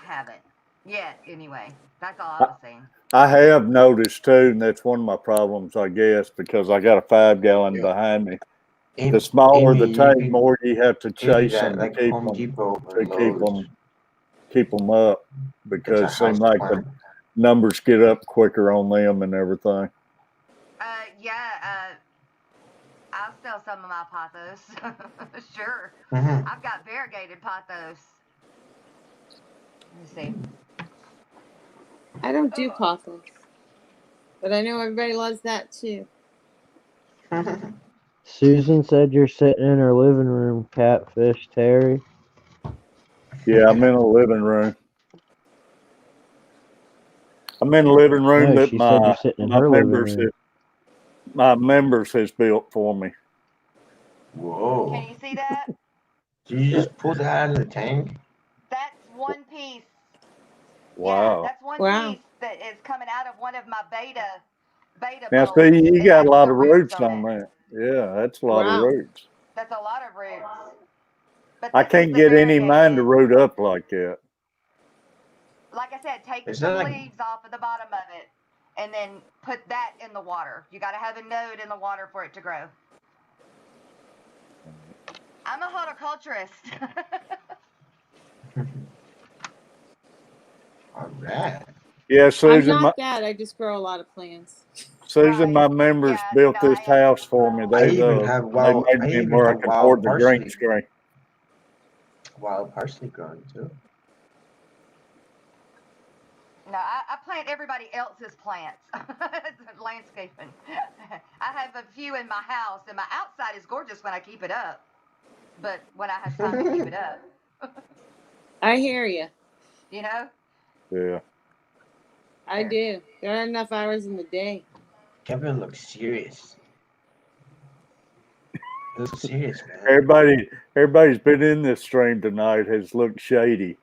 haven't yet. Anyway, that's all I was saying. I have noticed too, and that's one of my problems, I guess, because I got a 5-gallon Yeah. behind me. Amy, The smaller Amy, the you tank, can more you have to get chase that them like to Home Depot or Lowe's. keep them up, It's a because it seems house like plant. the numbers get up quicker on them and everything. I'll sell some of my pothos. Sure. Mm-hmm. I've got variegated pothos. Let me see. I don't do pothos, but I know everybody loves that too. Susan said you're sitting in her living room, Catfish Terry. Yeah, I'm in a living room. I'm in a living room No, that she said you're sitting in her living room. my members has built for me. Whoa. Can you see that? Did you just pull that out of the tank? That's one piece. Wow. Yeah, that's one Wow. piece that is coming out of one of my beta Now, bulbs. see, you It got has a lot the of roots roots on it. that. Yeah, that's a lot of Wow. roots. That's a lot of roots. But I this is can't the get any of mine to variegated. root up like that. Like I said, take Is some that like- leaves off of the bottom of it and then put that in the water. You got to have a node in the water for it to grow. I'm a horticulturist. All right. Yeah, I'm Susan, not that. I just grow a lot of plants. Susan, my Right. members Yeah, built no, this I am house as for me. well. I They even have they made me where I can pour the green parsley. screen. Wild parsley growing too. No, I plant everybody else's plants. Landscaping. I have a few in my house, and my outside is gorgeous when I keep it up. But when I have time to keep it up, I hear you. you know? Yeah. I do. There aren't enough hours in the day. Kevin looks serious. Looks serious, man. Everybody's been in this stream tonight has looked shady.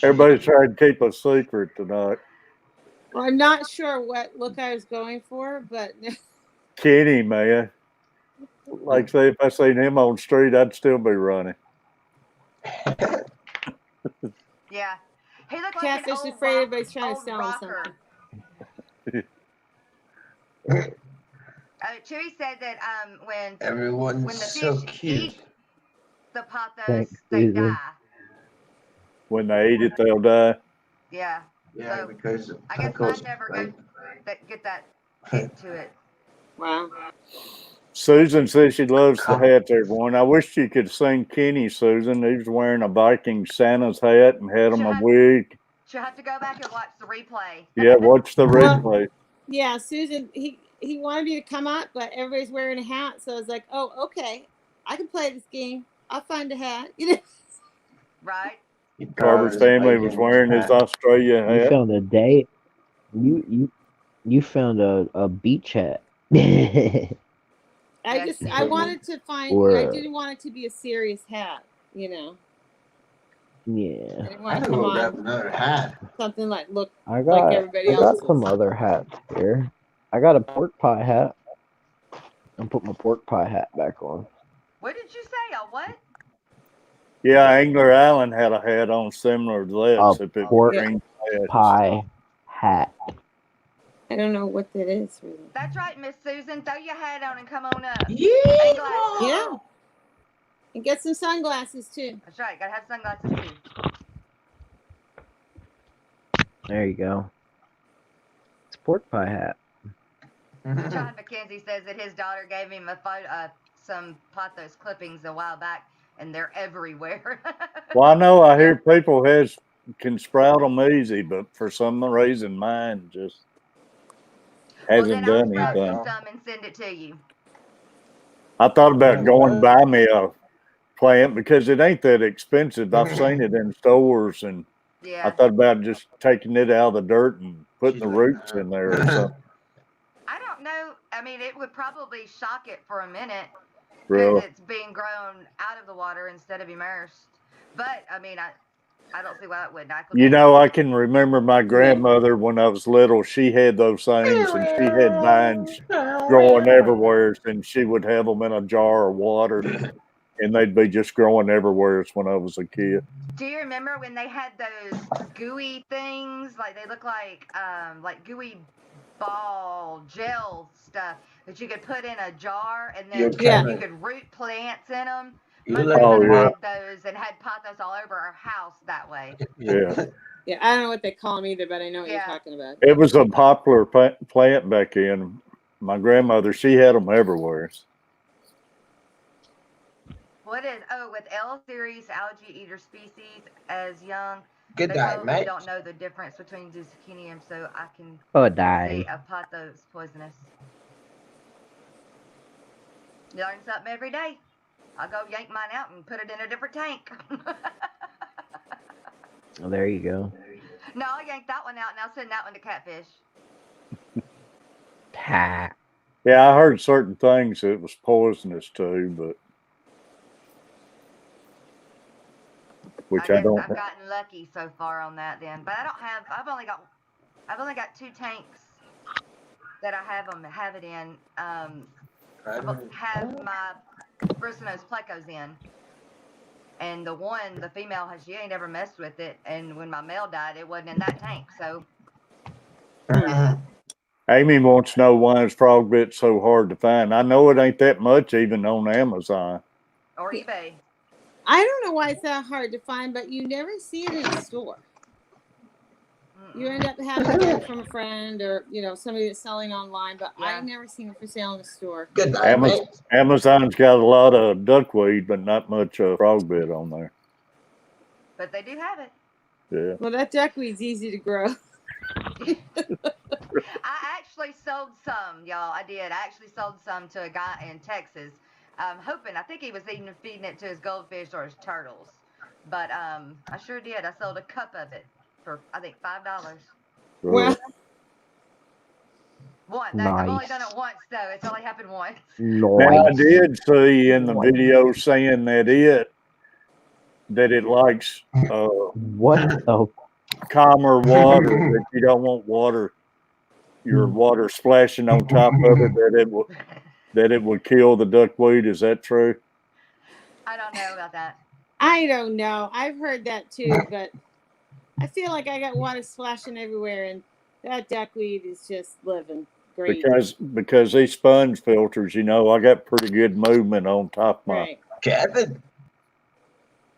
Everybody's trying to keep a secret tonight. Well, I'm not sure what look I was going for, but Kenny, man. Like say if I seen him on the street, I'd still be running. Yeah. He looked like Catfish an is old afraid everybody's trying to old sell him rocker. something. Chewy said that when Everyone's the so fish cute. eat the pothos, Thanks, they Susan. die. When they eat it, they'll die. Yeah. Yeah, So because I guess tacos, mine never like, get that kick to it. Wow. Susan says she loves the hats, everyone. I wish you could sing Kenny, Susan. He was wearing a Viking Santa's hat and had him a wig. She'll have to go back and watch the replay. Yeah, watch the Well, replay. Yeah, Susan, he wanted me to come up, but everybody's wearing a hat, so I was like, oh, okay, I can play this game. I'll find a hat. You know. Right. Carver's family was wearing his Australia You hat. found a date. You found a beach hat. I wanted to find. Or I didn't want it to be a serious hat. You know. yeah. I didn't want to come on another hat. something like look I like got everybody I got else's. some other hats here. I got a pork pie hat. I'll put my pork pie hat back on. What did you say? A what? Yeah, Angler Allen had a hat on similar to that. A except it was pork green patches. pie hat. I don't know what that is really. That's right, Miss Susan. Throw your hat on and come on up. Yeah. Yeah. And get some sunglasses too. That's right. Gotta have sunglasses too. There you go. It's a pork pie hat. John McKenzie says that his daughter gave him a photo, some pothos clippings a while back, and they're everywhere. Well, I know I hear people can sprout them easy, but for some reason mine just hasn't I'll done sprout you anything. some and send it to you. I thought about going to buy me a plant because it ain't that expensive. I've seen it in stores, and Yeah. I thought about just taking it out of the dirt and putting the roots in there or something. I don't know. I mean, it would probably shock it for a minute because Really? it's being grown out of the water instead of immersed. But I mean, I don't see why it wouldn't. You know, I can remember my grandmother when I was little. She had those things, and she had vines growing everywhere, and she would have them in a jar of water, and they'd be just growing everywhere when I was a kid. Do you remember when they had those gooey things? Like they look like gooey ball gel stuff that you could put in a jar and then you could root plants in them. My grandmother had those and had pothos all over our house that way. Yeah. Yeah, I don't know what they call them either, but I know what you're talking about. It was a popular plant back then. My grandmother, she had them everywhere. What is with L series algae eater species as young? Good they day, probably mate. don't know the difference between zucchinium, so I can die. see a pothos poisonous. You learn something every day. I'll go yank mine out and put it in a different tank. Oh, there you go. No, I'll yank that one out and I'll send that one to Catfish. Yeah, I heard certain things it was poisonous too, but I've gotten lucky so far on that then, but I don't have. I've only got 2 tanks that I have it in. I have my Bristlenose plecos in, and the female she ain't ever messed with it, and when my male died, it wasn't in that tank, so. Amy wants to know why is frog bit so hard to find. I know it ain't that much even on Amazon or eBay. I don't know why it's that hard to find, but you never see it in a store. You end up having to get it from a friend or somebody that's selling online, but I've never seen it for sale in a store. Good Amazon's got a lot of duckweed, but not much frog bit on there. But they do have it. Yeah. Well, that duckweed's easy to grow. I actually sold some, y'all. I did. I actually sold some to a guy in Texas. Hoping, I think he was even feeding it to his goldfish or his turtles. But I sure did. I sold a cup of it for, I think, $5. Well, once. I've only done it once, though. It's only happened once. Now, I did see in the video saying that it likes calmer water, that you don't want your water splashing on top of it, that it would kill the duckweed. Is that true? I don't know about that. I don't know. I've heard that too, but I feel like I got water splashing everywhere, and that duckweed is just living great. because these sponge filters, you know, I got pretty good movement on top of my. Right. Kevin,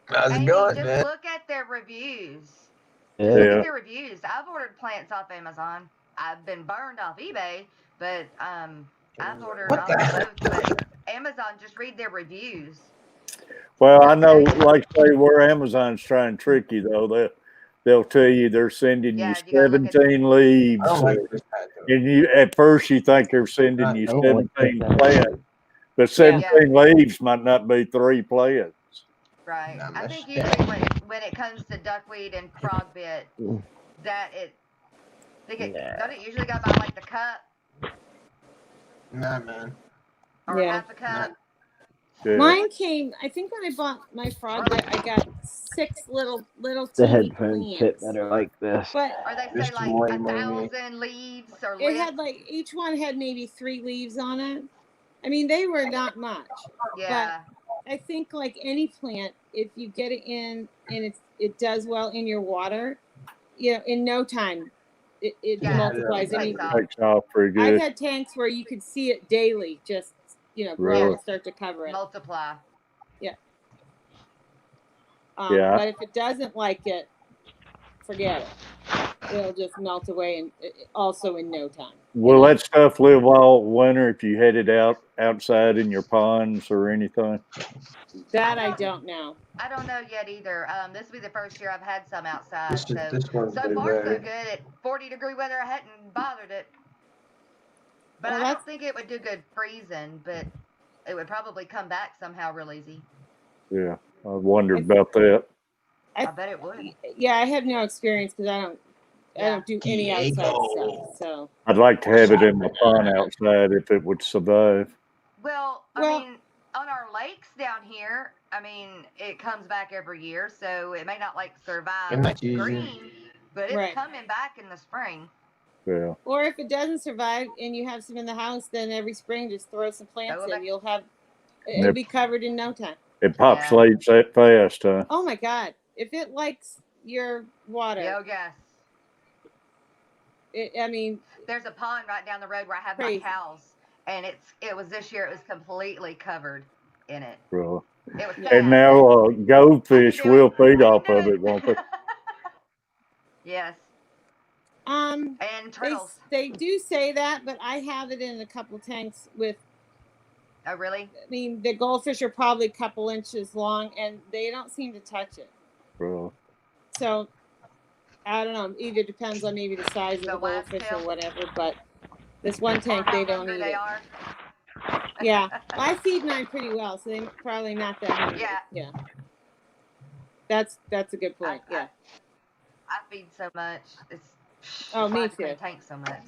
how's it Amy, going, just man? look at their reviews. Yeah. Look Yeah. at their reviews. I've ordered plants off Amazon. I've been burned off eBay, but I've ordered What off the of heck? both. But Amazon, just read their reviews. Well, I know, They'll say- like say, where Amazon's trying to trick you though, they'll tell you they're sending you Yeah, you gotta look at- 17 leaves, I don't like this hat though. and you at first you think they're sending you I don't like 17 that. plants, but 17 leaves might not be 3 plants. Right. Nah, I my think shit. usually when it comes to duckweed and frog bit, that don't it usually go by like the cup Nah, man. or Yeah. half a cup? Yeah. Mine came. I think when I bought my frog bit, I got 6 little The teeny headphones fit plants. better like this. But Or they This say like toy, 1,000 leaves or it lips. had like each one had maybe 3 leaves on it. I mean, they were not much. Yeah. I think like any plant, if you get it in and it does well in your water, you know, in no time it Yeah, multiplies. it I mean, takes off. Takes off pretty I've good. had tanks where you could see it daily, just grow Really? and start to cover it. Multiply. Yeah. But if it doesn't like it, forget it. It'll just melt away, and also in no time. Will that stuff live all winter if you had it outside in your ponds or anything? That I don't know. I don't know yet either. This will be the first year I've had some outside. This one's So way far, so better. good. At 40-degree weather, I hadn't bothered it. But Well, I don't think it would do good freezing, but it would probably come back somehow real easy. Yeah, I wondered about that. I bet it would. Yeah, I have no experience because I don't do any outside Diego. stuff. So I'd like to have it in my pond outside if it would survive. Well, I mean, on our lakes down here, I mean, it comes back every year, so it may not like survive It might use it. green, but it's Right. coming back in the spring. Yeah. or if it doesn't survive and you have some in the house, then every spring just throw some plants Go in. back. You'll have it'll be covered in no time. It populates that fast, huh? Oh my God! If it likes your water, Oh, yes. I mean, There's a pond right down the road where I have Crazy. my cows, and it was this year. It was completely covered in it. Really. It was Yeah. sad. And now goldfish I can do will it. I feed can off do of it, won't they? Yes, um, and turtles. they do say that, but I have it in a couple tanks with. Oh, really? I mean, the goldfish are probably a couple inches long, and they don't seem to touch it. Really. So, I don't know. Either depends on maybe the size of The the goldfish wagtail. or whatever. But this one Or tank, how they don't hungry eat they it. are. Yeah, I feed mine pretty well, so they're probably not that hungry. Yeah. That's a good point. Yeah. I feed so much. It's Oh, me why I couldn't too. tank so much.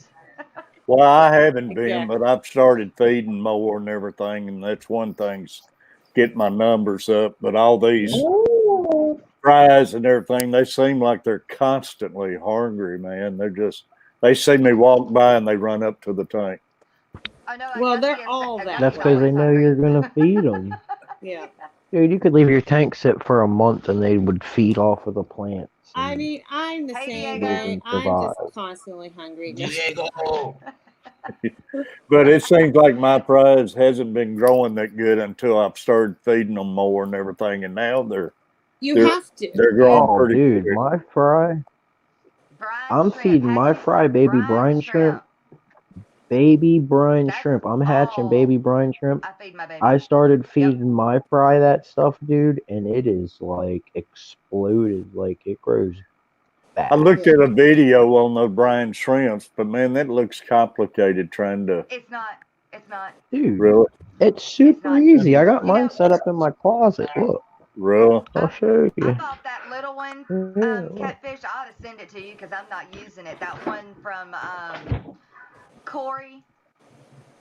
Well, I haven't been, Exactly. but I've started feeding more and everything, and that's one thing's get my numbers up. But all these fries and everything, they seem like they're constantly hungry, man. They see me walk by and they run up to the tank. I know. Well, Agussy they're is- all Agussy that That's way. because they always know hungry. you're gonna feed them. Yeah. Dude, you could leave your tank sit for a month and they would feed off of the plants. I mean, I'm the Hey, same Diego. way. I'm just Survive. constantly hungry. Diego. But it seems like my fries hasn't been growing that good until I've started feeding them more and everything, and now they're Have to. growing Oh, pretty dude, good. my fry. Brine I'm shrimp. feeding my Hatching fry some baby brine shrimp. Baby brine That's shrimp. I'm hatching all. baby brine shrimp. I feed my baby. I started feeding my fry that stuff, dude, and it is like exploded. Like it grows I fast. looked at a video on the brine shrimps, but man, that looks complicated trying to It's not. It's not. Dude, really. it's super not. easy. I got You mine know- set up in my closet. Look, I'll show I you. bought that little one, Yeah. Catfish. I ought to send it to you because I'm not using it. That one from Corey.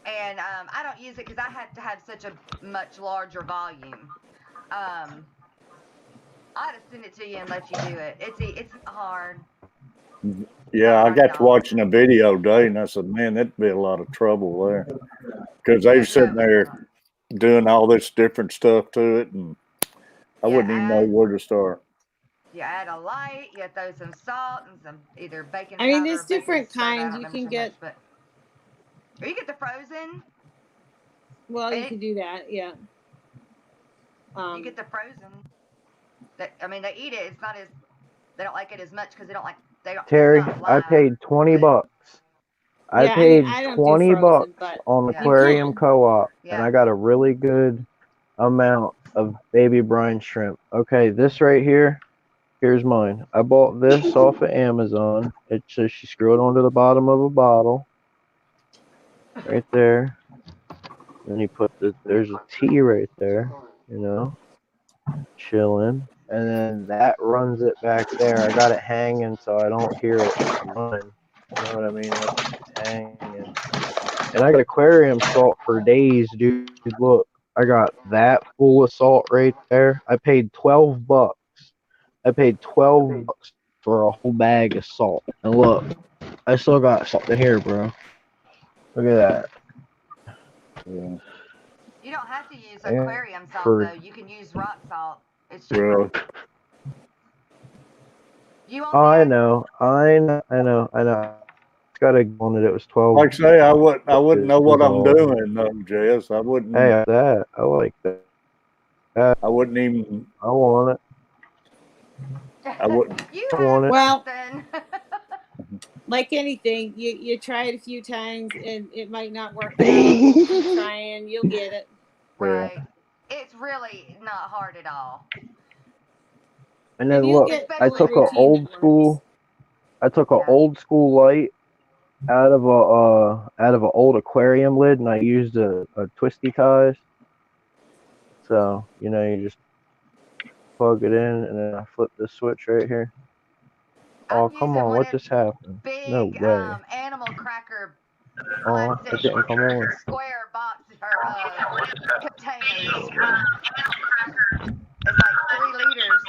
And I don't use it because I have to have such a much larger volume. I ought to send it to you and let you do it. It's hard. Yeah, I got to watching a video today, and I said, man, that'd be a lot of trouble there because they were sitting there doing all this different stuff to it, and I wouldn't even know where to start. You add a light, you throw some salt and some either baking I mean, powder there's or baking different soda. I kinds. don't You remember can so get much, but Or you get the frozen. Well, you can do that. Yeah. You get the frozen. I mean, they eat it. It's not as they don't like it as much because they don't like they don't. Terry, It's not I live, paid 20 but- bucks. I Yeah, paid I don't do 20 frozen, bucks but on you Aquarium can. Co-op, Yeah. and I got a really good amount of baby brine shrimp. Okay, this right here, here's mine. I bought this off of Amazon. It just you screw it onto the bottom of a bottle, right there. Then you put there's a tea right there, you know, chilling, and then that runs it back there. I got it hanging so I don't hear it run. You know what I mean? It's hanging. And I got aquarium salt for days, dude. Look, I got that full of salt right there. I paid 12 bucks. I paid 12 bucks for a whole bag of salt. And look, I still got salt in here, bro. Look at that. Yeah. You don't have to use Yeah, aquarium salt for- though. You can use rock salt. It's Well, cheaper. You on Oh, I there? know. Gotta go on it. It was 12. like I say, I wouldn't know what I'm Dissolved. doing though, Jess. I wouldn't. Hey, that I like that. I wouldn't even. I want it. I wouldn't. You I have want it. Well- something. Like anything, you try it a few times and it might not work out. Keep trying, you'll get it. Right. It's really not hard at all. And then And you'll look, get I the took a routine old that works. school. I took a Yeah. old school light out of a old aquarium lid, and I used a twisty ties. So you know, you just plug it in, and then I flip this switch right here. Oh, I'm come using on! one What of just happened? Big No way! animal cracker Oh, plastic it didn't come on. square boxes or containers. It's like 3 liters.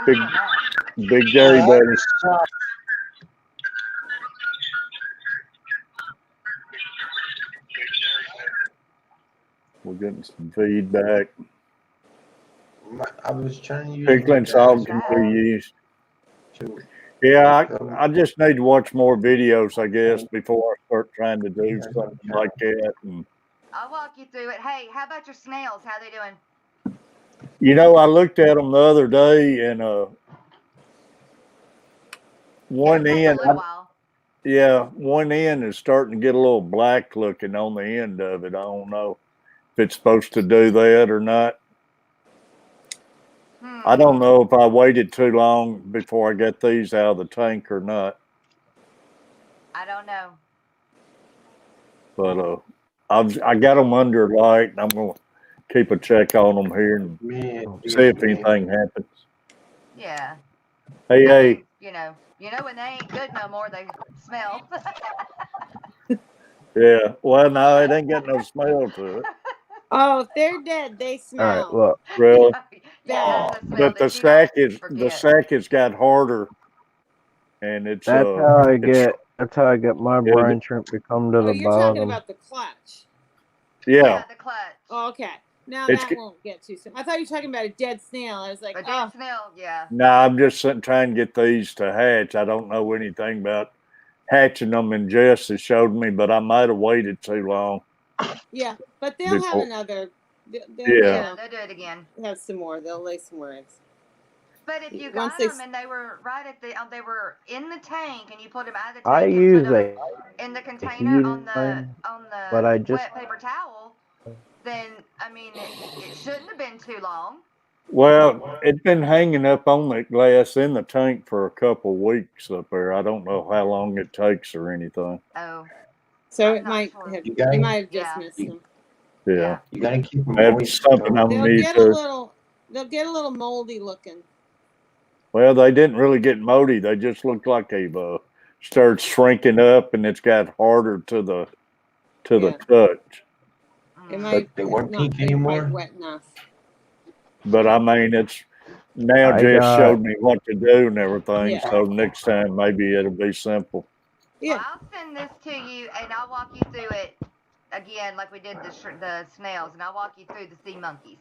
Who's Big- doing that? Big Gary buddy. We're getting some feedback. I was trying to use Pickling my salt dad's can be used. to Yeah, I just need to watch more videos, I guess, before I start trying to do something like that. And I'll walk you through it. Hey, how about your snails? How they doing? you know, I looked at them the other day, and one It'll take a end, little while. yeah, one end is starting to get a little black looking on the end of it. I don't know if it's supposed to do that or not. I don't know if I waited too long before I got these out of the tank or not. I don't know. But I got them under light, and I'm gonna keep a check on them here and see if anything happens. Yeah. Hey, I hey, mean, you know when they ain't good no more, they smell. yeah. Well, no, it ain't got no smell to it. Oh, if they're dead, they All smell. right, look. Really, Yeah, there's a smell but the that you don't sack forget. has got harder, and it's That's how I get my It'll brine shrimp to come to Oh, the you're talking bottom. about the clutch. yeah. The clutch. Oh, okay. Now It's that g- won't get too soon. I thought you were talking about a dead snail. I was like, A dead oh, snail, yeah. No, I'm just trying to get these to hatch. I don't know anything about hatching them, and Jess has showed me, but I might have waited too long. yeah. But they'll have Before- another. They'll, Yeah. They'll do it again. have some more. They'll lay some more eggs. But if you Once got they them and they were right at they were in the tank and you put them out of the I tank and use put them a in the container on the heating, but I just wet paper towel, then I mean it shouldn't have been too long. Well, it's been hanging up on that glass in the tank for a couple of weeks up there. I don't know how long it takes or anything. Oh, So I'm it not might sure. have. You You guys- might have just Yeah. missed them. Yeah, You gotta keep them that's moist. something I'm They'll need get a to. little. They'll get a little moldy looking. Well, they didn't really get moldy. They just looked like they've started shrinking up, and it's got harder to the Yeah. touch. It might they weren't not pink be anymore? quite wet enough. But I mean, it's now I Jess got- showed me what to do and everything. Yeah. So next time maybe it'll be simple. Yeah. Well, I'll send this to you and I'll walk you through it again, like we did the snails, and I'll walk you through the sea monkeys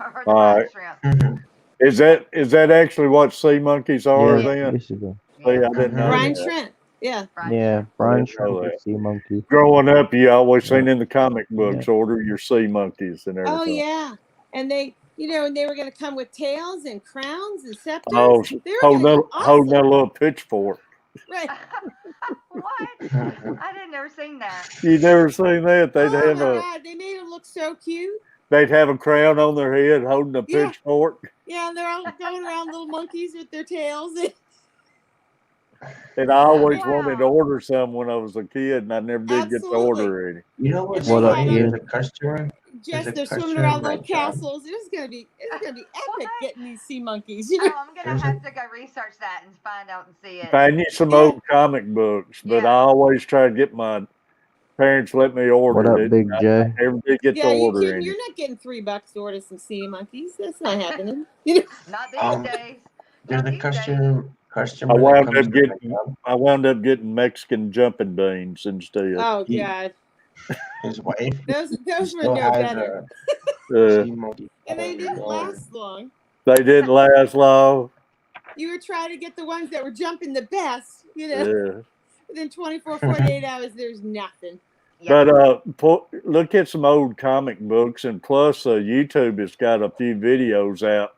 or the All brine right. shrimp. Mhm. Is that actually what sea monkeys are Yeah. then? Used to go. See, I Yeah. didn't know Brine that. shrimp. Yeah. Yeah, Brian showed know me that. sea monkey. Growing up, you always seen in the comic books, order your sea monkeys and everything. Oh yeah, and they, and they were going to come with tails and crowns and scepters. Oh, They were going to be holding that awesome. little pitchfork. Right. What? I didn't never seen that. You never seen that? Oh my God, they made them look so cute. They'd have a crown on their head holding a pitchfork. Yeah, and they're all going around little monkeys with their tails. And I always wanted to order some when I was a kid, and I never did get to Absolutely. order any. You know what's What up, funny? Ian? There's a customer. Just they're swimming around little castles. It's gonna be epic getting these sea monkeys. Oh, I'm gonna have to go research that and find out and see it. Find you some old comic books, but I always try to get my parents let me order What up, it. Big J? I never did get to order any. You're not getting $3 to order some sea monkeys. That's not happening. Not these days. There's a customer. I wound up getting Mexican jumping beans instead. Oh God. His wife. Those were no better. And they didn't last long. They didn't last long. You were trying to get the ones that were jumping the best, Yeah. Within 24, 48 hours, there's nothing. But look at some old comic books, and plus YouTube has got a few videos out.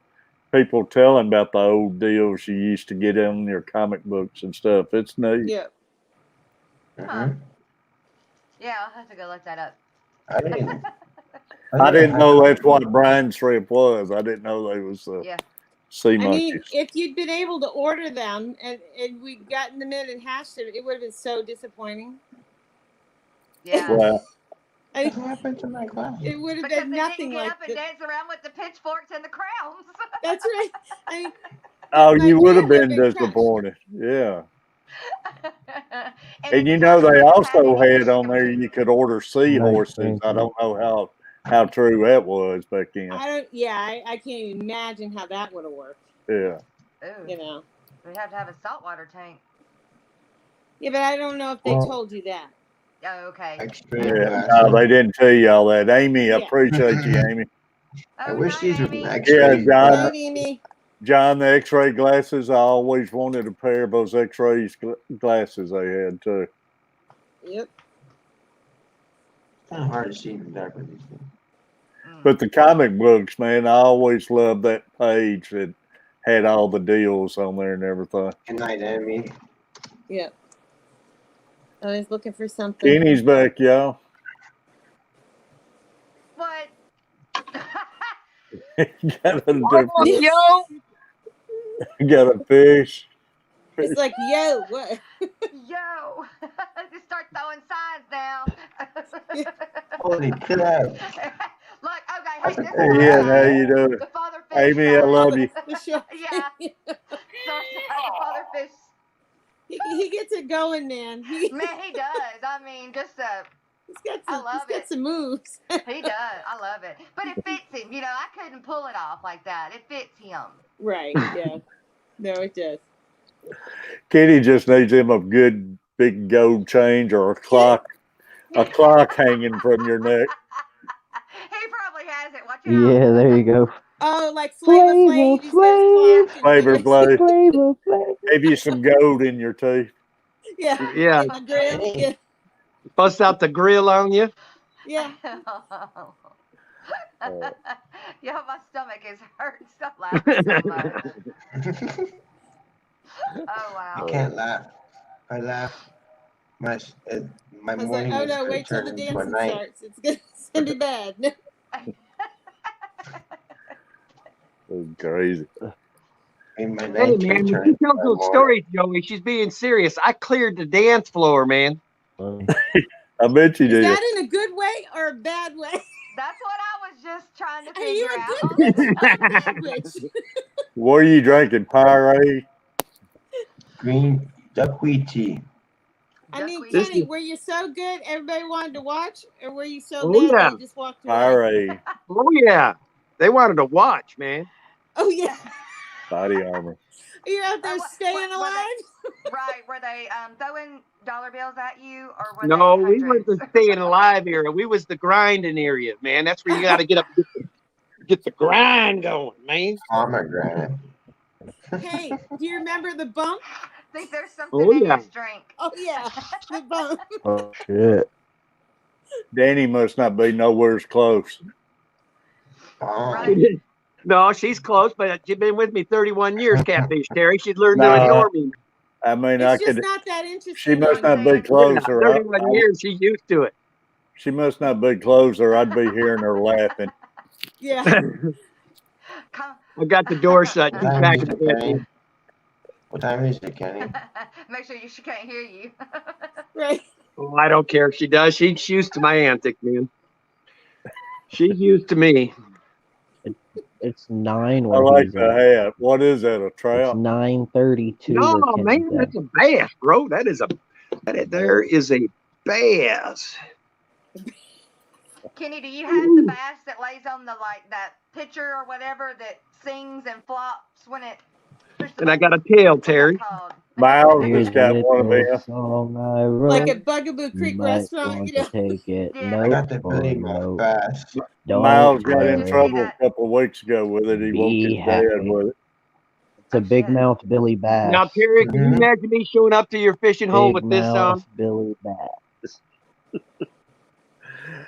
People telling about the old deals you used to get in your comic books and stuff. It's neat. Yeah. Huh. Yeah, I'll have to go look that up. I didn't know that's what Brian strip was. I didn't know they was sea monkeys. I mean, if you'd been able to order them and we'd gotten them in and hashed them, it would have been so disappointing. Yeah. Wow. What happened to my glass? It would have Because been they nothing didn't get like up and dance around with the pitchforks and the crowns. That's right. I mean, Oh, my you would have dad been would've been disappointed. Yeah. And And if you the know they customer also had any had on there you could order seahorses. I don't know how true that was back then. I can't even imagine how that would have worked. Yeah. Ooh. We'd have to have a saltwater tank. Yeah, but I don't know if they told you that. Oh, okay. Yeah. No, they didn't tell you all that. Amy, I appreciate you, Amy. I wish these were Yeah, X-ray. John, the X-ray glasses. I always wanted a pair of those X-ray glasses they had too. Yep. It's kind of hard to see in the dark with these things. But the comic books, man, I always loved that page that had all the deals on there and everything. Good night, Amy. Yep. I was looking for something. Kenny's back, y'all. What? Got a fish. It's like, yo, what? Yo, just start throwing signs now. Holy crap. Look, okay, hey, this Yeah, how you doing? The father fish Amy, I sign. love you. Yeah. So the father fish. He gets it going, man. Man, he does. I mean, just he's got it. some moves. He does. I love it. But it fits him. I couldn't pull it off like that. It fits him. Right, yeah. No, it does. Kenny just needs him a good big gold chain or a clock hanging from your neck. He probably has it. Watch out. Yeah, there you go. Oh, like Flavor Flav. Maybe some gold in your teeth. Yeah. Yeah. The grill. Yeah. Bust out the grill on you. Yeah. Yeah, my stomach is hurting. Stop laughing so much. Oh wow. I can't laugh. If I laugh, my I was morning like, oh is no, gonna wait till turn the into a dancing night. starts. It's gonna be bad. That's crazy. Hey man, when she tells those stories, Joey, she's being serious. I cleared the dance floor, man. I bet you Is did. that in a good way or a bad way? That's what I was just trying to Are you figure a out. good witch or a bad witch? What are you drinking? Pirate? Green duckweed tea. I mean, This Kenny, is- were you so good everybody wanted to watch, or were you so Oh, bad yeah. you just walked away? Pirate. Oh yeah, they wanted to watch, man. Oh yeah, Body armor. you're out there staying alive. Right? Were they throwing dollar bills at you, or were No, they we weren't the hundreds? staying alive area. We was the grinding area, man. That's where you got to get up, get the grind going, man. Pomegranate. Hey, do you remember the bump? think there's something Oh, in yeah. his drink. Oh yeah, the bone. Oh shit. Danny must not be nowhere close. Oh. Right. No, she's close, but she's been with me 31 years, Catfish Terry. She's learned to Nah. ignore me. I mean, I It's just could. not that interesting. She must on not be you. Yeah, close, or 31 years, she's used to it. she must not be close, or I'd be hearing her laughing. Yeah. Come. I got the door shut. What She's time back is in it, bed. Kenny? What time is it, Kenny? Make sure she can't hear you. Right. Oh, I don't care if she does. She's used to my antics, man. She's used to me. It's 9 I where like he's the at. hat. What is that? A It's trout? 9:32 No, where man, Kenny's at. that's a bass, bro. There is a bass. Kenny, do you have the bass that lays on the that pitcher or whatever that sings and flops when it? And I got a tail, What's that Terry. called? Miles Here's has got one of them. the song I wrote. Like at Bugaboo You Creek might restaurant, want you know. to take it. Yeah. I Note got the for Billy Mouth note. bass. Don't Miles got in Just worry. see trouble a that. couple of weeks ago with it. He woke Be his dad happy. with it. It's a Oh, big shit. mouth Billy Bass. Now, Terry, can you Mhm. imagine me showing up to your fishing hole Big with this mouth Billy Bass.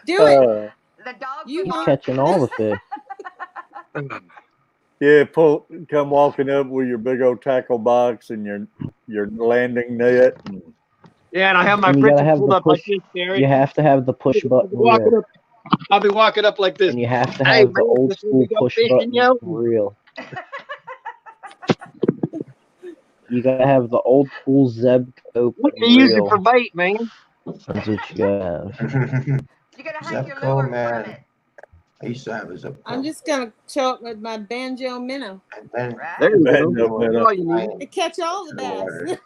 Do it. The dogs You would He's won't. bark. catching all the fish. Yeah, come walking up with your big old tackle box and your landing net. And Yeah, and I have my And you gotta britches have pulled the up like push. this, Terry. You have to have the push button reel, I'll be walking up like this. and you have to Hey, have the man, old this is school we go push fishing, button yo. reel. You gotta have the old school Zebco What do you use it reel. for bait, man? That's what you gotta have. You gotta hang your Zepco, lure from man. it. I used to have a Zepco. I'm just gonna show up with my banjo minnow And then Right. There you Bad go. enough, That's man. all you need. to catch all the bass.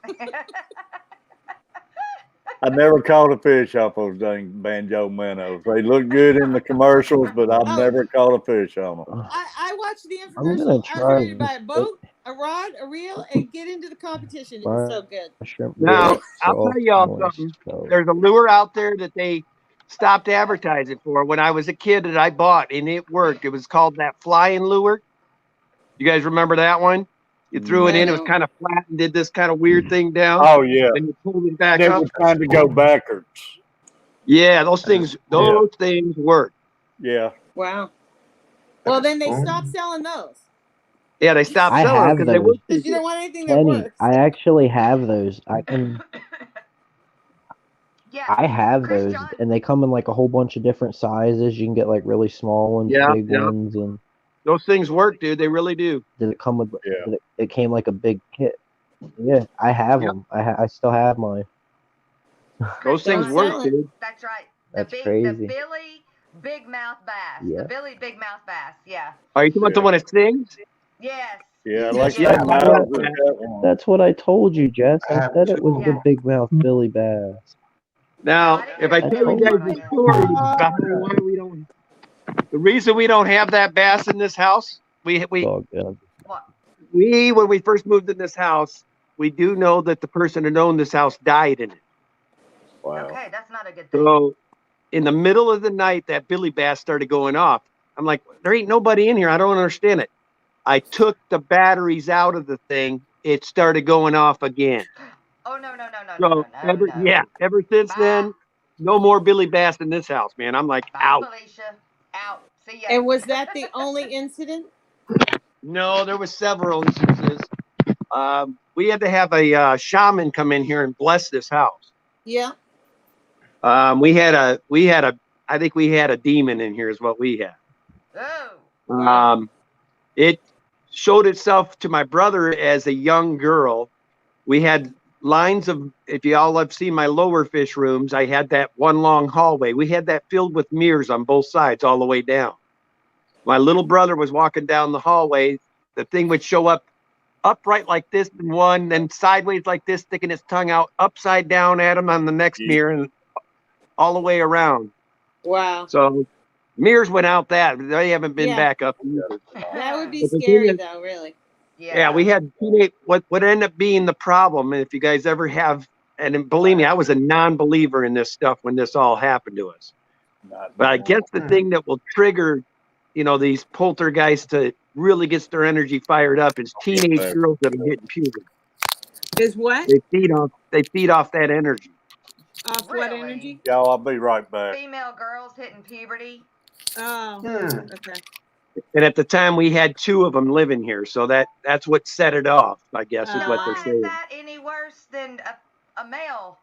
I never caught a fish off those dang banjo minnows. They look good in the commercials, but I've Oh. never caught a fish on them. I watched the I'm gonna infomercial. I was try ready to buy a boat, a rod, a reel, and get into the competition. It was so good. shrimp. Now, bait, I'll soft, tell y'all moist something. coat. There's a lure out there that they stopped advertising for when I was a kid that I bought, and it worked. It was called that flying lure. You guys remember that one? You threw it in, it was kind of flat and did this kind of weird thing down. Oh yeah, Then you pulled it back it up. was trying to go backwards. Yeah, those things work. Yeah, Wow. Well, then they stopped selling those Yeah, they stopped I selling have because they those. work. because you don't want anything that Kenny, works. I actually have those. Yeah. I have Chris those, John- and they come in like a whole bunch of different sizes. You can get like really small ones, Yeah, big yeah. ones, and Those things work, dude. They really do. did it come with? Yeah. It came like a big kit. Yeah, I have Yep. them. I still have mine. Those things Don't work, sell it. dude. That's right. That's The crazy. Billy Big Mouth Bass. Yeah. The Billy Big Mouth Bass. Yeah. Are you talking about the Yeah. one that sings? Yes. yeah. Like Yeah, that, I Miles got has that. got one. That's what I told you, Jess. I have said it was two. the Yeah. big mouth Billy Bass. Now, I didn't if I hear tell you that. guys the story behind why we don't, the reason we don't have that bass in this house, we Oh god. What? when we first moved in this house, we do know that the person who owned this house died in it. Wow. Okay, that's not a good thing. So, in the middle of the night, that Billy bass started going off. I'm like, there ain't nobody in here. I don't understand it. I took the batteries out of the thing. It started going off again. Oh no. So, ever since Bye. then, no more Billy bass in this house, man. I'm like, Bye, out. Felicia. Out. See ya. And was that the only incident? No, there was several instances. We had to have a shaman come in here and bless this house. Yeah. I think we had a demon in here is what we had. Oh. It showed itself to my brother as a young girl. We had lines of, if you all have seen my lower fish rooms, I had that one long hallway. We had that filled with mirrors on both sides all the way down. My little brother was walking down the hallway. The thing would show up upright like this in one, then sideways like this, sticking its tongue out upside down at him on the next mirror and all the way around. Wow. So mirrors went out that. They haven't been back up either. That would be But the scary thing is- though, really. Yeah, we had what ended up being the problem. And if you guys ever have, and believe me, I was a non-believer in this stuff when this all happened to us. But I guess the thing that will trigger, these poltergeists to really gets their energy fired up is teenage girls that are getting puberty. Is what? They feed off that energy. Off what energy? Y'all, I'll be right back. Female girls hitting puberty. Oh, Hmm. okay. And at the time, we had 2 of them living here, so that's what set it off. I guess is Now, what why they're is saying. that any worse than a male?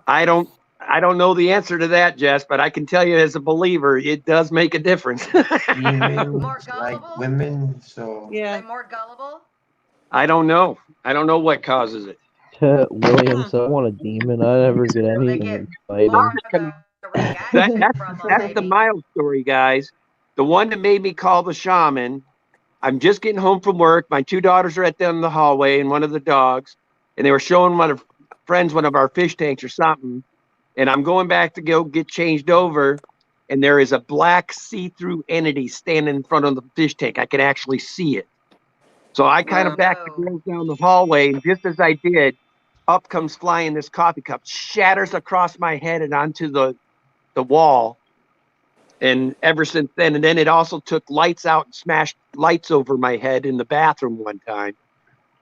I don't know the answer to that, Jess, but I can tell you as a believer, it does make a difference. Females More like gullible? women, so Yeah. They more gullible? I don't know. I don't know what causes it. William, Huh. so I want a demon. I never get They anything get exciting. more of a reaction from them, That's the maybe. mild story, guys. The one that made me call the shaman. I'm just getting home from work. My 2 daughters are at the end of the hallway, and one of the dogs, and they were showing one of our fish tanks or something. And I'm going back to go get changed over, and there is a black see-through entity standing in front of the fish tank. I can actually see it. So I kind of backed the girls down the hallway, and just as I did, up comes flying this coffee cup, shatters across my head and onto the wall. And ever since then, and then it also took lights out and smashed lights over my head in the bathroom one time.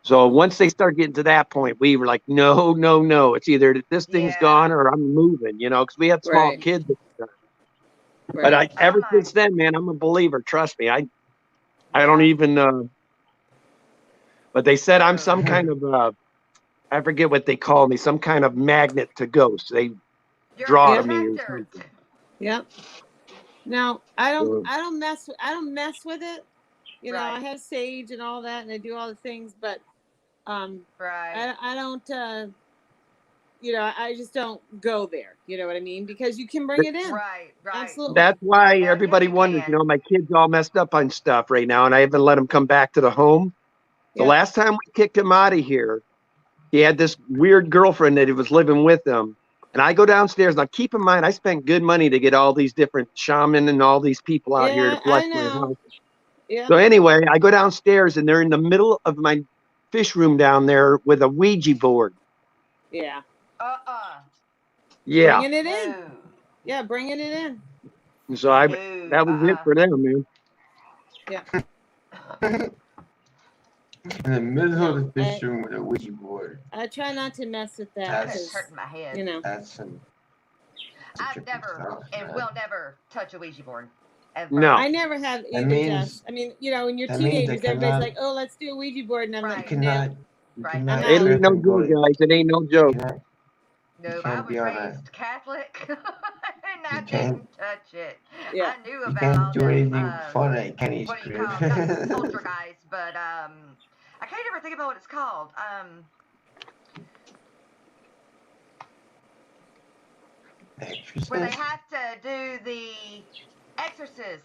So once they start getting to that point, we were like, no, no, no. It's either this thing's gone or I'm moving, because we had small Right. kids at the time. Right. But ever since then, man, I'm a believer. Trust me. I don't even. But they said I'm some kind of I forget what they call me, some kind of magnet to ghosts. They draw to me or something. Yep. Now I don't mess with it. You know, I have sage and all that, and I do all the things, but I don't. I just don't go there. You know what I mean? Because you can bring it in. Right. Absolutely. That's why everybody wonders, my kid's all messed up on stuff right now, and I haven't let him come back to the home. The last time we kicked him out of here, he had this weird girlfriend that he was living with him. And I go downstairs. Now, keep in mind, I spent good money to get all these different shaman and all these people out here to bless my house. Yeah. So anyway, I go downstairs, and they're in the middle of my fish room down there with a Ouija board. Yeah. Yeah. Bringing it in. Yeah, bringing it in. So that was it for them, man. Yeah. in the middle of the fish room with a Ouija board. I try not to mess with that. That's hurting my head. That's some. I've never and will never touch a Ouija board. Ever. No. I never have either, Jess. I mean, when you're teenagers, everybody's like, "Oh, let's do a Ouija board," and I'm like, "No." It ain't no joke, guys. It ain't no joke. No, I was raised Catholic, and I didn't touch it. I knew about. You can't do anything fun at Kenny's what do you crib. call them? Not poltergeist, but I can't ever think about what it's called. Where they have to do the exorcisms.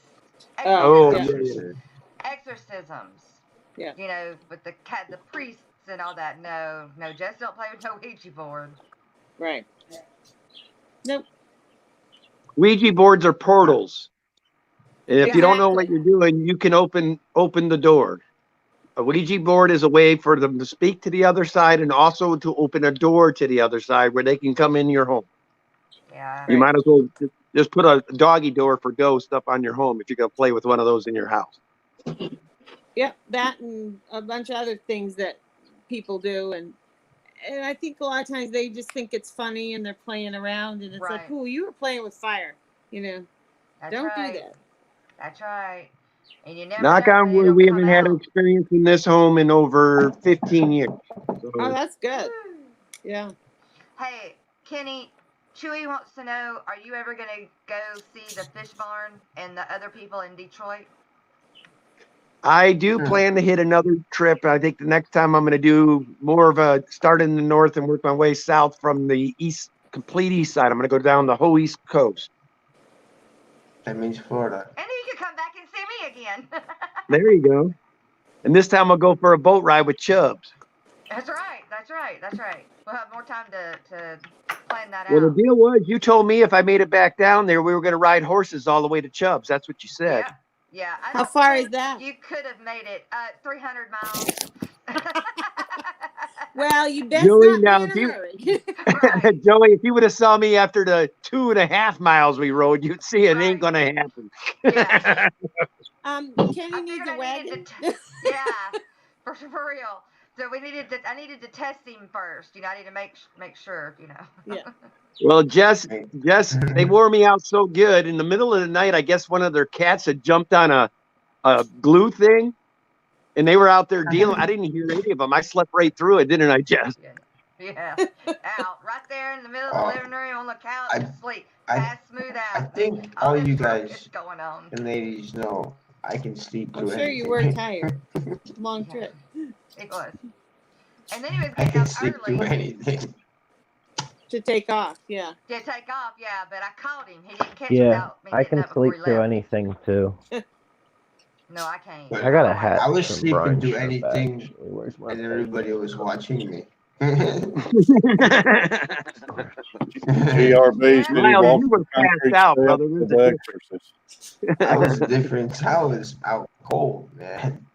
Yeah. With the priests and all that. No, just don't play with no Ouija board. Right. Nope. Ouija boards are portals. And if you don't know what you're doing, you can open the door. A Ouija board is a way for them to speak to the other side and also to open a door to the other side where they can come in your home. Yeah. You might as well just put a doggy door for ghosts up on your home if you're going to play with one of those in your house. Yep, that and a bunch of other things that people do. And I think a lot of times they just think it's funny and they're playing around. And it's like, "Ooh, you were playing with fire." Don't do that. That's right. And you never Knock on wood, we haven't had an experience in this home in over 15 years. So. Oh, that's good. Yeah. Hey, Kenny, Chewy wants to know, are you ever going to go see the fish barn and the other people in Detroit? I do plan to hit another trip. I think the next time I'm going to do more of a start in the north and work my way south from the complete east side. I'm going to go down the whole East Coast. That means Florida. And you can come back and see me again. There you go. And this time I'll go for a boat ride with Chubbs. That's right. We'll have more time to plan that Well, out. the deal was, you told me if I made it back down there, we were going to ride horses all the way to Chubbs. That's what you said. Yeah. How far is that? You could have made it 300 miles. Well, you best Joey, not be in a hurry. Joey, if you would have saw me after the 2.5 miles we rode, you'd see it ain't going to happen. Kenny needs a wagon. Yeah, for real. So I needed to test him first. I need to make sure. Yeah. Well, Jess, they wore me out so good. In the middle of the night, I guess one of their cats had jumped on a glue thing, and they were out there dealing. I didn't hear any of them. I slept right through it, didn't I, Jess? Yeah. Out right there in the middle of the living room on the couch, asleep. Pass smooth out. I think All all this you ruckus guys going on. and ladies know I can sleep I'm through sure anything. you were tired. Long trip. It was. And then he was I getting can up sleep through early anything. To take off, yeah. to take off. Yeah, but I caught him. He didn't catch Yeah, without me I getting can up before sleep he through left. anything too. No, I can't. But I got a don't like hat I was from sleeping Brian through Shop, anything, actually. Where's my and everybody was watching me. GRB said he Miles, walked you were the passed concrete out, steps brother. of There's a Exorcist. I was different. I was out cold, man.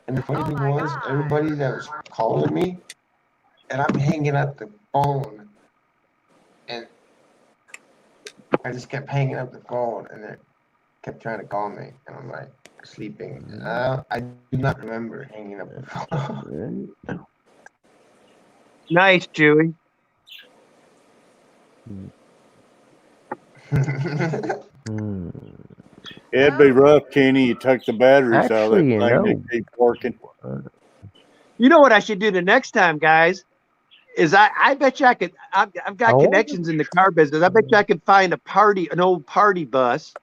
And the funny thing my was, God. everybody that was calling me, and I'm hanging up the phone, and I just kept hanging up the phone, and they kept trying to call me, and I'm like sleeping. I do not remember hanging up the phone. nice, Chewy. It'd be rough, Kenny. You take the batteries out of that Actually, you thing, they know, keep working. You know what I should do the next time, guys? Is I bet you I could. I've got Oh. connections in the car business. I bet you I could find an old party bus,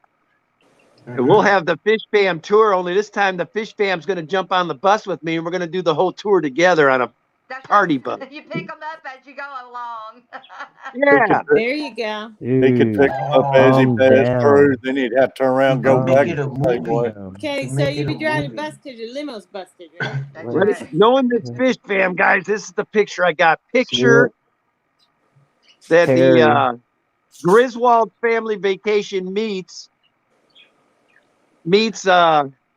and we'll have the Fish Fam tour. Only this time, the Fish Fam's going to jump on the bus with me, and we're going to do the whole tour together on a That's party bus. You pick them up as you go along. Yeah. There you go. He could Dude, pick them up as he calm passed through, down. then he'd have to turn around and You go can back make it a the same way. movie. Okay, To so make you it be a driving movie. busted, your limo's busted, right? That's Ready? right. Knowing this Fish Fam, guys, this is the picture I got. Picture that Terry. the Griswold family vacation meets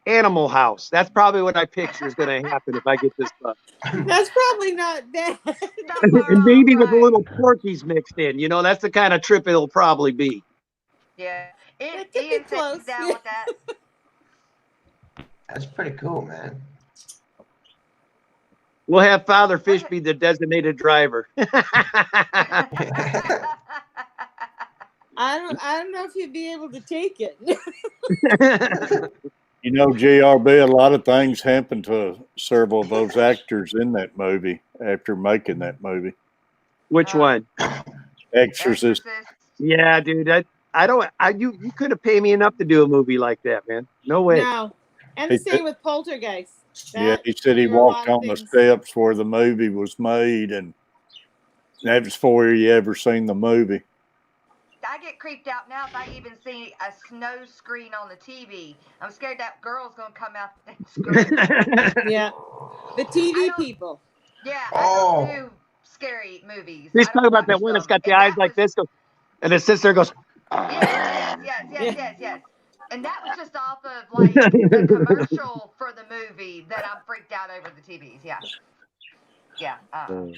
Animal House. That's probably what I picture is going to happen if I get this bus. That's probably not that. Not far And off, maybe with a right. little Porky's mixed in. That's the kind of trip it'll probably be. Yeah. That could be Ian close. sits down with that. That's pretty cool, man. We'll have Father Fish be the designated driver. I don't know if you'd be able to take it. You know, GRB, a lot of things happened to several of those actors in that movie after making that movie. Which one? Exorcist. Yeah, dude. You couldn't pay me enough to do a movie like that, man. No way. No. And the same with Poltergeist. Yeah, he said he there were a walked lot of on the things. steps where the movie was made, and that was before he ever seen the movie. I get creeped out now if I even see a snow screen on the TV. I'm scared that girl's going to come out and scream. Yeah. The TV people. Yeah, I don't do scary movies. He's I don't talking about watch that one that's them. got the And eyes that like was- this, and it sits there and goes. Yes. And that was just off of like the commercial for the movie that I'm freaked out over the TVs. Yeah. No.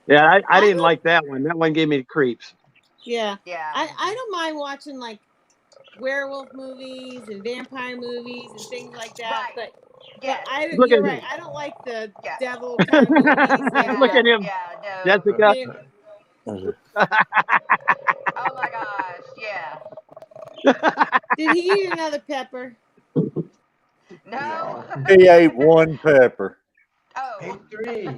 Yeah, I didn't like that one. That one gave me the creeps. Yeah. Yeah. I don't mind watching like werewolf movies and vampire movies and things like that. Right. But Look you're at right. him. I don't like the devil kind of movies. Yeah, Look at him. Yeah, no. Jessica. Oh my gosh, yeah. Did he eat another pepper? No. He ate one pepper. Oh. 3.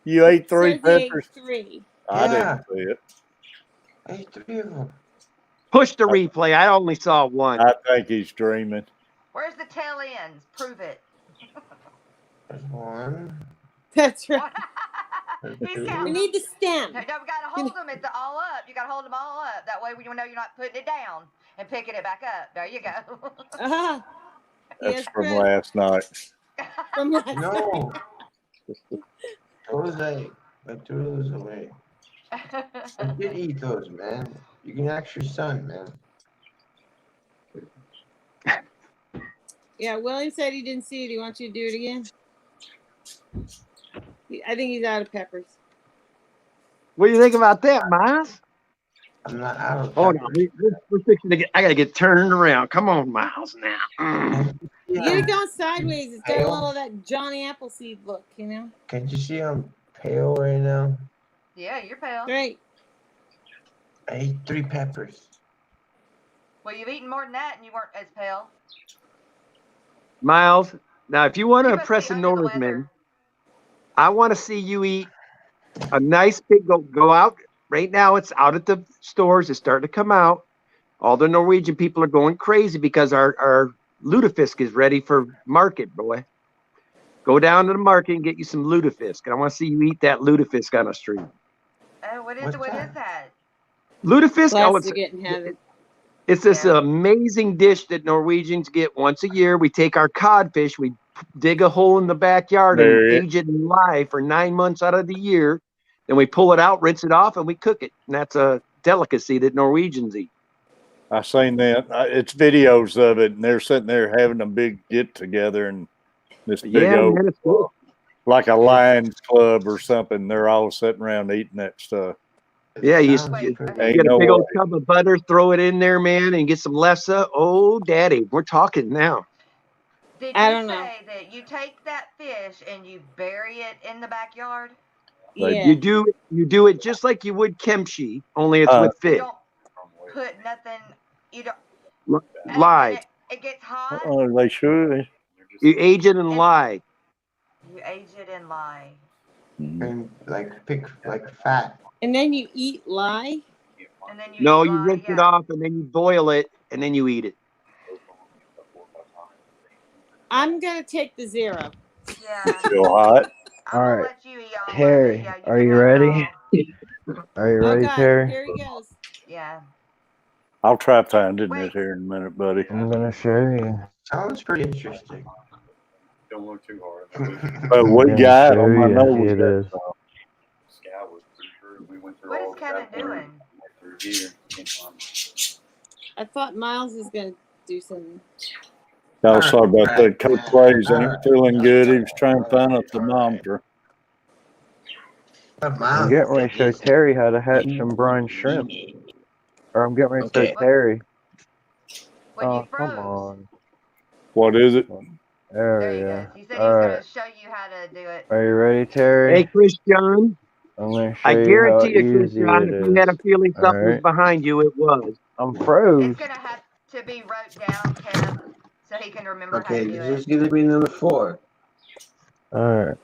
You ate 3 Says he ate peppers? 3. I Yeah. didn't see it. I ate 3 of them. Push the replay. I only saw one. I think he's dreaming. Where's the tail ends? Prove it. There's 1. That's right. He's We counting. need the stem. No, we gotta hold them all up. You gotta hold them all up. That way you know you're not putting it down and picking it back up. There you go. Uh-huh. That's Yes, from Chris. last night. From last night. No. Those I threw those away. I did eat those, man. You can ask your son, man. Yeah, William said he didn't see it. He wants you to do it again. I think he's out of peppers. What do you think about that, Miles? I'm not out of Hold pepper. on, we're fixing to get. I gotta get turned around. Come on, Miles. Now. You gotta go sideways. It's got a Pale? little of that Johnny Appleseed look, you know? Can't you see I'm pale right now? Yeah, you're pale. Great. I ate 3 peppers. Well, you've eaten more than that, and you weren't as pale. Miles. Now, if you want to You must impress be a under the Northman, weather. I want to see you eat a nice big. Go out right now. It's out at the stores. It's starting to come out. All the Norwegian people are going crazy because our lutefisk is ready for market, boy. Go down to the market and get you some lutefisk. And I want to see you eat that lutefisk on a stream. What is What's that? that? Lutefisk, Glad to get in heaven. it's this Yeah. amazing dish that Norwegians get once a year. We take our codfish, we dig a hole in the backyard and There it- age it in live for 9 months out of the year. Then we pull it out, rinse it off, and we cook it. And that's a delicacy that Norwegians eat. I seen that. It's videos of it, and they're sitting there having a big get together, and this big Yeah, old, man, it's good. like a Lions Club or something. They're all sitting around eating that stuff. Yeah, you Sounds Wait, pretty okay. Ain't get a no big old way. tub of butter, throw it in there, man, and get some lefse. Oh, daddy, we're talking now. Did I you don't know. say that you take that fish and you bury it in the backyard? Like, Yeah. You do it just like you would kimchi, only it's with You fish. don't put nothing. You don't. Live. And it gets hot. oh, they should. You age it in lye. You age it in lye. and like pick like fat. And then you eat lye? And then you No, eat you lye, rinse it off and then you boil it and then you eat it. I'm gonna take the 0. Yeah. Still hot. I'm All gonna right, let you eat all Terry, of it. Yeah, are can you have it ready? all. Are you Oh ready, God, Terry? here he goes. Yeah. I'll try finding Wait. it here in a minute, buddy. I'm gonna show you. Sounds pretty interesting. Don't look too hard. But I'm we gonna got show them. I you. know Here we it got is. some. Scout was pretty sure we went through What all is Kevin that word, doing? went through here. Can't find it. I thought Miles was gonna do something. Y'all sorry about that. Coach Clays ain't feeling good. He was trying to find a thermometer. I'm getting ready to show Terry how to hatch some brine shrimp. Or I'm getting ready to show Okay. Terry. When you Oh, come froze. on. What is it? There There we he go. goes. He said All he's right. gonna show you how to do it. Are you ready, Terry? Hey, Chris John, I'm going to show I you how guarantee you, Chris easy John, it if you had a is. feeling All something was right. behind you, it was. I'm froze. It's gonna have to be wrote down, Kev, so he can remember how Okay, to do this it. is gonna be number 4. All right.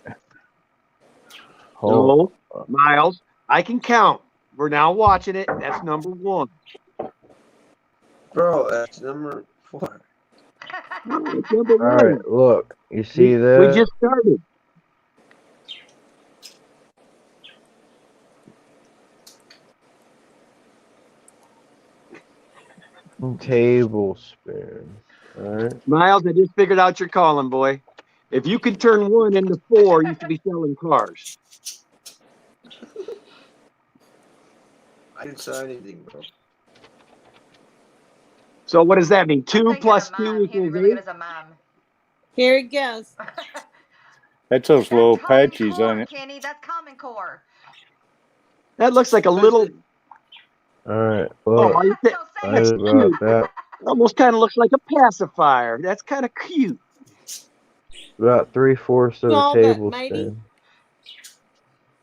Hold No, Miles, I can count. We're now watching it. That's number 1. Bro, that's number 4. No, it's number All 1. right, look. You see We this? just started. Tablespoon. All right. Miles, I just figured out your calling, boy. If you could turn 1 into 4, you should be selling cars. I didn't saw anything, bro. So what does that mean? I 2 think plus that's a 2 mime. He'd be equals really 8? good as a mime. Here he goes. That's those little That's Common patches, Core, ain't it? Kenny. That's Common Core. That looks like a little. All right. Oh, Look. you Don't think say That that's is it. about cute. that. Almost kind of looks like a pacifier. That's kind of cute. About 3/4 of a Saw that, matey. tablespoon.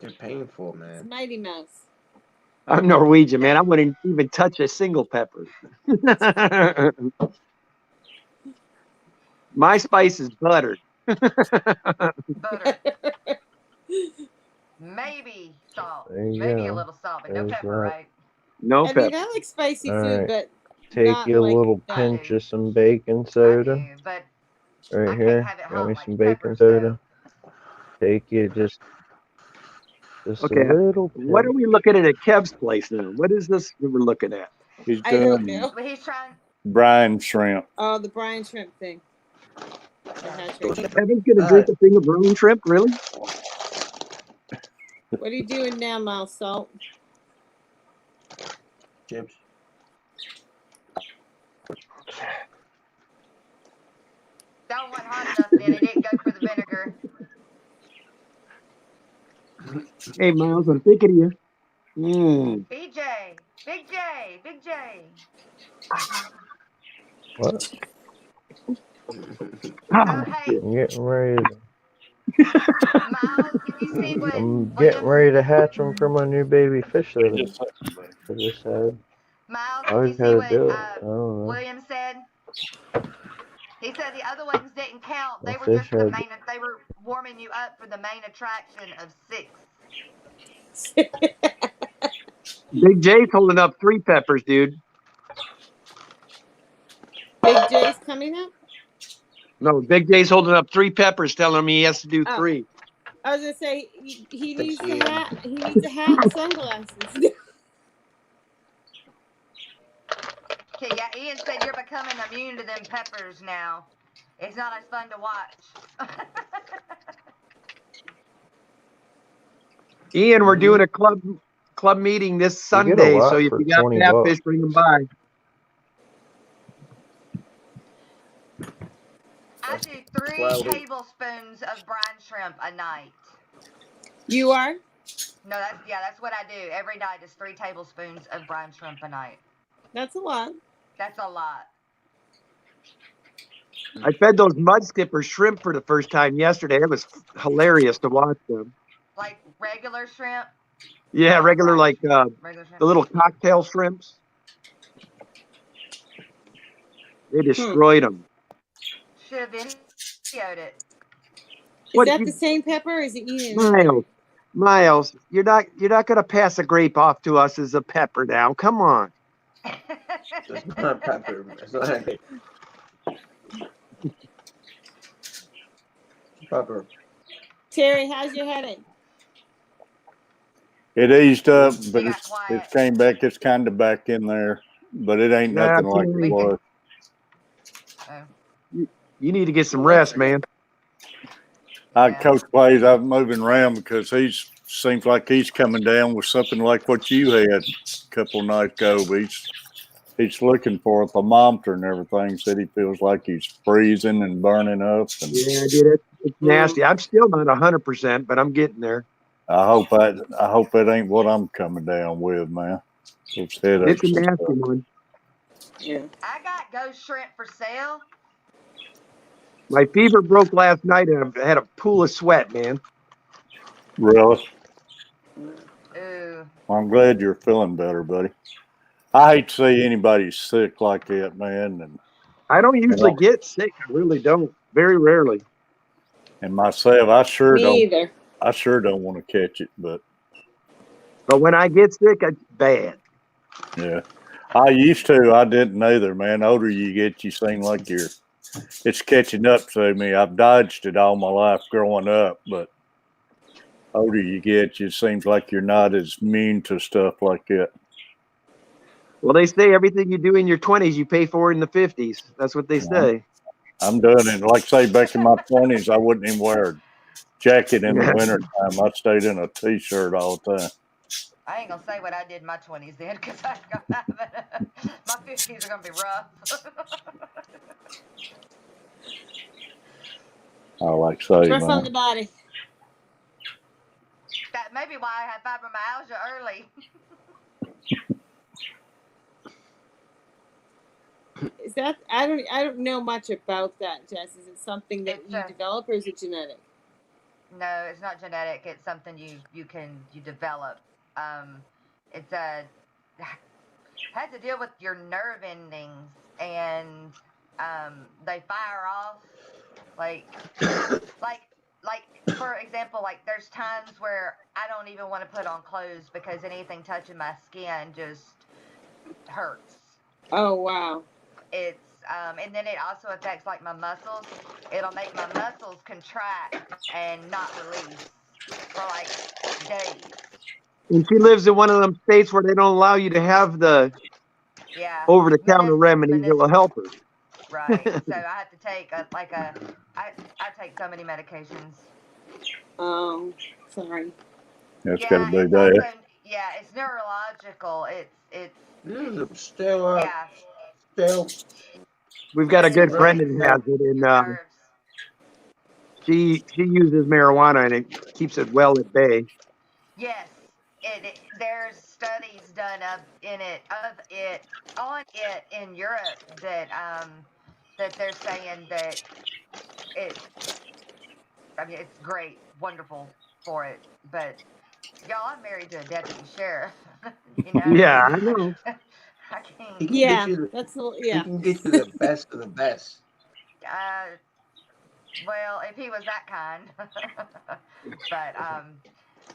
They're painful, It's man. Mighty Mouse. I'm Norwegian, man. I wouldn't even touch a single pepper. My spice is buttered. Butter. Maybe salt. There you Maybe a go. little salt, but no There's pepper, that. right? No I pepper. mean, I like spicy All food, right. but Take not you a like little that. pinch of some baking I soda. do, but I Right can't here. have it Got hot me like some baking peppers, soda. though. Take you just Okay. a little What are pinch. we looking at Kev's place now? What is this that we're looking at? He's I don't doing know. But he's trying. brine shrimp. Oh, the brine shrimp thing. The hatchery. Kevin's gonna drink a thing of brine shrimp, really? What are you doing now, Miles Salt? Chips. That wasn't hot enough, then he didn't go for the vinegar. Hey, Miles, I'm thinking of you. BJ, Big J. Big J. What? Oh, hey, I'm getting ready. Miles, did you see what I'm getting Williams? ready to hatch them for my new baby fish that Just I just had. Miles, I did you always see gotta what do it. I don't know. Williams said? He said the other ones didn't count. My They were fish just the had. main. They were warming you up for the main attraction of 6. Big J's holding up 3 peppers, dude. Big J's coming up. No, Big J's holding up 3 peppers, telling me he has to do Oh. 3. I was gonna say he needs Thanks, a hat. He needs a hat and sunglasses. Okay, yeah, Ian said you're becoming immune to them peppers now. It's not as fun to watch. Ian, we're doing a club meeting this You get a Sunday, lot so if for you got $20. catfish, bring them by. I do 3 cloudy. tablespoons of brine shrimp a night. You are? No, that's what I do. Every night is 3 tablespoons of brine shrimp a night. That's a lot. That's a lot. I fed those mud skipper shrimp for the first time yesterday. It was hilarious to watch them. Like regular shrimp. Yeah, regular like Regular shrimp. the little cocktail shrimps. They destroyed them. Should have videoed it. Is that the same pepper or is it eating? Miles, you're not gonna pass a grape off to us as a pepper now. Come on. It's not a pepper. It's not a pepper. Terry, how's your headache? It eased up, but got it quiet. came back. It's kind of back in there, but it ain't Yeah, nothing like Terry. it was. You need to get some rest, man. Coach plays. I'm moving around because seems like he's coming down with something like what you had a couple of nights ago. But he's looking for a thermometer and everything. Said he feels like he's freezing and burning up. And Yeah, dude, it's nasty. I'm still not 100%, but I'm getting there. I hope that ain't what I'm coming down with, man. Those headaches It's a and nasty stuff. one. Yeah. I got ghost shrimp for sale. My fever broke last night and I had a pool of sweat, man. Really? Ooh. Well, I'm glad you're feeling better, buddy. I hate to see anybody sick like that, man. And I don't usually get sick. I really don't. Very rarely. And myself, I sure Me either. don't want to catch it, but when I get sick, it's bad. yeah. I used to. I didn't either, man. The older you get, you seem like it's catching up to me. I've dodged it all my life growing up, but older you get, it seems like you're not as mean to stuff like that. Well, they say everything you do in your 20s, you pay for in the 50s. That's what they say. I'm doing it. Like say back in my 20s, I wouldn't even wear a jacket in the winter time. I stayed in a t-shirt all the time. I ain't gonna say what I did in my 20s then, because I ain't gonna have it. My 50s are gonna be rough. I like say, Stress man. on the body. That may be why I had fibromyalgia early. Is that I don't know much about that, Jess. Is it something that It's you develop or is it genetic? No, it's not genetic. It's something you develop. It's has to deal with your nerve endings, and they fire off like for example, like there's times where I don't even want to put on clothes because anything touching my skin just hurts. Oh wow. It's and then it also affects like my muscles. It'll make my muscles contract and not release for like days. And she lives in one of them states where they don't allow you to have the over-the-counter remedies that will help her. Right. So I have to take I take so many medications. Oh, sorry. That's got to be that. Also, it's neurological. It's Still. We've got a good friend that has it, and she uses marijuana and it keeps it well at bay. Yes, there's studies done of it in Europe that they're saying that it. I mean, it's great, wonderful for it, but y'all, I'm married to a deputy sheriff. You know. Yeah, I know. I He can't. can Yeah, get you. yeah. He can get you the best of the best. Well, if he was that kind, but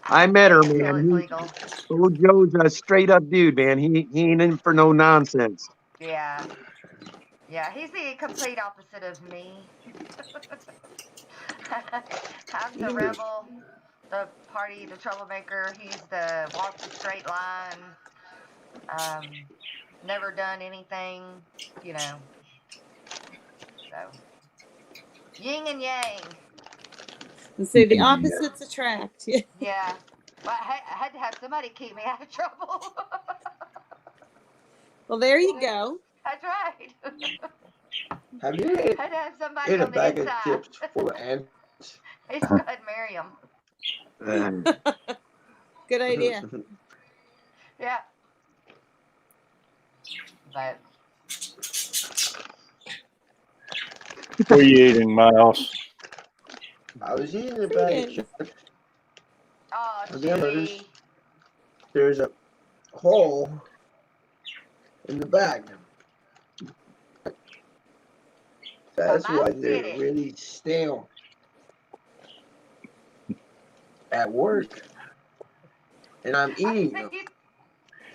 I met her, until it's man. legal. Old Joe's a straight up dude, man. He ain't in for no nonsense. Yeah, he's the complete opposite of me. I'm the rebel, the party, the troublemaker. He's the walk the straight line. Never done anything, you know. So yin and yang. And so the opposites attract. Yeah. Yeah. Well, I had to have somebody keep me out of trouble. Well, there you go. That's right. Have you hit, Had to have somebody hit a on the bag of inside. chips full of ants? They just go ahead and marry him. Good idea. Yeah. But What are you eating, Miles? I was eating a bag of chips. oh, And then I Judy. noticed there's a hole in the bag. That's My why mom did they're it. really stale at work. And I'm eating them.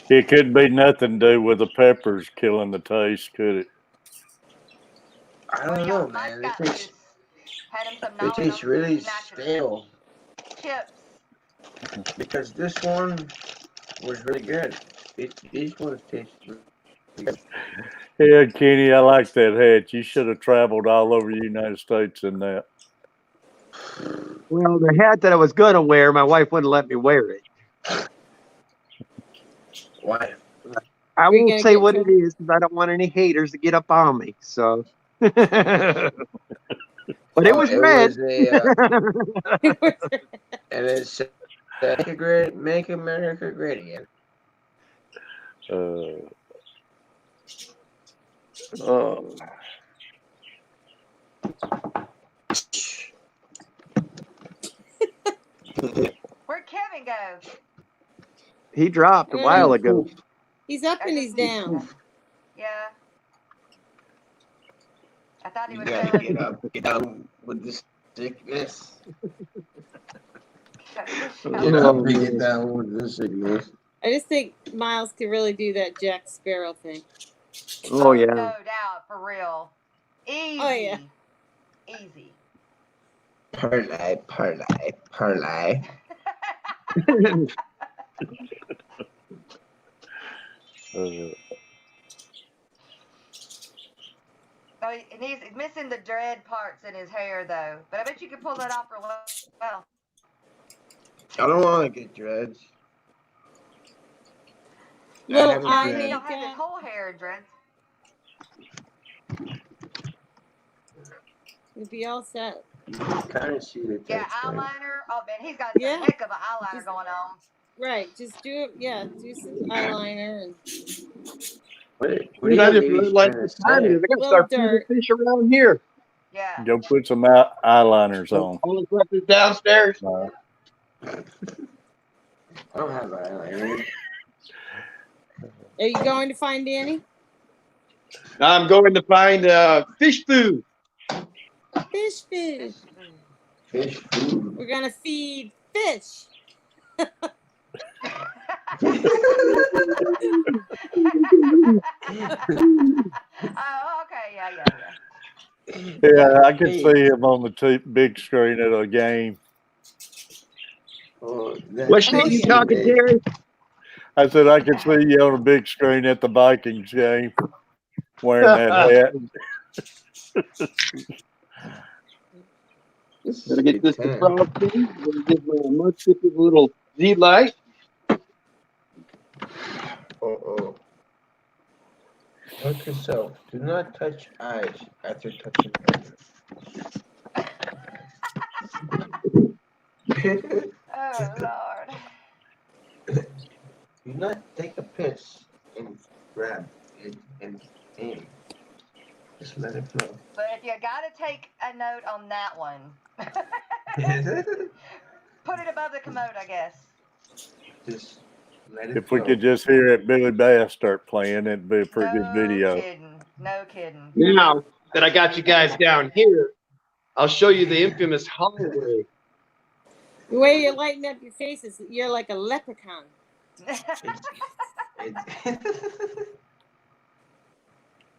It could be nothing to do with the peppers killing the taste, could it? I don't know, man. Got loose. Had him some It tastes really nachos. stale. Chips. Because this one was really good. These ones taste really good. Yeah, Kenny, I like that hat. You should have traveled all over the United States in that. Well, the hat that I was gonna wear, my wife wouldn't let me wear it. Why? I won't say what it is because I don't want any haters to get up on me. So, but it was red. Was a, and it said, "Make America great again." Where'd Kevin go? He dropped a while ago. He's up and he's down. Yeah. I thought he You was gotta get up, get down with this sickness. Get up and get down with this sickness. I just think Miles could really do that Jack Sparrow thing. Oh yeah. No doubt, for real. Easy. Oh yeah. Easy. Parlay. Oh, and he's missing the dread parts in his hair, though. But I bet you could pull that off for well. I don't want to get dreads. Little eye makeup. You don't have his whole hair in dreads. You'd be all set. Kind of see the eyeliner. Oh man, he's got a heck of an eyeliner going on. Right, just do it. Yeah, do some eyeliner and. Dude, I just really like the time it is. I gotta start feeding fish around here. Yeah. Go put some eyeliners on. All the stuff is downstairs. I don't have eyeliner. Are you going to find Danny? I'm going to find fish food. Fish food. Fish food. We're gonna feed fish. Oh, okay, yeah. Yeah, I can see him on the big screen at a game. What shit you talking, Terry? I said I can see you on a big screen at the Vikings game wearing that hat. Gotta get this to frosty. Gotta get my little Z-light. Note to self, do not touch eyes after touching Oh, Lord. You not take a piss and grab it and aim. Just let it flow. But if you gotta take a note on that one, put it above the commode, I guess. Just let it If we flow. could just hear it Billy Bass start playing, it'd be a pretty good No video. kidding. No kidding. Now that I got you guys down here, I'll show you the infamous hallway. The way you're lighting up your faces, you're like a leprechaun.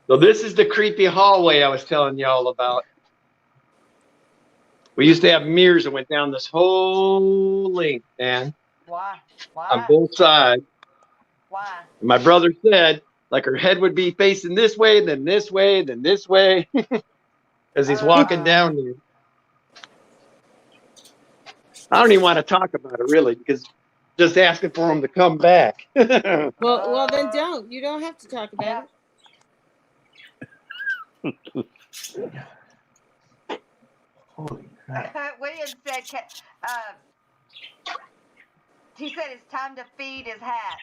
So this is the creepy hallway I was telling y'all about. We used to have mirrors that went down this whole length, man, Why? on Why? both sides. Why? And my brother said, like her head would be facing this way, then this way, then this way, as he's walking down there. I don't even want to talk about it really, because just asking for him to come back. Well, then don't. You don't have to talk about it. Holy crap. William said, he said it's time to feed his hat.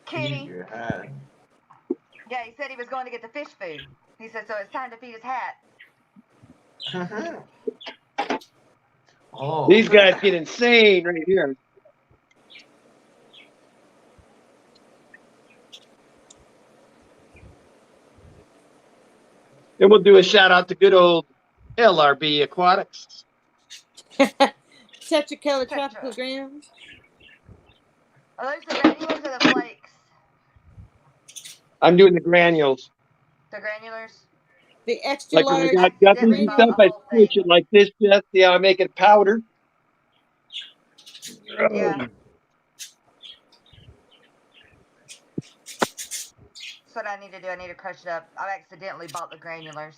Kenny. Your hat. Yeah, he said he was going to get the fish food. He said, so it's time to feed his hat. Oh. These guys get insane right here. And we'll do a shout out to good old LRB Aquatics. Tetracolor tropical grams. Are those the granules or the flakes? I'm doing the granules. The granulars? The extra Like when large. I got guppies and stuff, I squish it like this, just see how I make it powder. Yeah. That's what I need to do. I need to crush it up. I accidentally bought the granulars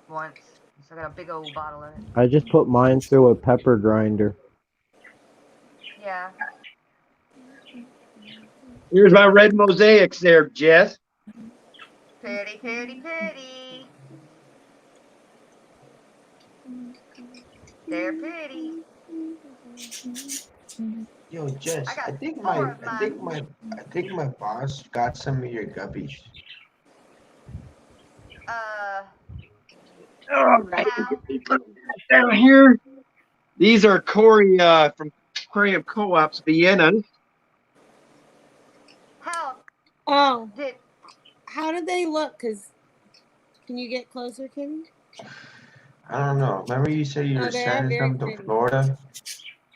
once. So I got a big old bottle of it. I just put mine through a pepper grinder. Yeah. Here's my red mosaics there, Jess. Pretty, pretty, pretty. They're pretty. Yo, Jess, I think my boss got some of your guppies. All right, down here. These are Corey from Aquarium Co-ops Vienna. How did they look? Cause can you get closer, Kenny? I don't know. Remember you said you were sending them to Florida?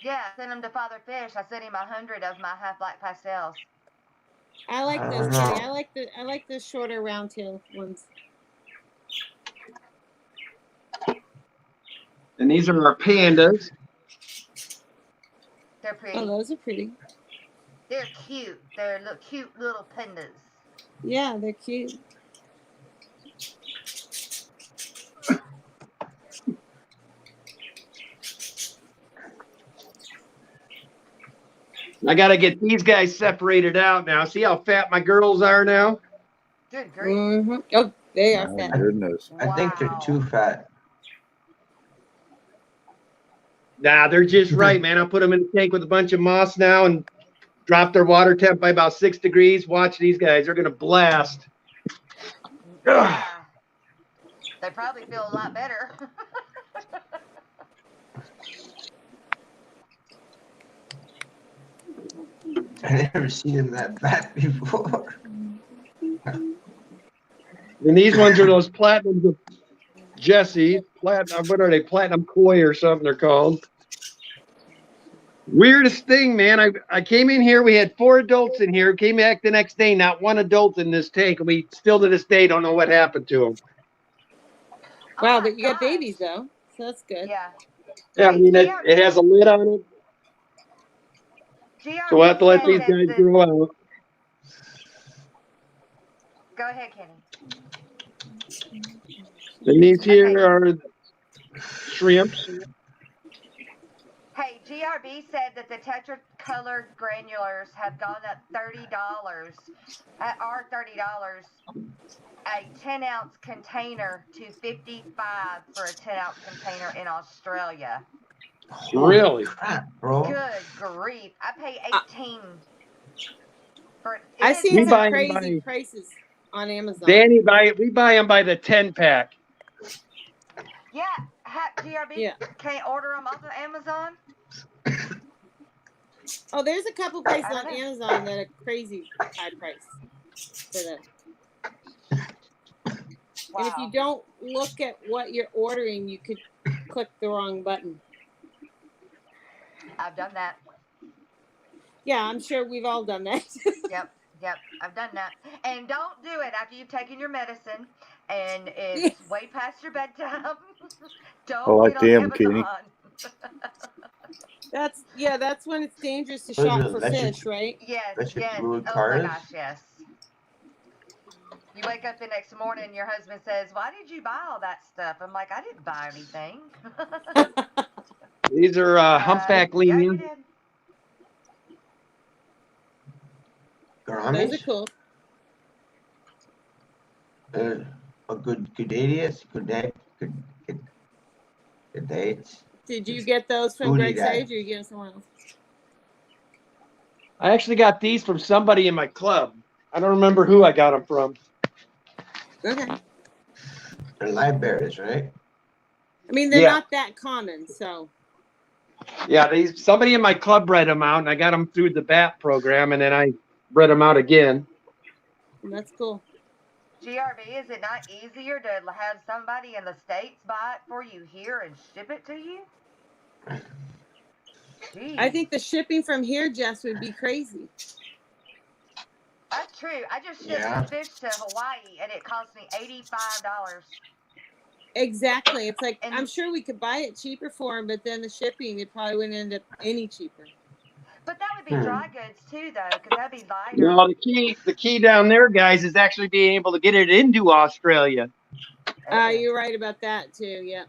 Yeah, I sent them to Father Fish. I sent him 100 of my half black pastels. I like I those, don't know. Kenny. I like the shorter round tail ones. And these are our pandas. They're pretty. Oh, those are pretty. They're cute. They're cute little pandas. Yeah, they're cute. I got to get these guys separated out now. See how fat my girls are now? Good grief. Mm-hmm. Oh, they are fat. Goodness. I think they're too fat. Nah, they're just right, man. I'll put them in the tank with a bunch of moss now and drop their water temp by about 6 degrees. Watch these guys. They're going to blast. Yeah. They probably feel a lot better. I never seen them that fat before. And these ones are those platinums of Jesse. Platinum, what are they? Platinum koi or something they're called. Weirdest thing, man. I came in here. We had 4 adults in here. Came back the next day. Not one adult in this tank. And we still to this day don't know what happened to them. Wow, but you got babies though, so that's good. Yeah. Yeah, I mean, it has a lid on it. So we'll have to let these guys grow out. Go ahead, Kenny. And these here are shrimps. Hey, GRB said that the tetracolored granulars have gone up $30. Are $30 a 10-ounce container to $55 for a 10-ounce container in Australia. Holy Really? crap, bro. Good grief! I pay 18 for it. I've Is seen We some buy 'em crazy by prices on Amazon. Danny. We buy them by the 10-pack. yeah, GRB Yeah. can't order them off of Amazon. Oh, there's a couple places I on don't know. Amazon that are crazy high price for them. And if you Wow. don't look at what you're ordering, you could click the wrong button. I've done that. Yeah, I'm sure we've all done that. Yep, I've done that. And don't do it after you've taken your medicine and it's way past your bedtime. I Don't like get on them, Kenny. Amazon. That's when it's dangerous to Those shop are for electric- fish, right? Yes, Electric yes. fluid Oh my cars? gosh, yes. You wake up the next morning and your husband says, "Why did you buy all that stuff?" I'm like, "I didn't buy anything." These are humpback Yeah, you lemurs. did. Those are Garamish? cool. A good idiots, good dates. Did you get those from Booty Greg guy. Sage or you get them somewhere else? I actually got these from somebody in my club. I don't remember who I got them from. Okay. They're live bears, right? I mean, they're Yeah. not that common, so. Yeah, somebody in my club bred them out, and I got them through the BAT program, and then I bred them out again. That's cool. GRB, is it not easier to have somebody in the States buy it for you here and ship it to you? Jeez. I think the shipping from here, Jess, would be crazy. That's true. I just shipped Yeah. some fish to Hawaii and it cost me $85. Exactly. It's like, And- I'm sure we could buy it cheaper for them, but then the shipping, it probably wouldn't end up any cheaper. But that would be dry goods too, though, because that'd be lighter. No, the key down there, guys, is actually being able to get it into Australia. You're right about that too. Yeah.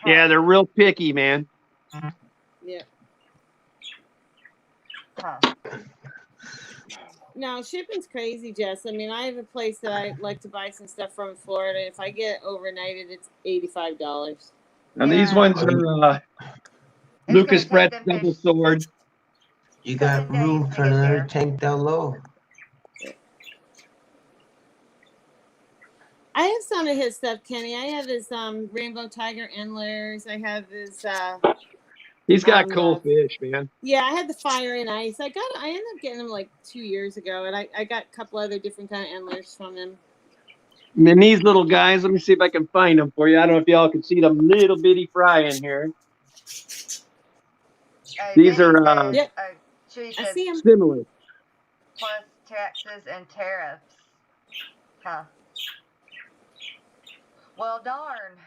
Yeah, they're real picky, man. Yeah. Huh. No, shipping's crazy, Jess. I mean, I have a place that I like to buy some stuff from in Florida. If I get it overnighted, it's $85. Now these ones are Lucas Brett's double sword. You got room for another tank down low. I have some of his stuff, Kenny. I have his rainbow tiger endlers. I have his. He's got cool fish, man. Yeah, I had the fire and ice. I ended up getting them like 2 years ago, and I got a couple other different kind of endlers from him. And these little guys, let me see if I can find them for you. I don't know if y'all can see them little bitty fry in here. These are Yep. I see them. similar. Plus taxes and tariffs. Huh. Well, darn.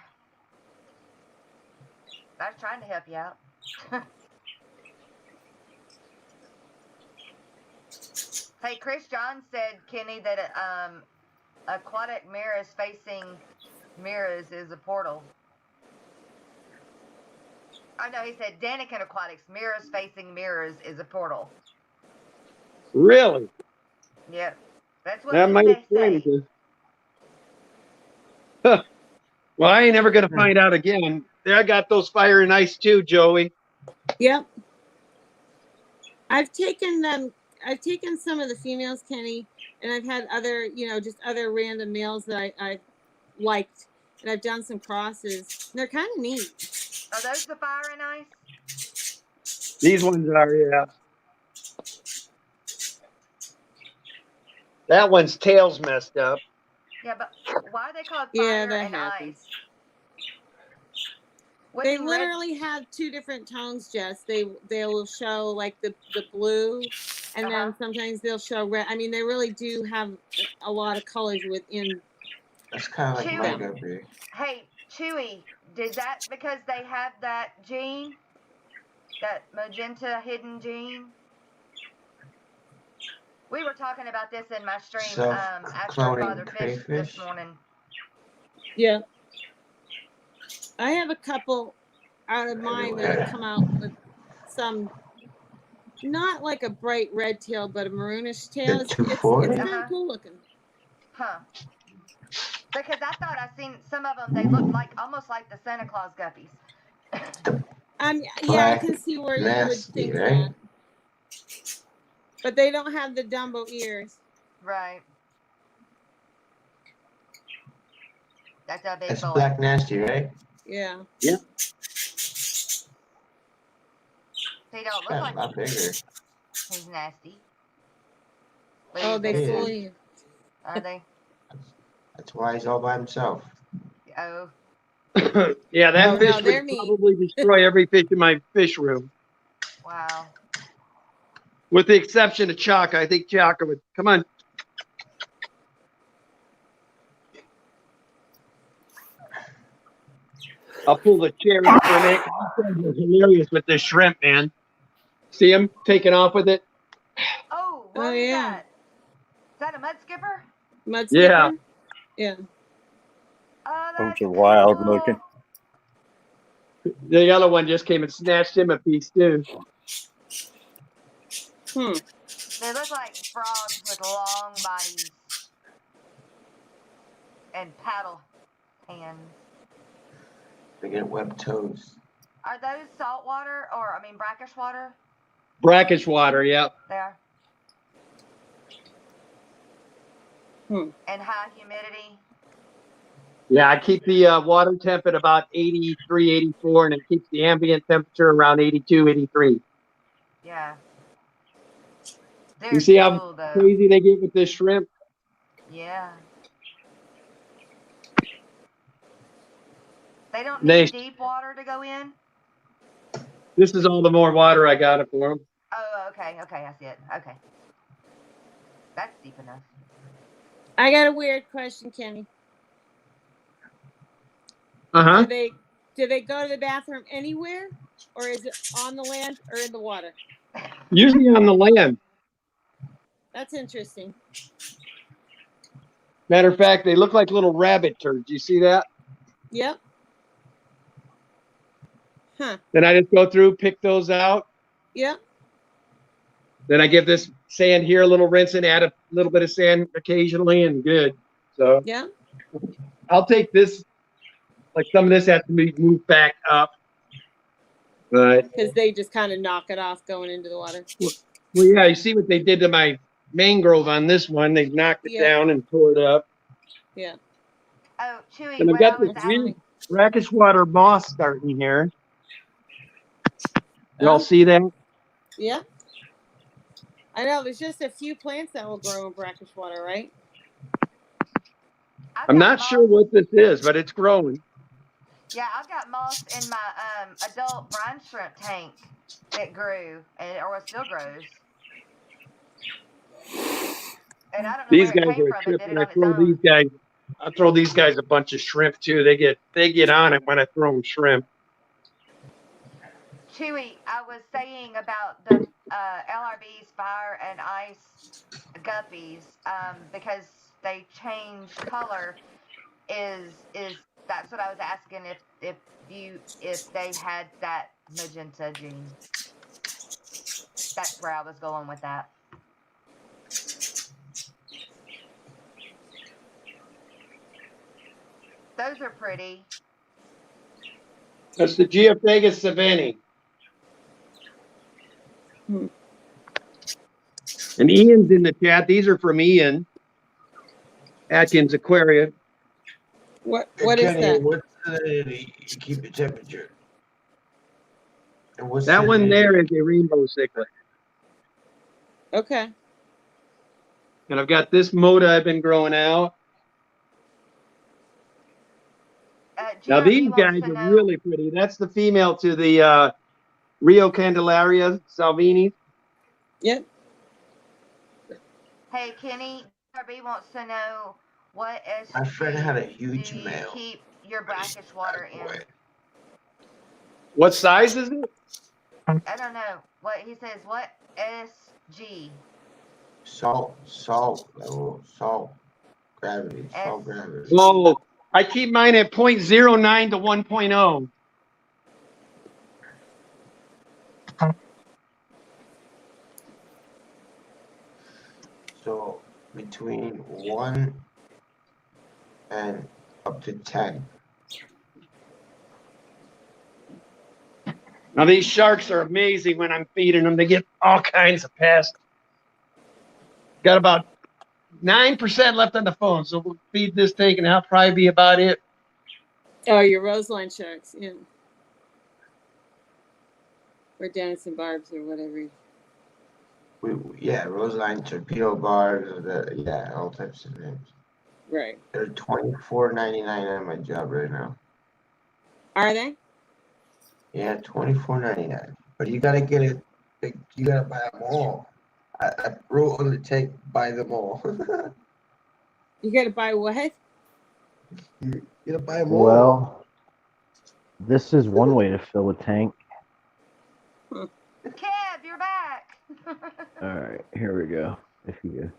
I was trying to help you out. Hey, Chris John said, Kenny, that aquatic mirrors facing mirrors is a portal. I know, he said Daniken Aquatics, mirrors facing mirrors is a portal. Really? Yep. That's what That might they explain say. it. Huh. Well, I ain't never going to find out again. I got those fire and ice too, Joey. Yep. I've taken some of the females, Kenny, and I've had other, just other random males that I liked, and I've done some crosses. And they're kind of neat. Are those the fire and ice? These ones are, yeah. That one's tail's messed up. Yeah, but why are they called fire that and happens. ice? They literally have two different tones, Jess. They will show like the blue, and then sometimes they'll show red. I mean, they really do have a lot of colors within. That's kind of like my guppy. Hey, Chewy, did that because they have that gene, that magenta hidden gene? We were talking about this in my stream after Father Fish this morning. Yeah. I have a couple out of mine that have come out with some, not like a bright red tail, but a maroonish tail. It's kind of cool looking. Huh. Because I thought I seen some of them, they look like almost like the Santa Claus guppies. Yeah, I Black, can see where you would nasty, think right? that. But they don't have the Dumbo ears. Right. That's a big That's boy. black nasty, right? Yeah. Yeah. He don't look Got a like lot bigger. he's nasty. But Oh, he's they Yeah. fool innocent. you. Are they? That's why he's all by himself. Oh. Yeah, that Oh, fish no, they're would mean. probably destroy every fish in my fish room, Wow. with the exception of Chaka. I think Chaka would. Come on. I'll pull the chair in for a minute. These guys are hilarious with this shrimp, man. See him taking off with it? Oh, what Oh, is yeah. that? Is that a mud skipper? Mud Yeah. skipper? Yeah. Oh, Those that's are wild cool. looking. The other one just came and snatched him a piece too. Hmm. They look like frogs with long bodies and paddle hands. They get webbed toes. Are those salt water or brackish water? Brackish water, yep. They are. And high humidity. Yeah, I keep the water temp at about 83, 84, and it keeps the ambient temperature around 82, 83. Yeah. They're You see how cool though. crazy they get with this shrimp? Yeah. They don't They- need deep water to go in? This is all the more water I got it for them. Oh, okay, I see it. Okay. That's deep enough. I got a weird question, Kenny. Uh-huh. Do they go to the bathroom anywhere, or is it on the land or in the water? Usually on the land. That's interesting. Matter of fact, they look like little rabbit turds. You see that? Yep. Huh. Then I just go through, pick those out. Yep. Then I give this sand here a little rinse and add a little bit of sand occasionally, and good. So Yeah. I'll take this. Like some of this has to be moved back up. But Because they just kind of knock it off going into the water. well, yeah, you see what they did to my mangrove on this one. They knocked it Yeah. down and tore it up. Yeah. Oh, Chewy, And I've what I got was this weird asking. brackish water moss starting here. Oh. Y'all see that? Yeah. I know. There's just a few plants that will grow in brackish water, right? I'm not sure what this is, but it's growing. Yeah, I've got moss in my adult brine shrimp tank that grew or still grows. And I don't know These where guys it came are a from. trip, It did and it I on its throw own. these guys. I throw these guys a bunch of shrimp too. They get on it when I throw them shrimp. Chewy, I was saying about the LRB's fire and ice guppies because they change color. Is that's what I was asking if they had that magenta gene. That's where I was going with that. Those are pretty. That's the Geophagus savannah. And Ian's in the chat. These are from Ian Atkins Aquarium. What Hey, is Kenny, that? what's the you keep the temperature? And what's That the one there is a rainbow cichlid. Okay. And I've got this moda I've been growing out. Now GRB these wants guys to are know- really pretty. That's the female to the Rio Candelaria Salvini. Yep. Hey, Kenny, GRB wants to know what My friend had a huge do you male. keep your brackish water in? Boy. What size is it? I don't know. What he says, what SG? Salt level, gravity. Oh, I keep mine at 0.09 to 1.0. So between 1 and up to 10. Now these sharks are amazing when I'm feeding them. They get all kinds of pests. Got about 9% left on the phone, so we'll feed this tank and that'll probably be about it. Oh, your roseline sharks, yeah. Or Denison barbs or whatever. Yeah, Roseline, torpedo bars, all types of things. Right. They're $24.99 at my job right now. Are they? Yeah, $24.99. But you gotta get it. You gotta buy them all. I wrote on the tank, buy them all. You gotta buy what? You gotta buy them all. Well, this is one way to fill a tank. Kev, you're back. All right, here we go. If you go.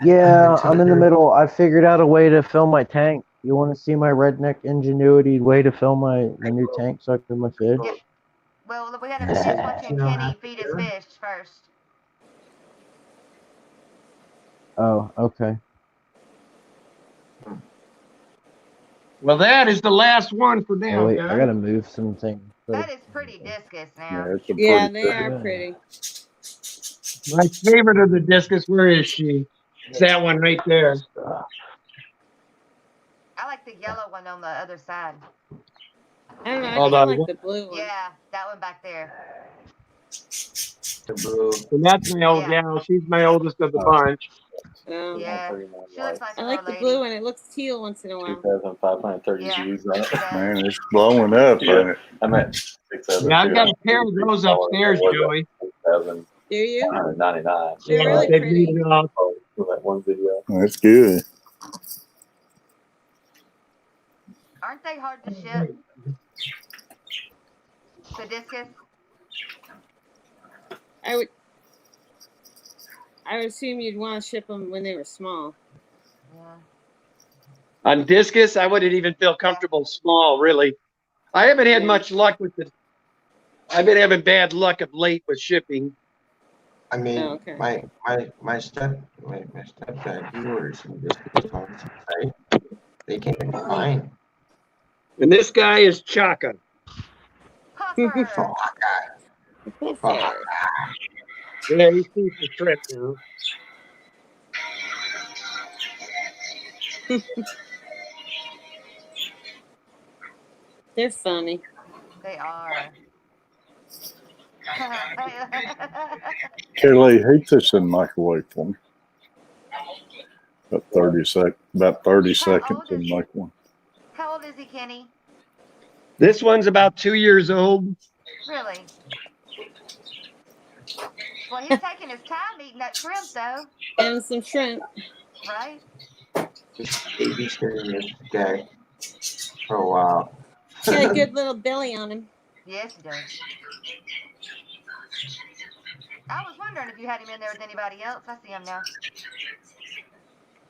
Yeah, I'm in the middle. I figured out a way to fill my tank. You want to see my redneck ingenuity way to fill my new tank so I can my fish? Yeah. Well, we gotta finish watching Kenny feed his fish first. Oh, okay. Well, that is the last one for Oh, now, wait, guys. I gotta move some things. That is pretty discus now. it's a Yeah, pretty they are good. pretty. My favorite of the discus, where is she? It's that one right there. I like the yellow one on the other side. I don't know. I Hold kind on. of like the blue one. Yeah, that one back there. The blue. And that's my old Yeah. gal. She's my oldest of the bunch. Yeah, she looks like I a like little the blue lady. one. It looks teal once in a while. 2,530 Yeah. G's on it. Man, it's blowing up, ain't it? I'm at 6,000. Yeah, I've got a pair of those upstairs, Joey. 6,199. Do you? Oh, They're Yeah, really they pretty. beat it off. from that one video. That's good. Aren't they hard to ship? The discus? I would assume you'd want to ship them when they were small. Yeah. On discus, I wouldn't even feel comfortable small, really. I haven't had Yeah. much luck with it. I've been having bad luck of late with shipping. I mean, Oh, okay. my stepdad, he ordered some discus on his site. They came in fine. And this guy is Chaka. Puffer. Yeah, he sees the trick now. They're funny. They are. Kelly, heat this in the microwave for me. About 30 seconds in the microwave. How old is he, Kenny? This one's about 2 years old. Really? Well, he's taking his time eating that shrimp, though, And some shrimp. right? Just babysitting this guy for a while. Got a good little belly on him. Yes, he does. I was wondering if you had him in there with anybody else. I see him now.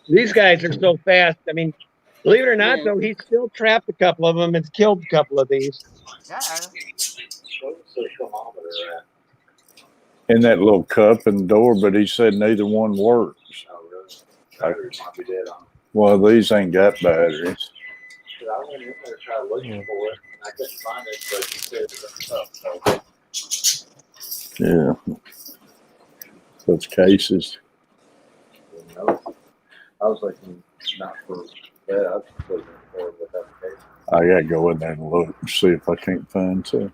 These guys are so fast. I mean, believe it or not, Yeah. though, he's still trapped a couple of them and killed a couple of these. Uh-oh. In that little cup and door, but he said neither one works. Batteries might be dead on. Well, these ain't got batteries. I went in there to try looking for it, and I couldn't find it, but he said it was up. Yeah. So it's cases. So, I was thinking not for that. I was looking for it without the case. I gotta go in there and look and see if I can't find some.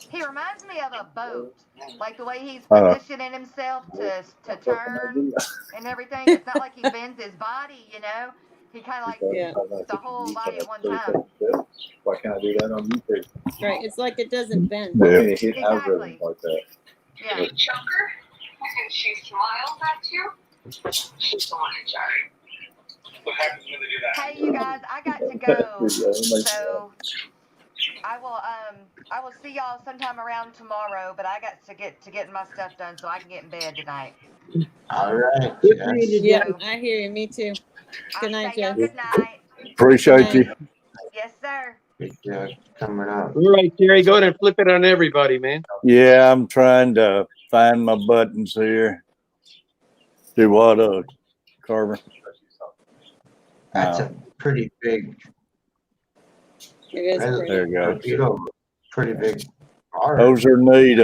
He reminds me of a boat, like the way he's Uh. positioning himself to turn and everything. It's not like he bends his body, you know. He kind of like Yeah. the whole body at one time. Why can't I do that on YouTube? Right. It's like it doesn't bend. Yeah. Why can't it hit Exactly. algorithms like that? Yeah. Chunker, and she smiles at you. She's the one in charge. What happens when they do that? Hey, you guys, I got to go, so I will see y'all sometime around tomorrow. But I got to get my stuff done so I can get in bed tonight. All right. Good Yes. seeing you, Yeah, Joe. I hear you. Me too. Good night, Say y'all Joe. good night. Appreciate you. Yes, sir. Good job coming up. All right, Terry, go ahead and flip it on everybody, man. Yeah, I'm trying to find my buttons here. Do what, Carver? That's a pretty big. It is pretty. There you go. torpedo. pretty big car. Those are neat,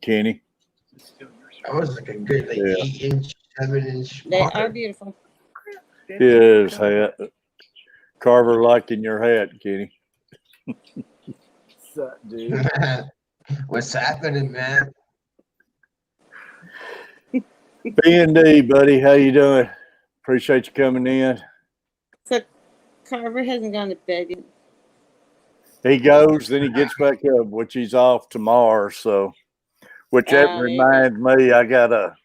Kenny. That was like a good, like Yeah. 8-inch, 7-inch. They bar. are beautiful. His hat. Carver liking your hat, Kenny. What's up, dude? What's happening, man? B&D, buddy, how you doing? Appreciate you coming in. So Carver hasn't gone to bed yet. He goes, then he gets back up, which he's off tomorrow. So, which that Oh, there you go. reminds me, I gotta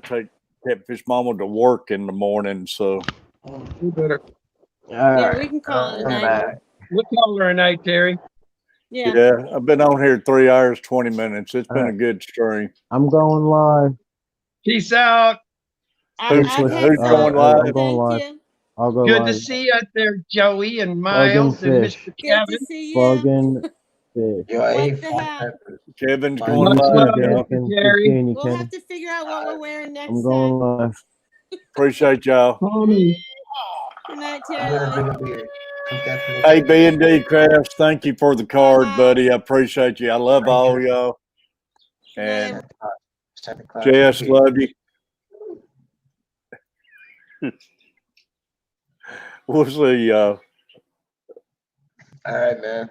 take Catfish Mama to work in the morning. So, You better. All Yeah, right. we can call it a I'm night. back. We'll call her a night, Terry. Yeah. yeah, I've been on here 3 hours 20 minutes. It's been a good stream. I'm going live. Peace out. Who's I've had who's fun. going live? I'm going live. Thank you. I'll go Good live. to see you out there, Joey and Plug in Miles and fish. Mr. Good to Kevin. see Plug you. in fish. Yo, I What ain't the fucked hell? up. Kevin's Much going Much live, love, y'all. Mr. Terry. We'll have to figure out what we're wearing next I'm going time. live. Appreciate y'all. Call me. Good night, I'm never Terry. gonna be here. I'm definitely Hey, gonna be B&D Crafts, thank you for the card, buddy. I appreciate you. I love all y'all. And Later. Santa Claus. Jess, love you. We'll see y'all. All right, man.